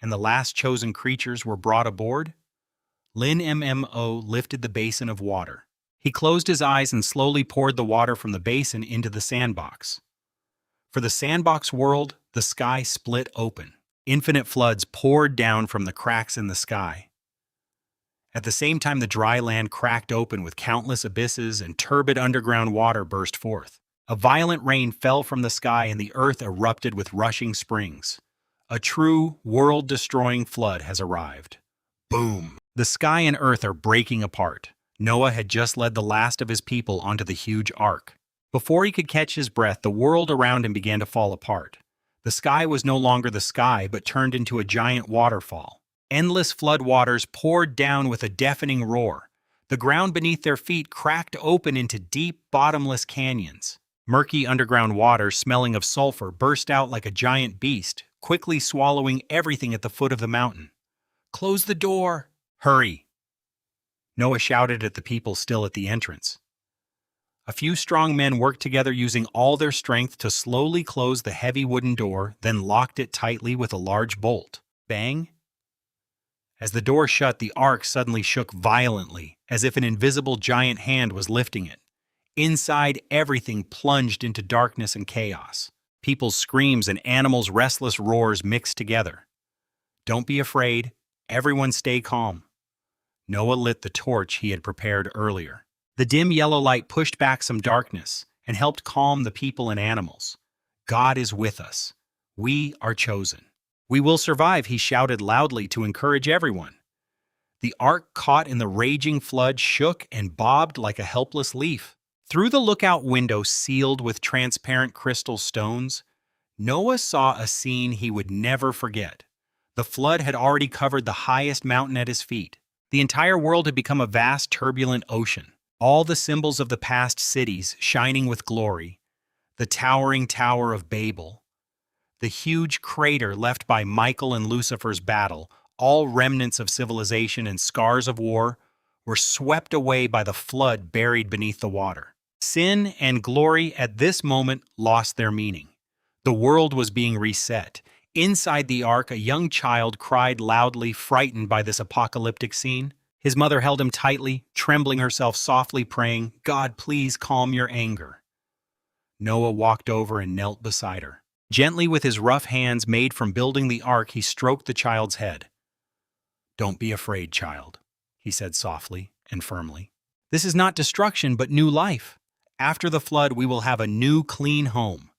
[SPEAKER 1] and the last chosen creatures were brought aboard, Lin Mmo lifted the basin of water. He closed his eyes and slowly poured the water from the basin into the sandbox. For the sandbox world, the sky split open. Infinite floods poured down from the cracks in the sky. At the same time, the dry land cracked open with countless abysses and turbid underground water burst forth. A violent rain fell from the sky and the earth erupted with rushing springs. A true, world-destroying flood has arrived. Boom! The sky and earth are breaking apart. Noah had just led the last of his people onto the huge ark. Before he could catch his breath, the world around him began to fall apart. The sky was no longer the sky, but turned into a giant waterfall. Endless flood waters poured down with a deafening roar. The ground beneath their feet cracked open into deep, bottomless canyons. Murky underground water, smelling of sulfur, burst out like a giant beast, quickly swallowing everything at the foot of the mountain. "Close the door! Hurry!" Noah shouted at the people still at the entrance. A few strong men worked together using all their strength to slowly close the heavy wooden door, then locked it tightly with a large bolt. Bang! As the door shut, the ark suddenly shook violently, as if an invisible giant hand was lifting it. Inside, everything plunged into darkness and chaos. People's screams and animals' restless roars mixed together. "Don't be afraid. Everyone stay calm. Noah lit the torch he had prepared earlier. The dim yellow light pushed back some darkness and helped calm the people and animals. God is with us. We are chosen. We will survive, he shouted loudly to encourage everyone. The ark caught in the raging flood shook and bobbed like a helpless leaf. Through the lookout window sealed with transparent crystal stones, Noah saw a scene he would never forget. The flood had already covered the highest mountain at his feet. The entire world had become a vast, turbulent ocean. All the symbols of the past cities shining with glory, the towering Tower of Babel, the huge crater left by Michael and Lucifer's battle, all remnants of civilization and scars of war, were swept away by the flood buried beneath the water. Sin and glory at this moment lost their meaning. The world was being reset. Inside the ark, a young child cried loudly, frightened by this apocalyptic scene. His mother held him tightly, trembling herself softly, praying, "God, please calm your anger." Noah walked over and knelt beside her. Gently, with his rough hands made from building the ark, he stroked the child's head. "Don't be afraid, child," he said softly and firmly. "This is not destruction, but new life. After the flood, we will have a new, clean home."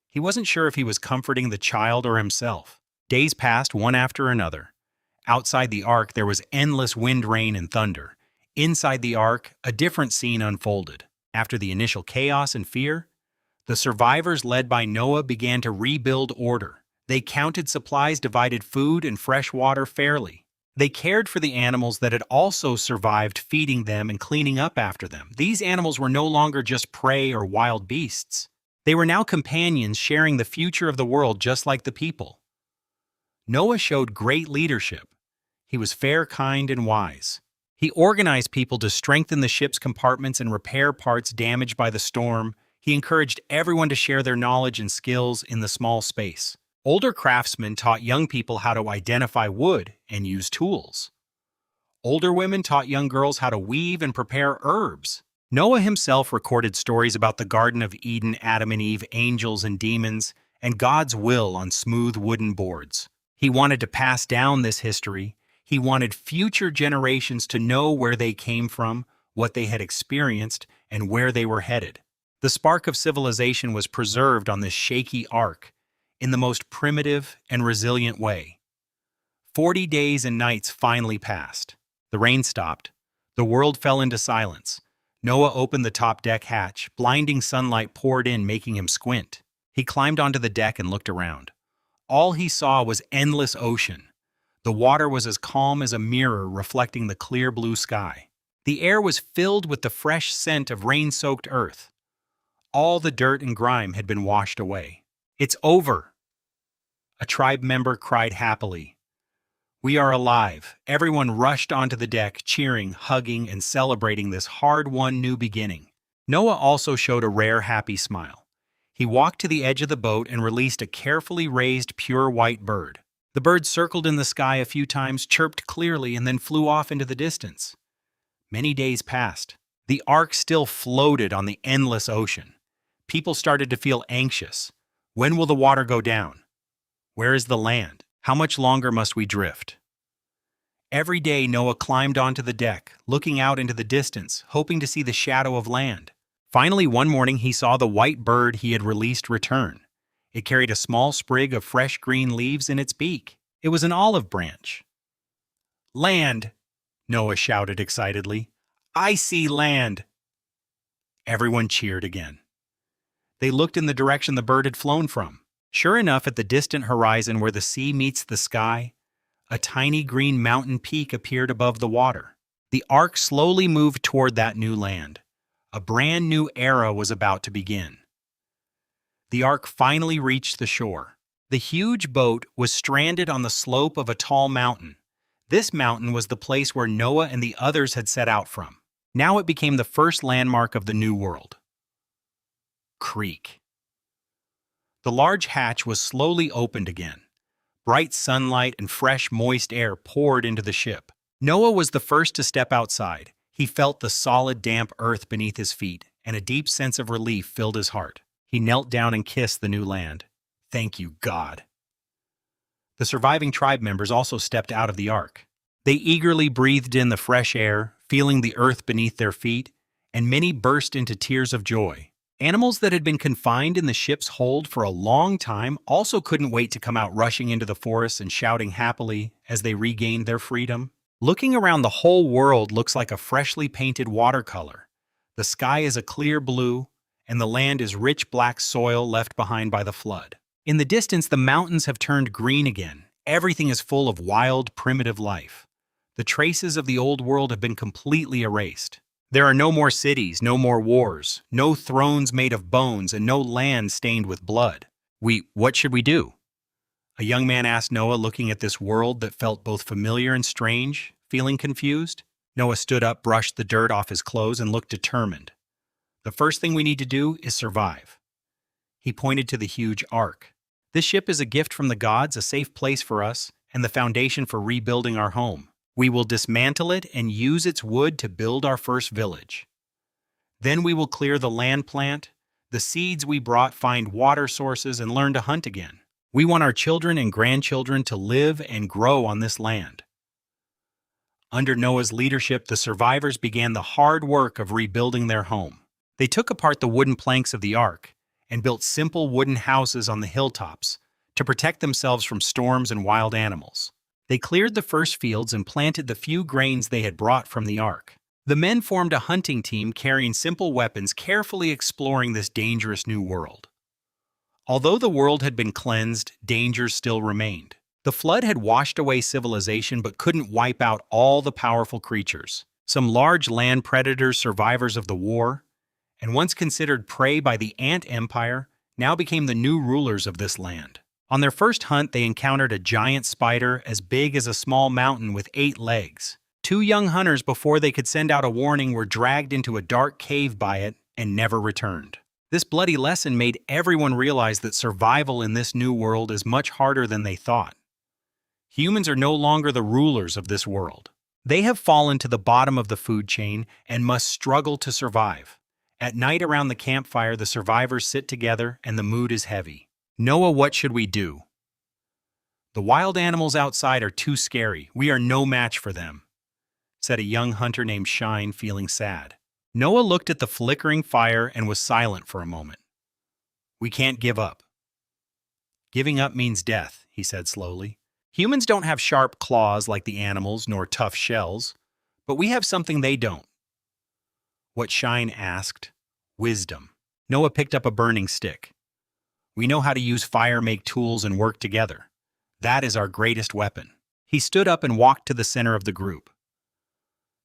[SPEAKER 1] He wasn't sure if he was comforting the child or himself. Days passed, one after another. Outside the ark, there was endless wind, rain, and thunder. Inside the ark, a different scene unfolded. After the initial chaos and fear, the survivors led by Noah began to rebuild order. They counted supplies, divided food and fresh water fairly. They cared for the animals that had also survived, feeding them and cleaning up after them. These animals were no longer just prey or wild beasts. They were now companions sharing the future of the world just like the people. Noah showed great leadership. He was fair, kind, and wise. He organized people to strengthen the ship's compartments and repair parts damaged by the storm. He encouraged everyone to share their knowledge and skills in the small space. Older craftsmen taught young people how to identify wood and use tools. Older women taught young girls how to weave and prepare herbs. Noah himself recorded stories about the Garden of Eden, Adam and Eve, angels and demons, and God's will on smooth wooden boards. He wanted to pass down this history. He wanted future generations to know where they came from, what they had experienced, and where they were headed. The spark of civilization was preserved on this shaky ark in the most primitive and resilient way. 40 days and nights finally passed. The rain stopped. The world fell into silence. Noah opened the top deck hatch. Blinding sunlight poured in, making him squint. He climbed onto the deck and looked around. All he saw was endless ocean. The water was as calm as a mirror reflecting the clear blue sky. The air was filled with the fresh scent of rain-soaked earth. All the dirt and grime had been washed away. "It's over!" a tribe member cried happily. "We are alive." Everyone rushed onto the deck, cheering, hugging, and celebrating this hard-won new beginning. Noah also showed a rare, happy smile. He walked to the edge of the boat and released a carefully raised, pure white bird. The bird circled in the sky a few times, chirped clearly, and then flew off into the distance. Many days passed. The ark still floated on the endless ocean. People started to feel anxious. When will the water go down? Where is the land? How much longer must we drift? Every day Noah climbed onto the deck, looking out into the distance, hoping to see the shadow of land. Finally, one morning he saw the white bird he had released return. It carried a small sprig of fresh green leaves in its beak. It was an olive branch. "Land!" Noah shouted excitedly. "I see land!" Everyone cheered again. They looked in the direction the bird had flown from. Sure enough, at the distant horizon where the sea meets the sky, a tiny green mountain peak appeared above the water. The ark slowly moved toward that new land. A brand new era was about to begin. The ark finally reached the shore. The huge boat was stranded on the slope of a tall mountain. This mountain was the place where Noah and the others had set out from. Now it became the first landmark of the new world. Creek. The large hatch was slowly opened again. Bright sunlight and fresh, moist air poured into the ship. Noah was the first to step outside. He felt the solid, damp earth beneath his feet, and a deep sense of relief filled his heart. He knelt down and kissed the new land. "Thank you, God." The surviving tribe members also stepped out of the ark. They eagerly breathed in the fresh air, feeling the earth beneath their feet, and many burst into tears of joy. Animals that had been confined in the ship's hold for a long time also couldn't wait to come out rushing into the forest and shouting happily as they regained their freedom. Looking around, the whole world looks like a freshly painted watercolor. The sky is a clear blue, and the land is rich black soil left behind by the flood. In the distance, the mountains have turned green again. Everything is full of wild, primitive life. The traces of the old world have been completely erased. There are no more cities, no more wars, no thrones made of bones, and no land stained with blood. What should we do? A young man asked Noah, looking at this world that felt both familiar and strange, feeling confused. Noah stood up, brushed the dirt off his clothes, and looked determined. The first thing we need to do is survive. He pointed to the huge ark. This ship is a gift from the gods, a safe place for us, and the foundation for rebuilding our home. We will dismantle it and use its wood to build our first village. Then we will clear the land, plant the seeds we brought, find water sources, and learn to hunt again. We want our children and grandchildren to live and grow on this land. Under Noah's leadership, the survivors began the hard work of rebuilding their home. They took apart the wooden planks of the ark and built simple wooden houses on the hilltops to protect themselves from storms and wild animals. They cleared the first fields and planted the few grains they had brought from the ark. The men formed a hunting team carrying simple weapons, carefully exploring this dangerous new world. Although the world had been cleansed, dangers still remained. The flood had washed away civilization but couldn't wipe out all the powerful creatures. Some large land predators, survivors of the war, and once considered prey by the ant empire, now became the new rulers of this land. On their first hunt, they encountered a giant spider as big as a small mountain with 8 legs. 2 young hunters, before they could send out a warning, were dragged into a dark cave by it and never returned. This bloody lesson made everyone realize that survival in this new world is much harder than they thought. Humans are no longer the rulers of this world. They have fallen to the bottom of the food chain and must struggle to survive. At night around the campfire, the survivors sit together and the mood is heavy. Noah, what should we do? The wild animals outside are too scary. We are no match for them, said a young hunter named Shine, feeling sad. Noah looked at the flickering fire and was silent for a moment. We can't give up. Giving up means death, he said slowly. Humans don't have sharp claws like the animals, nor tough shells, but we have something they don't. What Shine asked? Wisdom. Noah picked up a burning stick. We know how to use fire, make tools, and work together. That is our greatest weapon. He stood up and walked to the center of the group.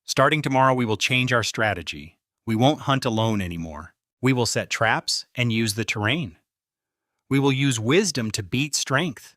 [SPEAKER 1] Starting tomorrow, we will change our strategy. We won't hunt alone anymore. We will set traps and use the terrain. We will use wisdom to beat strength.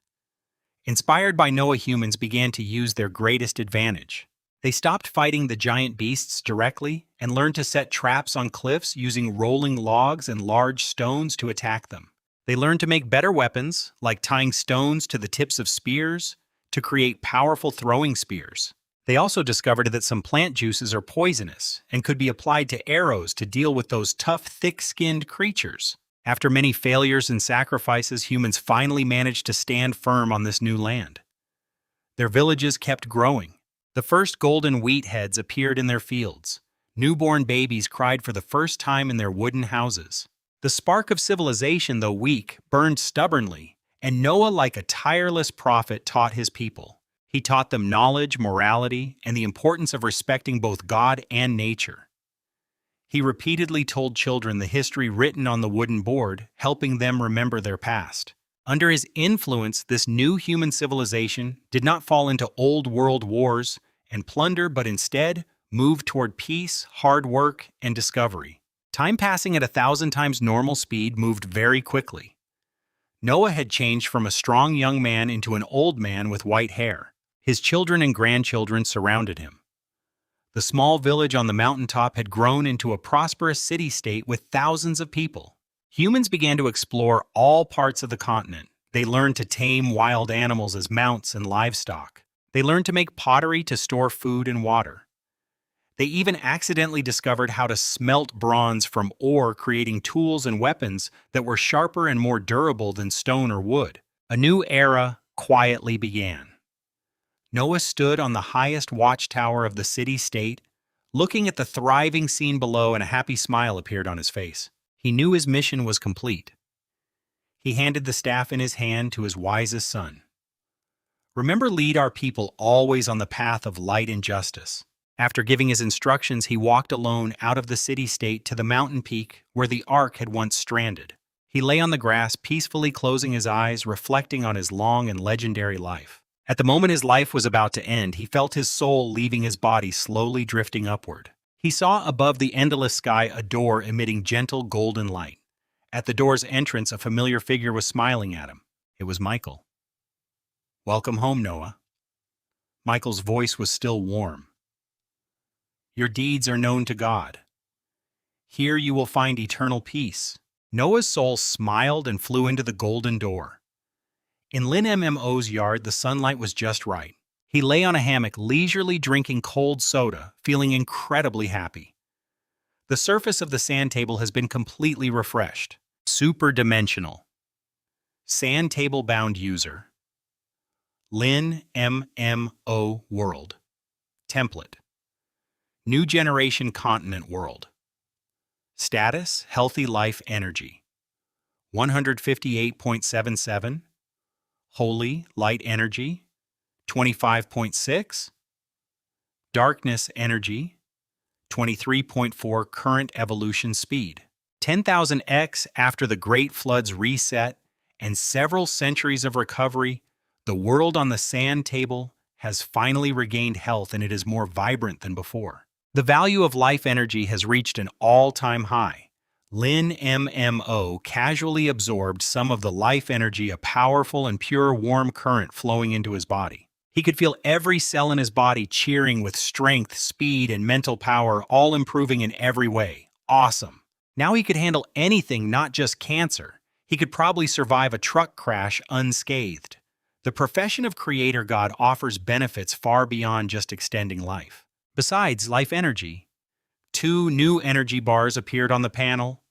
[SPEAKER 1] Inspired by Noah, humans began to use their greatest advantage. They stopped fighting the giant beasts directly and learned to set traps on cliffs using rolling logs and large stones to attack them. They learned to make better weapons, like tying stones to the tips of spears, to create powerful throwing spears. They also discovered that some plant juices are poisonous and could be applied to arrows to deal with those tough, thick-skinned creatures. After many failures and sacrifices, humans finally managed to stand firm on this new land. Their villages kept growing. The first golden wheat heads appeared in their fields. Newborn babies cried for the first time in their wooden houses. The spark of civilization, though weak, burned stubbornly, and Noah, like a tireless prophet, taught his people. He taught them knowledge, morality, and the importance of respecting both God and nature. He repeatedly told children the history written on the wooden board, helping them remember their past. Under his influence, this new human civilization did not fall into old world wars and plunder, but instead moved toward peace, hard work, and discovery. Time passing at 1,000 times normal speed moved very quickly. Noah had changed from a strong young man into an old man with white hair. His children and grandchildren surrounded him. The small village on the mountaintop had grown into a prosperous city-state with thousands of people. Humans began to explore all parts of the continent. They learned to tame wild animals as mounts and livestock. They learned to make pottery to store food and water. They even accidentally discovered how to smelt bronze from ore, creating tools and weapons that were sharper and more durable than stone or wood. A new era quietly began. Noah stood on the highest watchtower of the city-state, looking at the thriving scene below, and a happy smile appeared on his face. He knew his mission was complete. He handed the staff in his hand to his wisest son. "Remember, lead our people always on the path of light and justice." After giving his instructions, he walked alone out of the city-state to the mountain peak where the ark had once stranded. He lay on the grass, peacefully closing his eyes, reflecting on his long and legendary life. At the moment his life was about to end, he felt his soul leaving his body, slowly drifting upward. He saw above the endless sky a door emitting gentle golden light. At the door's entrance, a familiar figure was smiling at him. It was Michael. "Welcome home, Noah." Michael's voice was still warm. "Your deeds are known to God. Here you will find eternal peace." Noah's soul smiled and flew into the golden door. In Lin Mmo's yard, the sunlight was just right. He lay on a hammock, leisurely drinking cold soda, feeling incredibly happy. The surface of the sand table has been completely refreshed. Super-dimensional. Sand table bound user. Lin Mmo world. Template. New generation continent world. Status, healthy life energy. 158.77. Holy light energy. 25.6. Darkness energy. 23.4 current evolution speed. 10,000x after the Great Flood's reset and several centuries of recovery, the world on the sand table has finally regained health, and it is more vibrant than before. The value of life energy has reached an all-time high. Lin Mmo casually absorbed some of the life energy, a powerful and pure warm current flowing into his body. He could feel every cell in his body cheering with strength, speed, and mental power, all improving in every way. Awesome. Now he could handle anything, not just cancer. He could probably survive a truck crash unscathed. The profession of Creator God offers benefits far beyond just extending life. Besides life energy, 2 new energy bars appeared on the panel: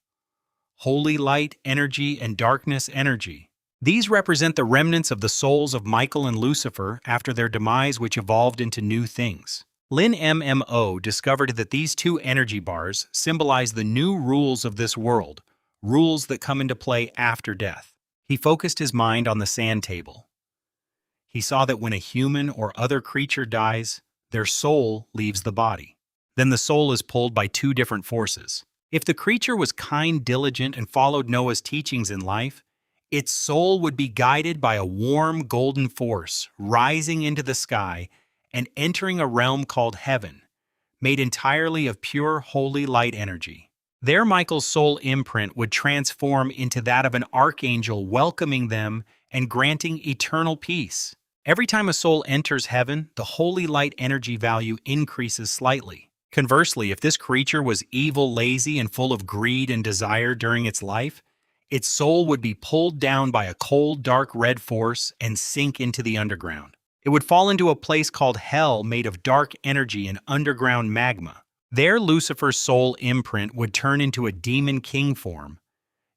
[SPEAKER 1] Holy Light Energy and Darkness Energy. These represent the remnants of the souls of Michael and Lucifer after their demise, which evolved into new things. Lin Mmo discovered that these 2 energy bars symbolize the new rules of this world, rules that come into play after death. He focused his mind on the sand table. He saw that when a human or other creature dies, their soul leaves the body. Then the soul is pulled by 2 different forces. If the creature was kind, diligent, and followed Noah's teachings in life, its soul would be guided by a warm golden force rising into the sky and entering a realm called heaven, made entirely of pure holy light energy. There Michael's soul imprint would transform into that of an archangel, welcoming them and granting eternal peace. Every time a soul enters heaven, the holy light energy value increases slightly. Conversely, if this creature was evil, lazy, and full of greed and desire during its life, its soul would be pulled down by a cold, dark red force and sink into the underground. It would fall into a place called hell, made of dark energy and underground magma. There, Lucifer's soul imprint would turn into a demon king form,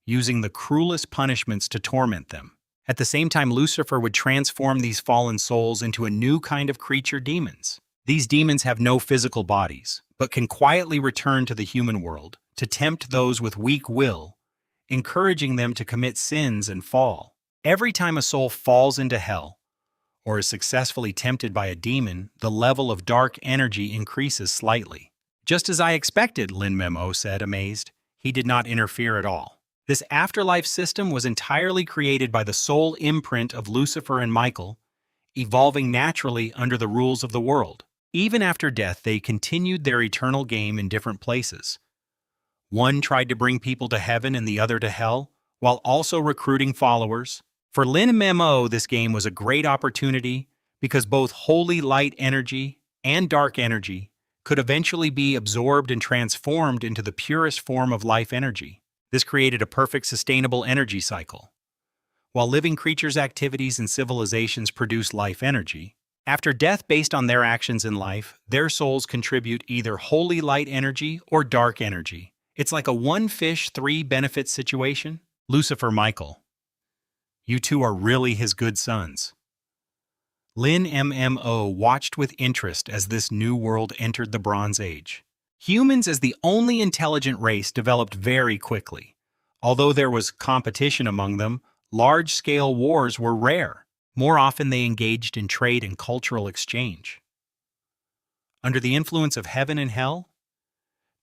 [SPEAKER 1] using the cruelest punishments to torment them. At the same time, Lucifer would transform these fallen souls into a new kind of creature, demons. These demons have no physical bodies, but can quietly return to the human world to tempt those with weak will, encouraging them to commit sins and fall. Every time a soul falls into hell, or is successfully tempted by a demon, the level of dark energy increases slightly. "Just as I expected," Lin Mmo said, amazed. He did not interfere at all. This afterlife system was entirely created by the soul imprint of Lucifer and Michael, evolving naturally under the rules of the world. Even after death, they continued their eternal game in different places. One tried to bring people to heaven and the other to hell, while also recruiting followers. For Lin Mmo, this game was a great opportunity because both holy light energy and dark energy could eventually be absorbed and transformed into the purest form of life energy. This created a perfect sustainable energy cycle. While living creatures' activities and civilizations produce life energy, after death, based on their actions in life, their souls contribute either holy light energy or dark energy. It's like a one fish, 3 benefits situation. Lucifer, Michael, you 2 are really his good sons. Lin MMO watched with interest as this new world entered the Bronze Age. Humans as the only intelligent race developed very quickly. Although there was competition among them, large-scale wars were rare. More often they engaged in trade and cultural exchange. Under the influence of heaven and hell,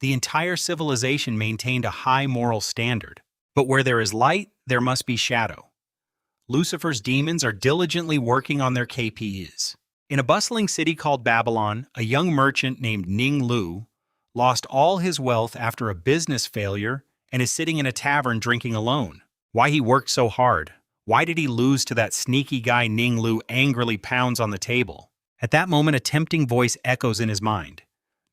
[SPEAKER 1] the entire civilization maintained a high moral standard. But where there is light, there must be shadow. Lucifer's demons are diligently working on their KPIs. In a bustling city called Babylon, a young merchant named Ning Lu lost all his wealth after a business failure and is sitting in a tavern drinking alone. Why he worked so hard? Why did he lose to that sneaky guy Ning Lu angrily pounds on the table? At that moment, a tempting voice echoes in his mind.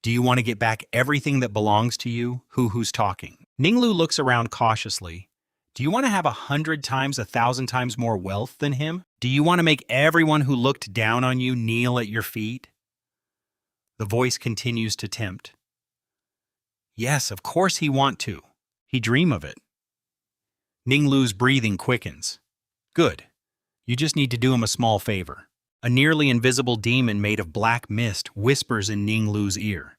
[SPEAKER 1] Do you want to get back everything that belongs to you? Who's talking? Ning Lu looks around cautiously. Do you want to have 100 times, 1,000 times more wealth than him? Do you want to make everyone who looked down on you kneel at your feet? The voice continues to tempt. Yes, of course he want to. He dream of it. Ning Lu's breathing quickens. Good. You just need to do him a small favor. A nearly invisible demon made of black mist whispers in Ning Lu's ear.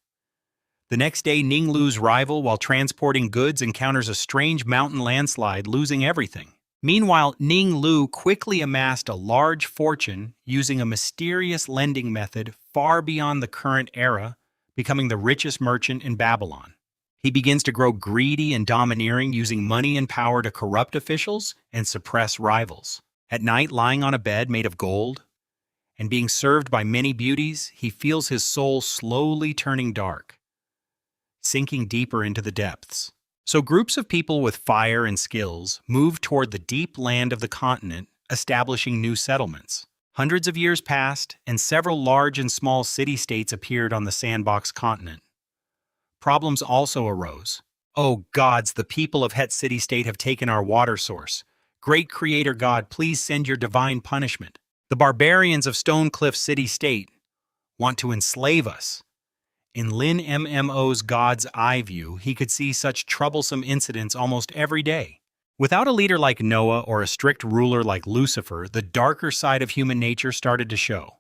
[SPEAKER 1] The next day, Ning Lu's rival, while transporting goods, encounters a strange mountain landslide, losing everything. Meanwhile, Ning Lu quickly amassed a large fortune using a mysterious lending method far beyond the current era, becoming the richest merchant in Babylon. He begins to grow greedy and domineering, using money and power to corrupt officials and suppress rivals. At night, lying on a bed made of gold and being served by many beauties, he feels his soul slowly turning dark, sinking deeper into the depths. So groups of people with fire and skills moved toward the deep land of the continent, establishing new settlements. Hundreds of years passed, and several large and small city-states appeared on the Sandbox continent. Problems also arose. Oh gods, the people of Het City-State have taken our water source. Great Creator God, please send your divine punishment. The barbarians of Stone Cliff City-State want to enslave us. In Lin MMO's God's eye view, he could see such troublesome incidents almost every day. Without a leader like Noah or a strict ruler like Lucifer, the darker side of human nature started to show.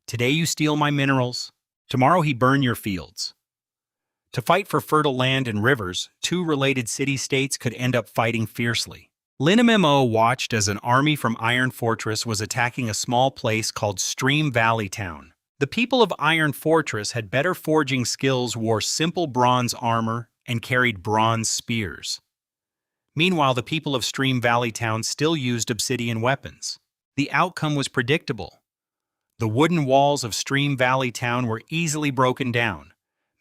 [SPEAKER 1] Today you steal my minerals, tomorrow he burn your fields. To fight for fertile land and rivers, two related city-states could end up fighting fiercely. Lin MMO watched as an army from Iron Fortress was attacking a small place called Stream Valley Town. The people of Iron Fortress had better forging skills, wore simple bronze armor, and carried bronze spears. Meanwhile, the people of Stream Valley Town still used obsidian weapons. The outcome was predictable. The wooden walls of Stream Valley Town were easily broken down.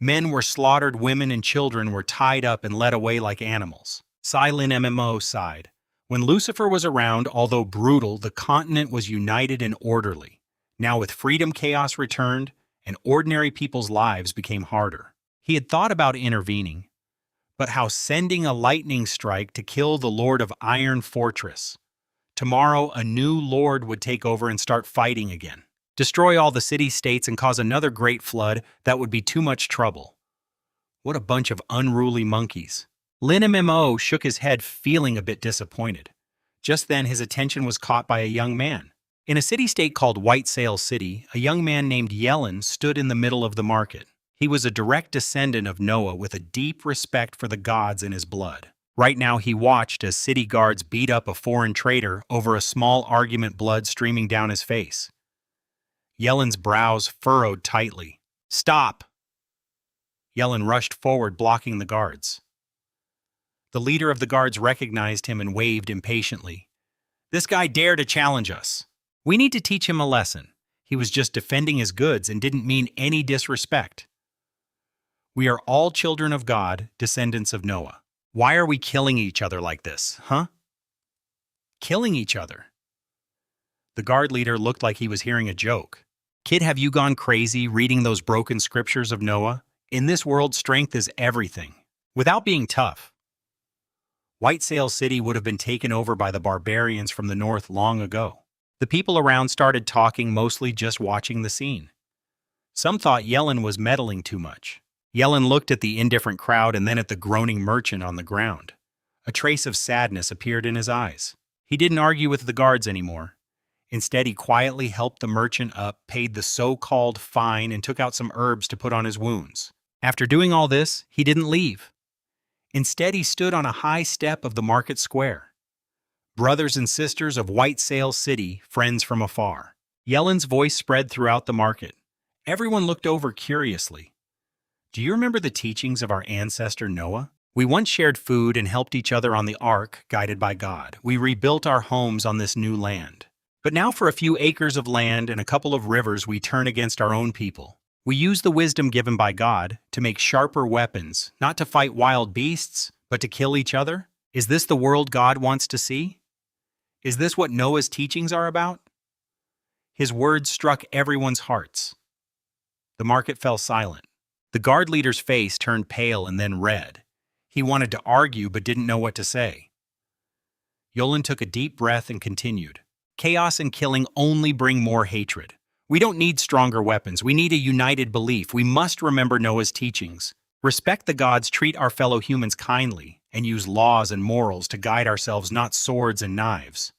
[SPEAKER 1] Men were slaughtered, women and children were tied up and led away like animals. Lin MMO sighed. When Lucifer was around, although brutal, the continent was united and orderly. Now with freedom, chaos returned, and ordinary people's lives became harder. He had thought about intervening, but how sending a lightning strike to kill the Lord of Iron Fortress. Tomorrow, a new lord would take over and start fighting again. Destroy all the city-states and cause another great flood, that would be too much trouble. What a bunch of unruly monkeys. Lin MMO shook his head, feeling a bit disappointed. Just then, his attention was caught by a young man. In a city-state called White Sail City, a young man named Yellen stood in the middle of the market. He was a direct descendant of Noah with a deep respect for the gods in his blood. Right now, he watched as city guards beat up a foreign trader over a small argument, blood streaming down his face. Yellen's brows furrowed tightly. Stop! Yellen rushed forward, blocking the guards. The leader of the guards recognized him and waved impatiently. This guy dared to challenge us. We need to teach him a lesson. He was just defending his goods and didn't mean any disrespect. We are all children of God, descendants of Noah. Why are we killing each other like this, huh? Killing each other. The guard leader looked like he was hearing a joke. Kid, have you gone crazy reading those broken scriptures of Noah? In this world, strength is everything. Without being tough, White Sail City would have been taken over by the barbarians from the north long ago. The people around started talking, mostly just watching the scene. Some thought Yellen was meddling too much. Yellen looked at the indifferent crowd and then at the groaning merchant on the ground. A trace of sadness appeared in his eyes. He didn't argue with the guards anymore. Instead, he quietly helped the merchant up, paid the so-called fine, and took out some herbs to put on his wounds. After doing all this, he didn't leave. Instead, he stood on a high step of the market square. Brothers and sisters of White Sail City, friends from afar. Yelen's voice spread throughout the market. Everyone looked over curiously. Do you remember the teachings of our ancestor Noah? We once shared food and helped each other on the ark, guided by God. We rebuilt our homes on this new land. But now for a few acres of land and a couple of rivers we turn against our own people. We use the wisdom given by God to make sharper weapons, not to fight wild beasts, but to kill each other? Is this the world God wants to see? Is this what Noah's teachings are about? His words struck everyone's hearts. The market fell silent. The guard leader's face turned pale and then red. He wanted to argue but didn't know what to say. Yolen took a deep breath and continued. Chaos and killing only bring more hatred. We don't need stronger weapons. We need a united belief. We must remember Noah's teachings. Respect the gods, treat our fellow humans kindly, and use laws and morals to guide ourselves, not swords and knives.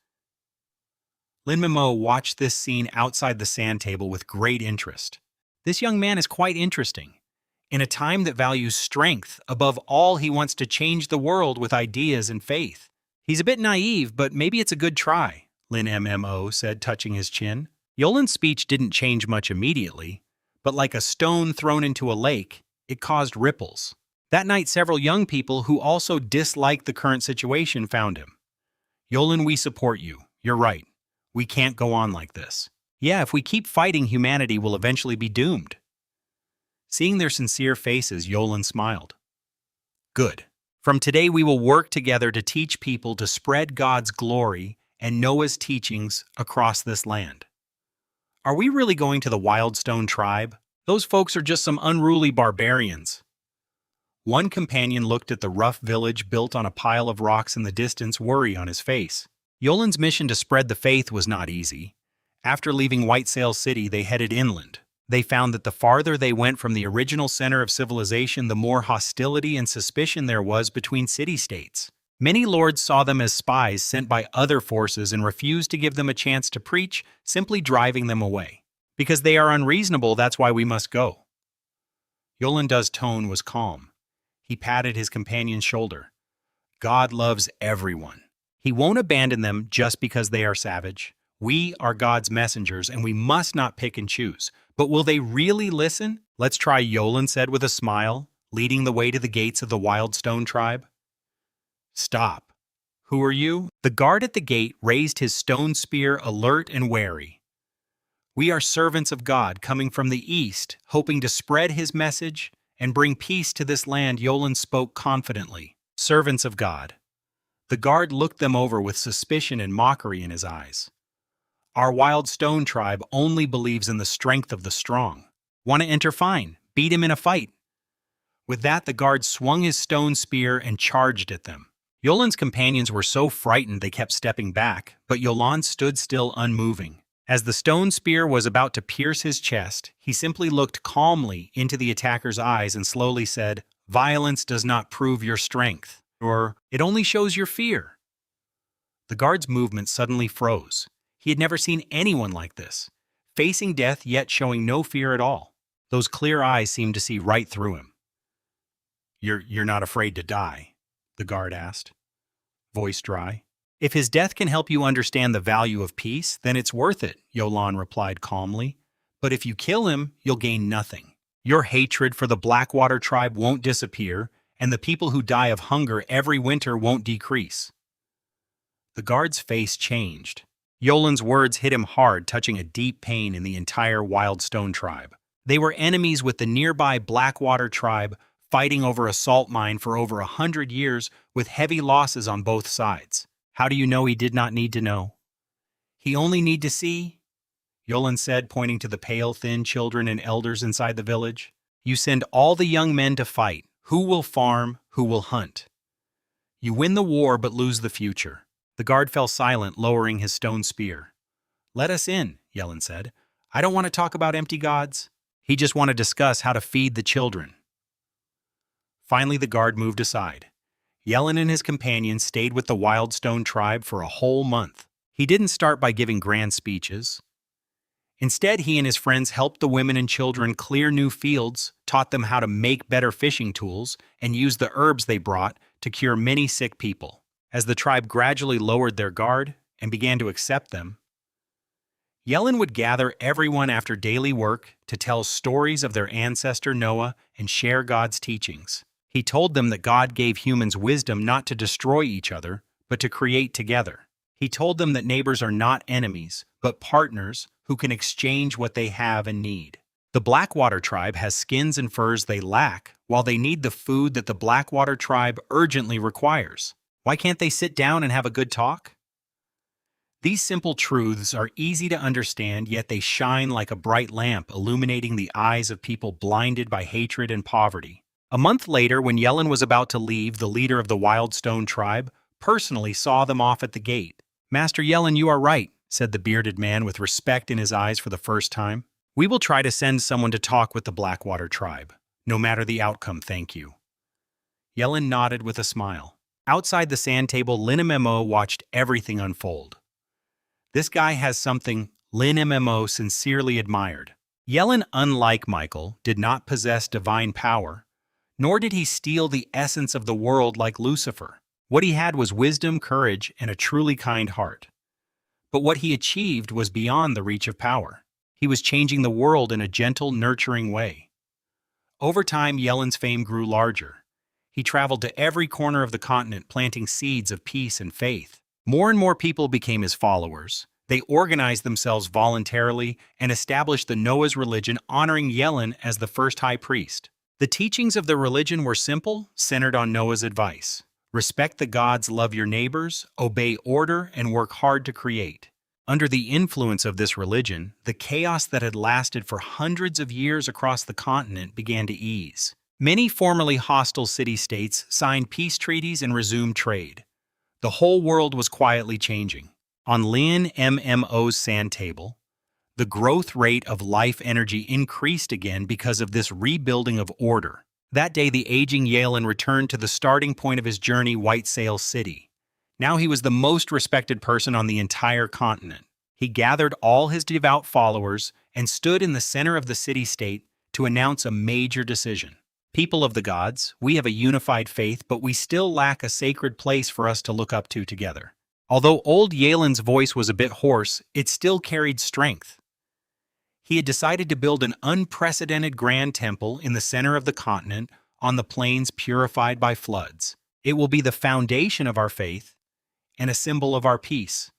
[SPEAKER 1] Lin Memo watched this scene outside the sand table with great interest. This young man is quite interesting. In a time that values strength, above all he wants to change the world with ideas and faith. He's a bit naive, but maybe it's a good try, Lin Mmo said, touching his chin. Yolen's speech didn't change much immediately, but like a stone thrown into a lake, it caused ripples. That night, several young people who also disliked the current situation found him. Yolen, we support you. You're right. We can't go on like this. Yeah, if we keep fighting, humanity will eventually be doomed. Seeing their sincere faces, Yolen smiled. Good. From today, we will work together to teach people to spread God's glory and Noah's teachings across this land. Are we really going to the Wildstone tribe? Those folks are just some unruly barbarians. One companion looked at the rough village built on a pile of rocks in the distance, worry on his face. Yolen's mission to spread the faith was not easy. After leaving White Sail City, they headed inland. They found that the farther they went from the original center of civilization, the more hostility and suspicion there was between city-states. Many lords saw them as spies sent by other forces and refused to give them a chance to preach, simply driving them away. Because they are unreasonable, that's why we must go. Yolenda's tone was calm. He patted his companion's shoulder. God loves everyone. He won't abandon them just because they are savage. We are God's messengers, and we must not pick and choose. But will they really listen? Let's try, Yolen said with a smile, leading the way to the gates of the Wildstone tribe. Stop. Who are you? The guard at the gate raised his stone spear, alert and wary. We are servants of God coming from the east, hoping to spread his message and bring peace to this land, Yolen spoke confidently. Servants of God. The guard looked them over with suspicion and mockery in his eyes. Our Wildstone tribe only believes in the strength of the strong. Want to enter? Fine. Beat him in a fight. With that, the guard swung his stone spear and charged at them. Yolen's companions were so frightened they kept stepping back, but Yolen stood still unmoving. As the stone spear was about to pierce his chest, he simply looked calmly into the attacker's eyes and slowly said, "Violence does not prove your strength, or it only shows your fear." The guard's movement suddenly froze. He had never seen anyone like this, facing death yet showing no fear at all. Those clear eyes seemed to see right through him. You're not afraid to die?" the guard asked, voice dry. "If his death can help you understand the value of peace, then it's worth it," Yolen replied calmly. "But if you kill him, you'll gain nothing. Your hatred for the Blackwater tribe won't disappear, and the people who die of hunger every winter won't decrease." The guard's face changed. Yolen's words hit him hard, touching a deep pain in the entire Wildstone tribe. They were enemies with the nearby Blackwater tribe, fighting over a salt mine for over 100 years with heavy losses on both sides. How do you know he did not need to know? He only need to see, Yolen said, pointing to the pale, thin children and elders inside the village. You send all the young men to fight. Who will farm? Who will hunt? You win the war but lose the future. The guard fell silent, lowering his stone spear. Let us in, Yolen said. I don't want to talk about empty gods. He just want to discuss how to feed the children. Finally, the guard moved aside. Yolen and his companions stayed with the Wildstone tribe for a whole month. He didn't start by giving grand speeches. Instead, he and his friends helped the women and children clear new fields, taught them how to make better fishing tools, and used the herbs they brought to cure many sick people. As the tribe gradually lowered their guard and began to accept them, Yellen would gather everyone after daily work to tell stories of their ancestor Noah and share God's teachings. He told them that God gave humans wisdom not to destroy each other, but to create together. He told them that neighbors are not enemies, but partners who can exchange what they have and need. The Blackwater tribe has skins and furs they lack, while they need the food that the Blackwater tribe urgently requires. Why can't they sit down and have a good talk? These simple truths are easy to understand, yet they shine like a bright lamp, illuminating the eyes of people blinded by hatred and poverty. A month later, when Yellen was about to leave, the leader of the Wildstone tribe personally saw them off at the gate. "Master Yellen, you are right," said the bearded man with respect in his eyes for the first time. "We will try to send someone to talk with the Blackwater tribe. No matter the outcome, thank you." Yellen nodded with a smile. Outside the sand table, Lin MMO watched everything unfold. "This guy has something," Lin MMO sincerely admired. Yellen, unlike Michael, did not possess divine power, nor did he steal the essence of the world like Lucifer. What he had was wisdom, courage, and a truly kind heart. But what he achieved was beyond the reach of power. He was changing the world in a gentle, nurturing way. Over time, Yellen's fame grew larger. He traveled to every corner of the continent, planting seeds of peace and faith. More and more people became his followers. They organized themselves voluntarily and established the Noah's religion, honoring Yellen as the first high priest. The teachings of the religion were simple, centered on Noah's advice. Respect the gods, love your neighbors, obey order, and work hard to create. Under the influence of this religion, the chaos that had lasted for hundreds of years across the continent began to ease. Many formerly hostile city-states signed peace treaties and resumed trade. The whole world was quietly changing. On Lin MMO's sand table, the growth rate of life energy increased again because of this rebuilding of order. That day, the aging Yalen returned to the starting point of his journey, White Sail City. Now he was the most respected person on the entire continent. He gathered all his devout followers and stood in the center of the city-state to announce a major decision. "People of the gods, we have a unified faith, but we still lack a sacred place for us to look up to together." Although old Yalen's voice was a bit hoarse, it still carried strength. He had decided to build an unprecedented grand temple in the center of the continent on the plains purified by floods. It will be the foundation of our faith and a symbol of our peace.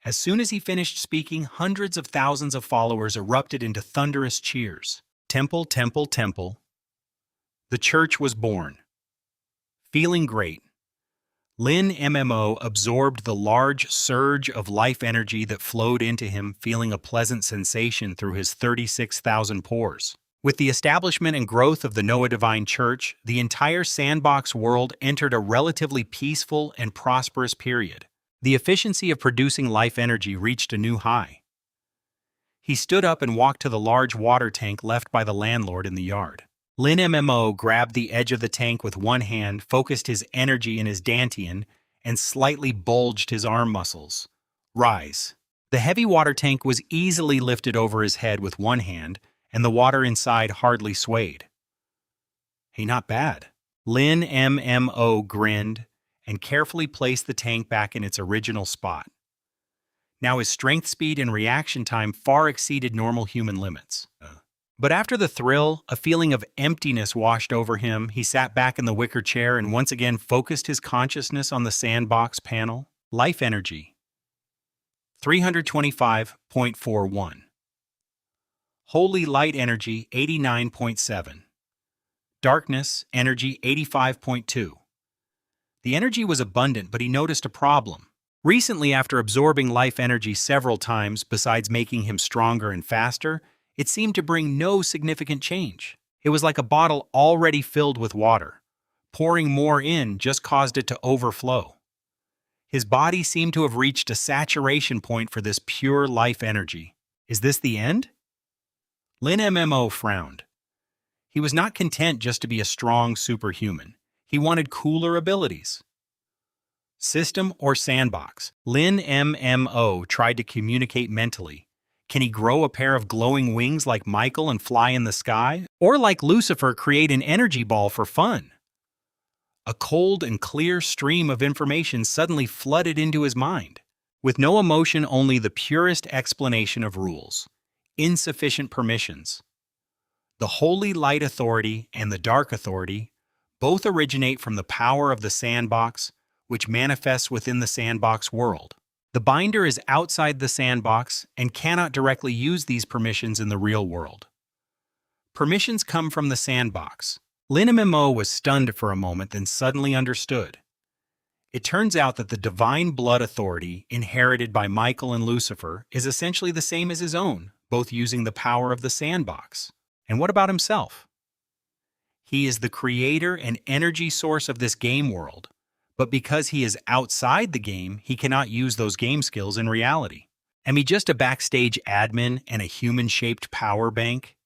[SPEAKER 1] As soon as he finished speaking, hundreds of thousands of followers erupted into thunderous cheers. Temple, temple, temple. The church was born. Feeling great, Lin MMO absorbed the large surge of life energy that flowed into him, feeling a pleasant sensation through his 36,000 pores. With the establishment and growth of the Noah Divine Church, the entire Sandbox world entered a relatively peaceful and prosperous period. The efficiency of producing life energy reached a new high. He stood up and walked to the large water tank left by the landlord in the yard. Lin MMO grabbed the edge of the tank with one hand, focused his energy in his dantian, and slightly bulged his arm muscles. Rise. The heavy water tank was easily lifted over his head with one hand, and the water inside hardly swayed. "Hey, not bad." Lin MMO grinned and carefully placed the tank back in its original spot. Now his strength, speed, and reaction time far exceeded normal human limits. But after the thrill, a feeling of emptiness washed over him. He sat back in the wicker chair and once again focused his consciousness on the Sandbox panel. Life energy, 325.41. Holy light energy, 89.7. Darkness energy, 85.2. The energy was abundant, but he noticed a problem. Recently, after absorbing life energy several times, besides making him stronger and faster, it seemed to bring no significant change. It was like a bottle already filled with water. Pouring more in just caused it to overflow. His body seemed to have reached a saturation point for this pure life energy. Is this the end? Lin MMO frowned. He was not content just to be a strong superhuman. He wanted cooler abilities. System or sandbox? Lin MMO tried to communicate mentally. Can he grow a pair of glowing wings like Michael and fly in the sky? Or like Lucifer, create an energy ball for fun? A cold and clear stream of information suddenly flooded into his mind. With no emotion, only the purest explanation of rules. Insufficient permissions. The holy light authority and the dark authority both originate from the power of the sandbox, which manifests within the sandbox world. The binder is outside the sandbox and cannot directly use these permissions in the real world. Permissions come from the sandbox. Lin MMO was stunned for a moment, then suddenly understood. It turns out that the divine blood authority inherited by Michael and Lucifer is essentially the same as his own, both using the power of the sandbox. And what about himself? He is the creator and energy source of this game world, but because he is outside the game, he cannot use those game skills in reality. Am he just a backstage admin and a human-shaped power bank?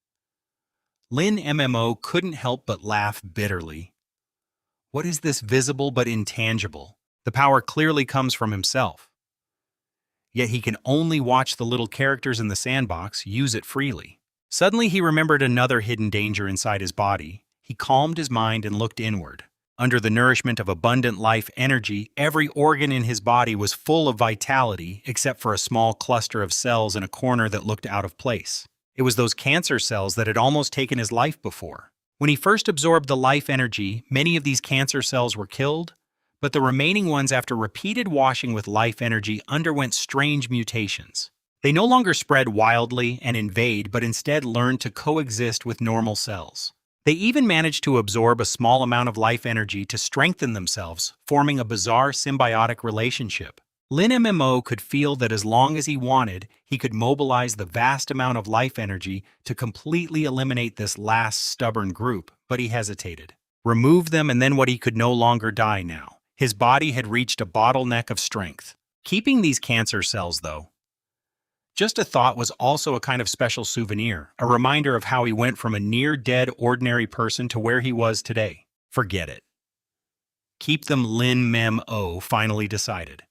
[SPEAKER 1] Lin MMO couldn't help but laugh bitterly. What is this visible but intangible? The power clearly comes from himself. Yet he can only watch the little characters in the sandbox use it freely. Suddenly he remembered another hidden danger inside his body. He calmed his mind and looked inward. Under the nourishment of abundant life energy, every organ in his body was full of vitality except for a small cluster of cells in a corner that looked out of place. It was those cancer cells that had almost taken his life before. When he first absorbed the life energy, many of these cancer cells were killed, but the remaining ones, after repeated washing with life energy, underwent strange mutations. They no longer spread wildly and invade, but instead learned to coexist with normal cells. They even managed to absorb a small amount of life energy to strengthen themselves, forming a bizarre symbiotic relationship. Lin MMO could feel that as long as he wanted, he could mobilize the vast amount of life energy to completely eliminate this last stubborn group, but he hesitated. Remove them and then what, he could no longer die now. His body had reached a bottleneck of strength. Keeping these cancer cells, though, just a thought, was also a kind of special souvenir, a reminder of how he went from a near-dead ordinary person to where he was today. Forget it. Keep them, Lin MMO finally decided.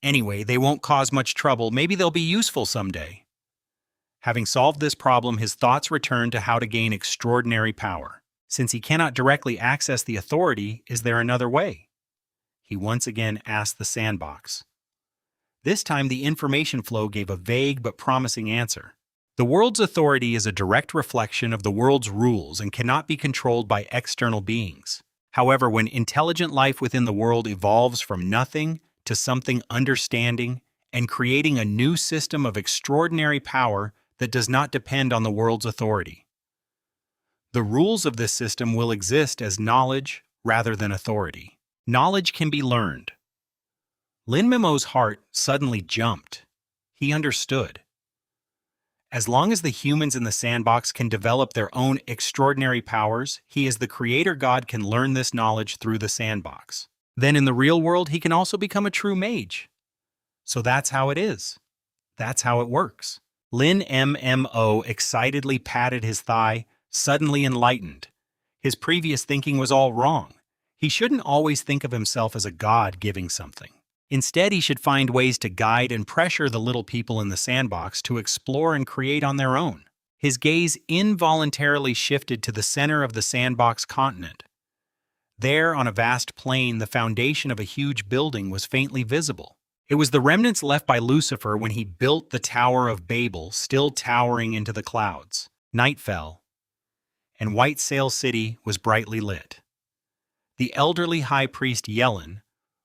[SPEAKER 1] Anyway, they won't cause much trouble. Maybe they'll be useful someday. Having solved this problem, his thoughts returned to how to gain extraordinary power. Since he cannot directly access the authority, is there another way? He once again asked the sandbox. This time, the information flow gave a vague but promising answer. The world's authority is a direct reflection of the world's rules and cannot be controlled by external beings. However, when intelligent life within the world evolves from nothing to something understanding and creating a new system of extraordinary power that does not depend on the world's authority, the rules of this system will exist as knowledge rather than authority. Knowledge can be learned. Lin MMO's heart suddenly jumped. He understood. As long as the humans in the sandbox can develop their own extraordinary powers, he as the creator god can learn this knowledge through the sandbox. Then in the real world, he can also become a true mage. So that's how it is. That's how it works. Lin MMO excitedly patted his thigh, suddenly enlightened. His previous thinking was all wrong. He shouldn't always think of himself as a god giving something. Instead, he should find ways to guide and pressure the little people in the sandbox to explore and create on their own. His gaze involuntarily shifted to the center of the sandbox continent. There, on a vast plain, the foundation of a huge building was faintly visible. It was the remnants left by Lucifer when he built the Tower of Babel, still towering into the clouds. Night fell, and White Sail City was brightly lit. The elderly high priest Yellen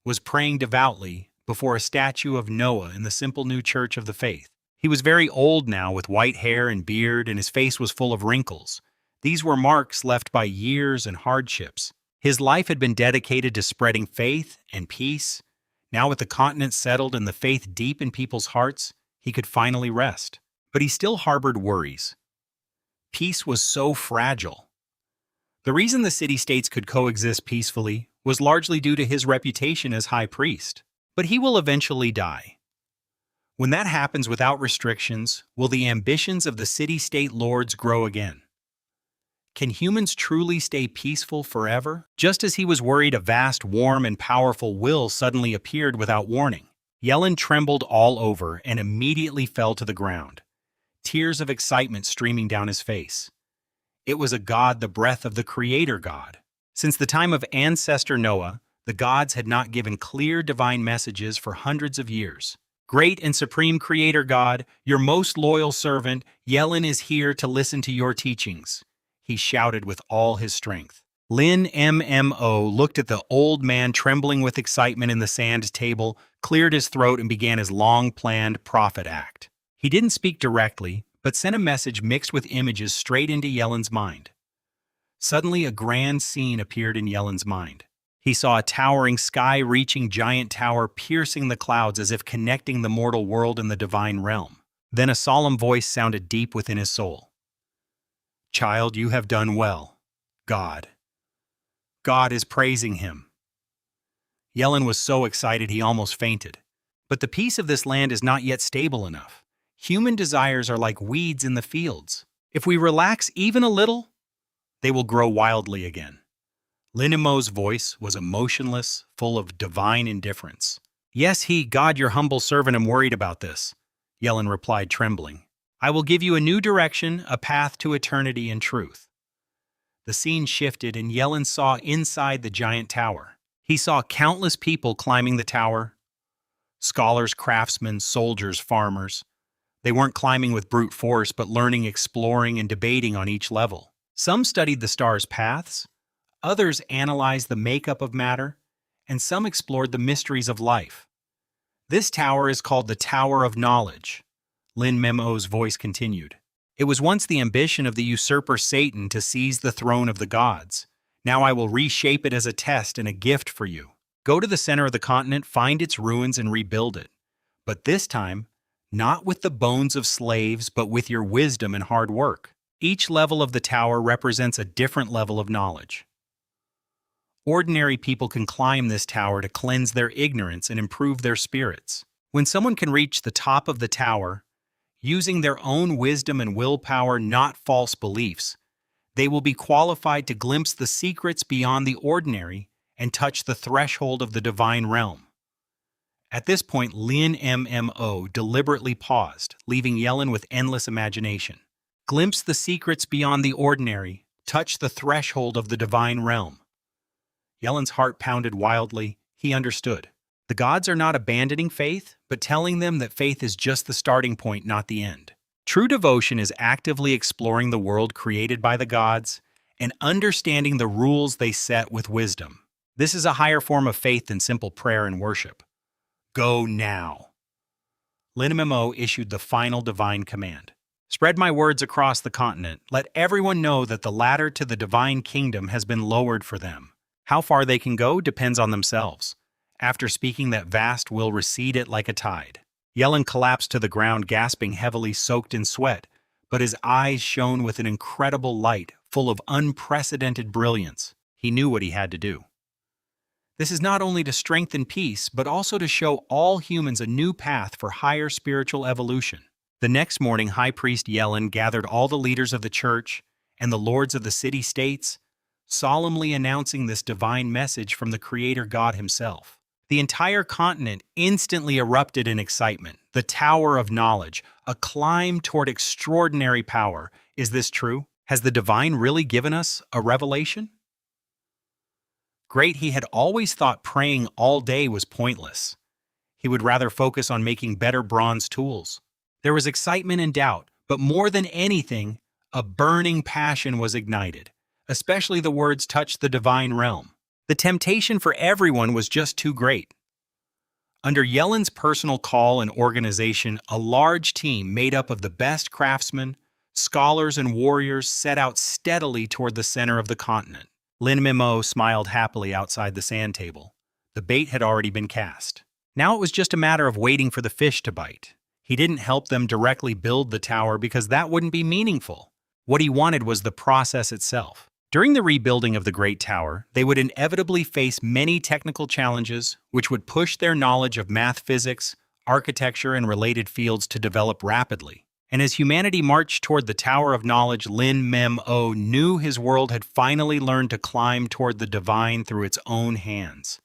[SPEAKER 1] was praying devoutly before a statue of Noah in the simple new church of the faith. He was very old now, with white hair and beard, and his face was full of wrinkles. These were marks left by years and hardships. His life had been dedicated to spreading faith and peace. Now, with the continent settled and the faith deep in people's hearts, he could finally rest. But he still harbored worries. Peace was so fragile. The reason the city-states could coexist peacefully was largely due to his reputation as high priest. But he will eventually die. When that happens without restrictions, will the ambitions of the city-state lords grow again? Can humans truly stay peaceful forever? Just as he was worried, a vast, warm, and powerful will suddenly appeared without warning. Yellen trembled all over and immediately fell to the ground, tears of excitement streaming down his face. It was a god, the breath of the Creator God. Since the time of ancestor Noah, the gods had not given clear divine messages for hundreds of years. Great and supreme Creator God, your most loyal servant, Yellen is here to listen to your teachings, he shouted with all his strength. Lin MMO looked at the old man trembling with excitement in the sand table, cleared his throat, and began his long-planned prophet act. He didn't speak directly, but sent a message mixed with images straight into Yellen's mind. Suddenly, a grand scene appeared in Yellen's mind. He saw a towering, sky-reaching giant tower piercing the clouds as if connecting the mortal world and the divine realm. Then a solemn voice sounded deep within his soul. "Child, you have done well. God is praising him." Yellen was so excited he almost fainted. But the peace of this land is not yet stable enough. Human desires are like weeds in the fields. If we relax even a little, they will grow wildly again. Linimo's voice was emotionless, full of divine indifference. "Yes, God, your humble servant, am worried about this," Yellen replied, trembling. "I will give you a new direction, a path to eternity and truth." The scene shifted and Yellen saw inside the giant tower. He saw countless people climbing the tower. Scholars, craftsmen, soldiers, farmers. They weren't climbing with brute force, but learning, exploring, and debating on each level. Some studied the stars' paths, others analyzed the makeup of matter, and some explored the mysteries of life. "This tower is called the Tower of Knowledge," Lin Memo's voice continued. "It was once the ambition of the usurper Satan to seize the throne of the gods. Now I will reshape it as a test and a gift for you. Go to the center of the continent, find its ruins, and rebuild it. But this time, not with the bones of slaves, but with your wisdom and hard work." Each level of the tower represents a different level of knowledge. Ordinary people can climb this tower to cleanse their ignorance and improve their spirits. When someone can reach the top of the tower, using their own wisdom and willpower, not false beliefs, they will be qualified to glimpse the secrets beyond the ordinary and touch the threshold of the divine realm. At this point, Lin MMO deliberately paused, leaving Yellen with endless imagination. Glimpse the secrets beyond the ordinary, touch the threshold of the divine realm. Yellen's heart pounded wildly. He understood. The gods are not abandoning faith, but telling them that faith is just the starting point, not the end. True devotion is actively exploring the world created by the gods and understanding the rules they set with wisdom. This is a higher form of faith than simple prayer and worship. Go now. Lin MMO issued the final divine command. Spread my words across the continent. Let everyone know that the ladder to the divine kingdom has been lowered for them. How far they can go depends on themselves. After speaking, that vast will recede it like a tide. Yellen collapsed to the ground, gasping heavily, soaked in sweat, but his eyes shone with an incredible light, full of unprecedented brilliance. He knew what he had to do. This is not only to strengthen peace, but also to show all humans a new path for higher spiritual evolution. The next morning, High Priest Yellen gathered all the leaders of the church and the lords of the city-states, solemnly announcing this divine message from the Creator God himself. The entire continent instantly erupted in excitement. The Tower of Knowledge, a climb toward extraordinary power. Is this true? Has the divine really given us a revelation? Great, he had always thought praying all day was pointless. He would rather focus on making better bronze tools. There was excitement and doubt, but more than anything, a burning passion was ignited. Especially the words touched the divine realm. The temptation for everyone was just too great. Under Yellen's personal call and organization, a large team made up of the best craftsmen, scholars, and warriors set out steadily toward the center of the continent. Lin Mimo smiled happily outside the sand table. The bait had already been cast. Now it was just a matter of waiting for the fish to bite. He didn't help them directly build the tower because that wouldn't be meaningful. What he wanted was the process itself. During the rebuilding of the Great Tower, they would inevitably face many technical challenges which would push their knowledge of math, physics, architecture, and related fields to develop rapidly. And as humanity marched toward the Tower of Knowledge, Lin Mem O knew his world had finally learned to climb toward the divine through its own hands.